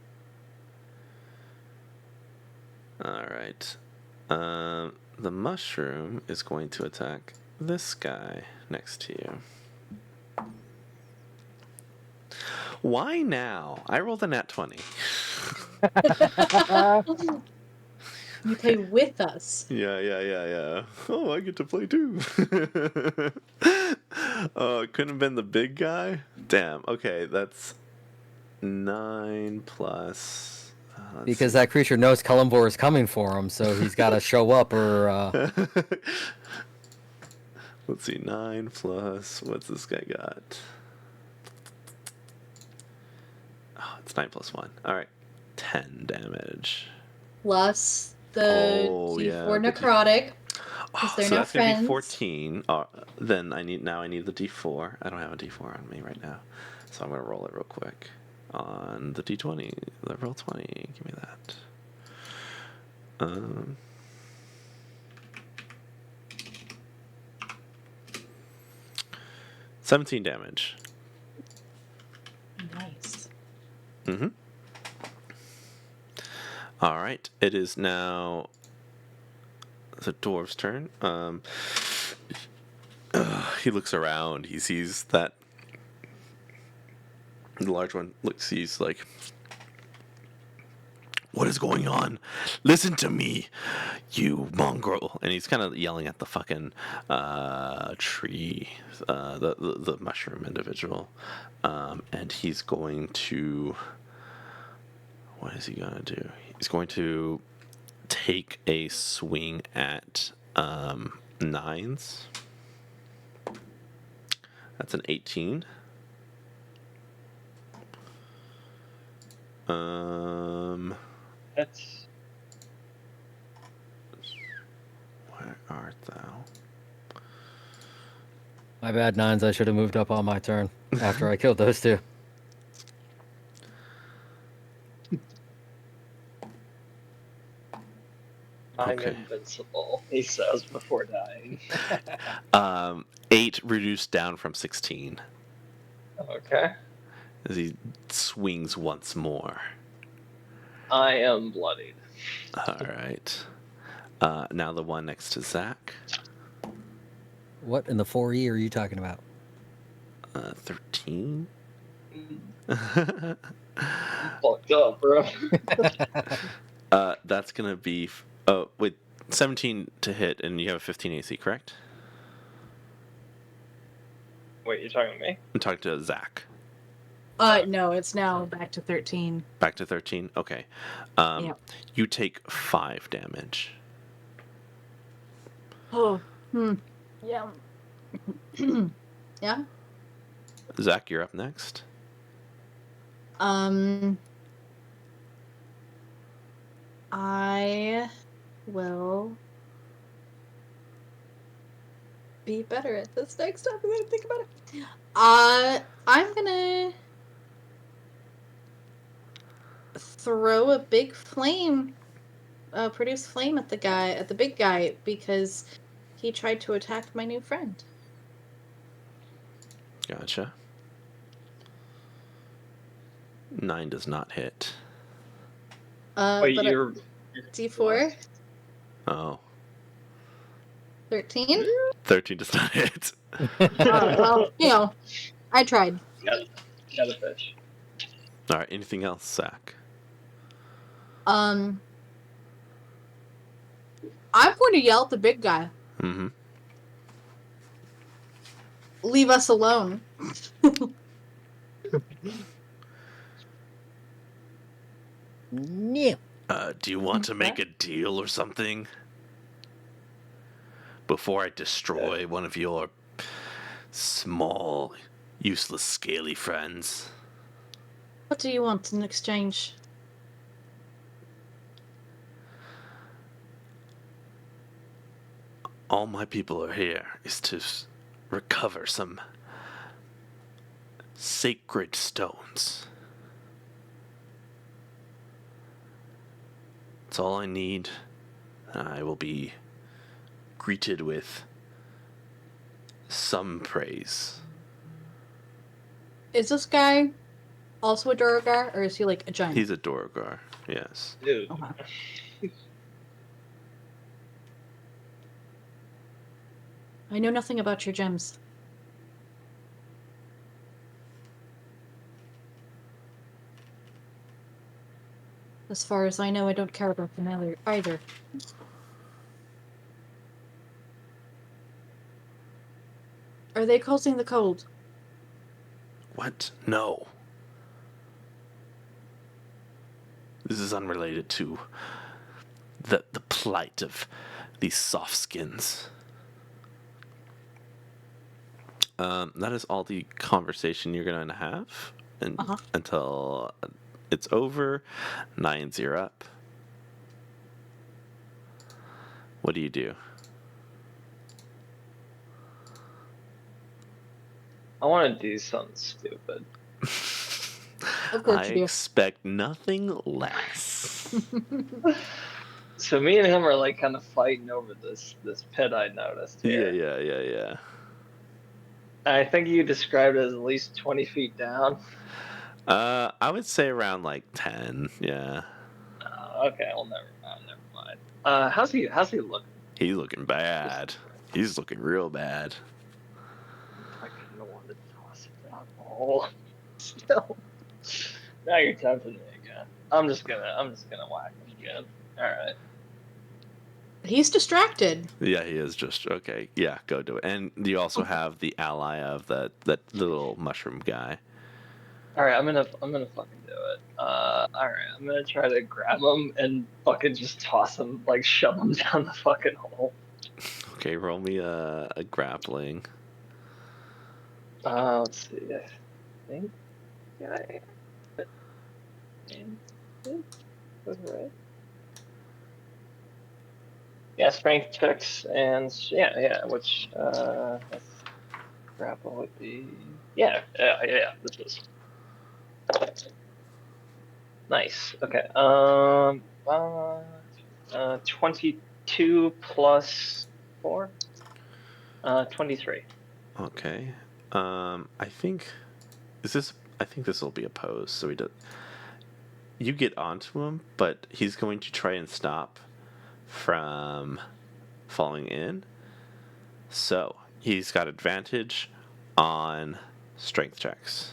All right. The mushroom is going to attack this guy next to you. Why now? I rolled a nat 20. You play with us. Yeah. Oh, I get to play too. Oh, it couldn't have been the big guy? Damn. Okay, that's 9 plus. Because that creature knows Kalimvor is coming for him, so he's got to show up or... Let's see, 9 plus. What's this guy got? Oh, it's 9 plus 1. All right, 10 damage. Plus the Oh, D4 yeah, the necrotic. Because they're so now that's gonna be friends. 14. Then I need the D4. I don't have a D4 on me right now, so I'm gonna roll it real quick on the D20. Level 20. Give me that. 17 damage. Nice. All right. It is now the dwarf's turn. He looks around. He sees that the large one sees like, what is going on? Listen to me, you mongrel! And he's kind of yelling at the fucking tree, the mushroom individual, and he's going to. What is he gonna do? He's going to take a swing at 9s. That's an 18. That's Where art thou? My bad, 9s. I should have moved up on my turn after I killed those two. I'm Okay. invincible, he says before dying. 8 reduced down from 16 Okay. as he swings once more. I am bloodied. All right. Now the one next to Zach. What in the 4E are you talking about? 13. Fucked up, bro. That's gonna be with 17 to hit, and you have a 15 AC, correct? Wait, you're talking to me? I'm talking to Zach. No, it's now back to 13. Back to 13. Okay. Yep. You take 5 damage. Oh, yeah. Yeah. Zach, you're up next. I will be better at this next time. I'm gonna think about it. I'm gonna throw a big flame, produce flame at the big guy, because he tried to attack my new friend. Gotcha. 9 does not hit. Wait, But you're D4, Oh. 13. 13 does not hit. Well, I tried. got a fish. All right. Anything else, Zach? I'm going to yell at the big guy. Mm-hmm. Leave us alone. No. Do you want to make a deal or something? Before I destroy one of your small, useless, scaly friends. What do you want in exchange? All my people are here is to recover some sacred stones. That's all I need. I will be greeted with some praise. Is this guy also a Duergar, or is he like a giant? He's a Dorgar, yes. Dude. Okay. I know nothing about your gems. As far as I know, I don't care about them either. Are they causing the cold? What? No. This is unrelated to the plight of these soft skins. That is all the conversation you're going to have until it's over. 9's up. What do you do? I want to do something stupid. Of course I you do. expect nothing less. So me and him are like kind of fighting over this pit I noticed here. Yeah. I think you described it as at least 20 feet down. I would say around like 10. Yeah. Okay, well never mind. How's he looking? He's looking bad. He's looking real bad. I kind of want to toss it down the hole. Still. Now you're tempting me again. I'm just gonna whack him again. All right. He's distracted. Yeah, he is just okay. Yeah, go do it. And you also have the ally of that little mushroom guy. All right, I'm gonna fucking do it. All right, I'm gonna try to grab him and fucking just toss him, like shove him down the fucking hole. Okay, roll me a grappling. Let's see. I think I. Was right. Yeah, strength checks and yeah. Which that's grapple would be. Yeah. This is nice. Okay. 22 plus 4. 23. Okay. I think I think this will be opposed. So you get onto him, but he's going to try and stop from falling in. So he's got advantage on strength checks.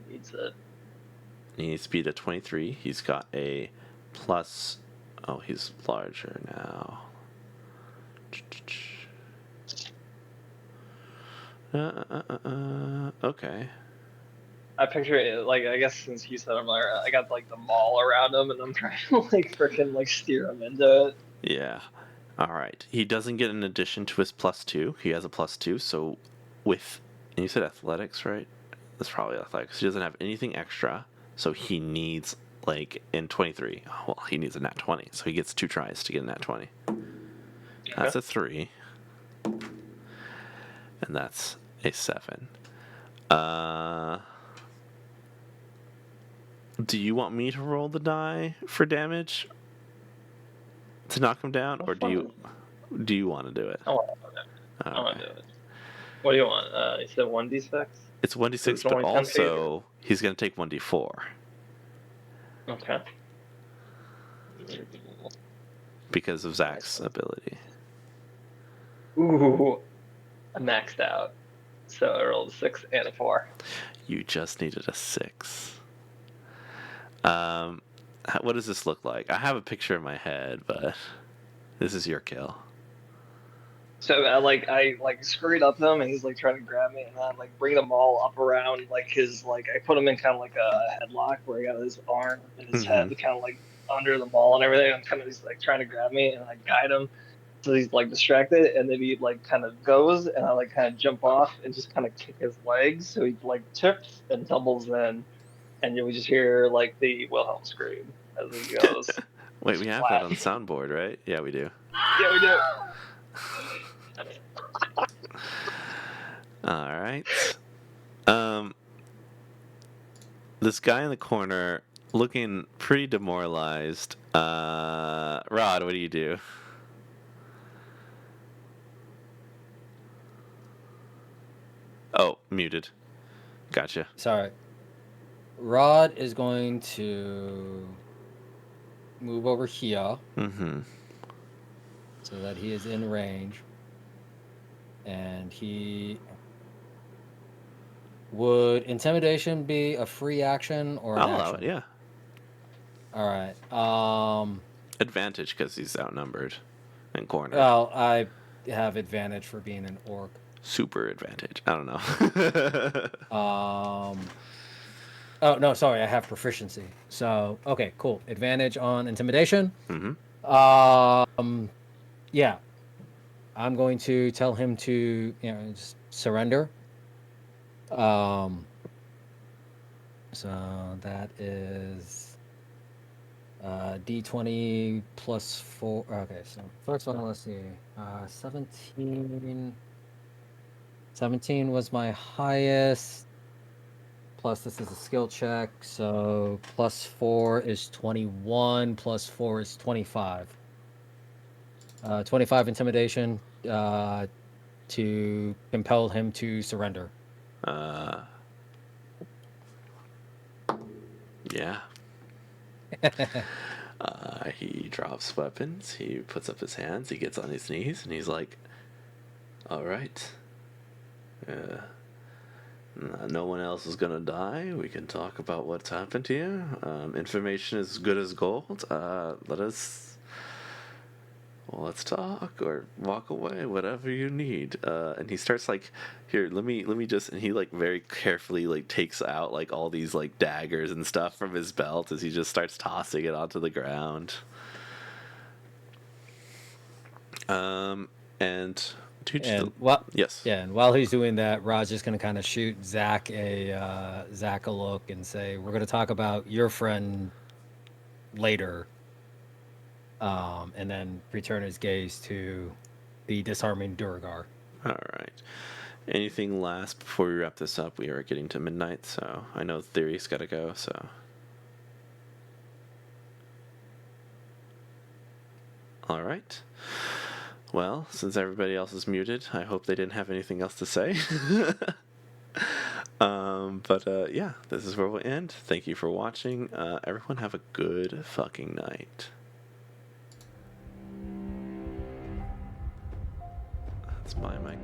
Needs it. He needs speed at 23. He's got a plus. Oh, he's larger now. Okay. I picture it like, I guess since you said I'm like, I got like the mall around him and I'm trying to like freaking like steer him into it. Yeah. All right. He doesn't get an addition to his +2. He has a +2. So with, and you said athletics, right? That's probably athletics. He doesn't have anything extra. So he needs, like, in 23. Well, he needs a nat 20. So he gets 2 tries to get a nat 20. That's a 3. And that's a 7. Do you want me to roll the die for damage to knock him down, or do you want to do it? I want to do it. What do you want? You said 1d6? It's 1d6, but also he's going to take 1d4. Okay. Because of Zach's ability. Ooh, I maxed out. So I rolled a 6 and a 4. You just needed a 6. What does this look like? I have a picture in my head, but this is your kill. So I scurried up to him and he's like trying to grab me and I like bring them all up around like his like I put him in kind of like a headlock where I got his arm and his head Mm-hmm. kind of like under the ball and everything. I'm kind of he's like trying to grab me and I guide him so he's like distracted and then he like kind of goes and I like kind of jump off and just kind of kick his legs so he like tips and tumbles in and you would just hear like the Wilhelm scream as he goes Wait, we have that flat. on soundboard, right? Yeah, we do. Yeah, we do. All right. Um, this guy in the corner looking pretty demoralized. Rod, what do you do? Oh, muted. Gotcha. Sorry. Rod is going to move over here Mm-hmm. so that he is in range. And he would intimidation be a free action or an I'll allow action? it, yeah. All right. Advantage because he's outnumbered and cornered. Well, I have advantage for being an orc. Super advantage. I don't know. Oh no, sorry, I have proficiency. So okay, cool. Advantage on intimidation. Mm-hmm. Yeah, I'm going to tell him to just surrender. So that is D20 plus 4. Okay, so first one, let's see. 17. 17 was my highest. Plus, this is a skill check. So plus 4 is 21. Plus 4 is 25. 25 intimidation to compel him to surrender. Yeah. He drops weapons. He puts up his hands. He gets on his knees, and he's like, "All right. No one else is gonna die. We can talk about what's happened to you. Information is good as gold. Let's talk or walk away, whatever you need." And he starts like, "Here, let me just," and he like very carefully like takes out like all these like daggers and stuff from his belt as he just starts tossing it onto the ground. And And yes. yeah, and while he's doing that, Rod's just gonna kind of shoot Zach a look and say, "We're gonna talk about your friend later," and then return his gaze to the disarming Durgar. All right. Anything last before we wrap this up? We are getting to midnight, so I know Theory's got to go. So, all right. Well, since everybody else is muted, I hope they didn't have anything else to say. But yeah, this is where we'll end. Thank you for watching. Everyone have a good fucking night. That's my mic.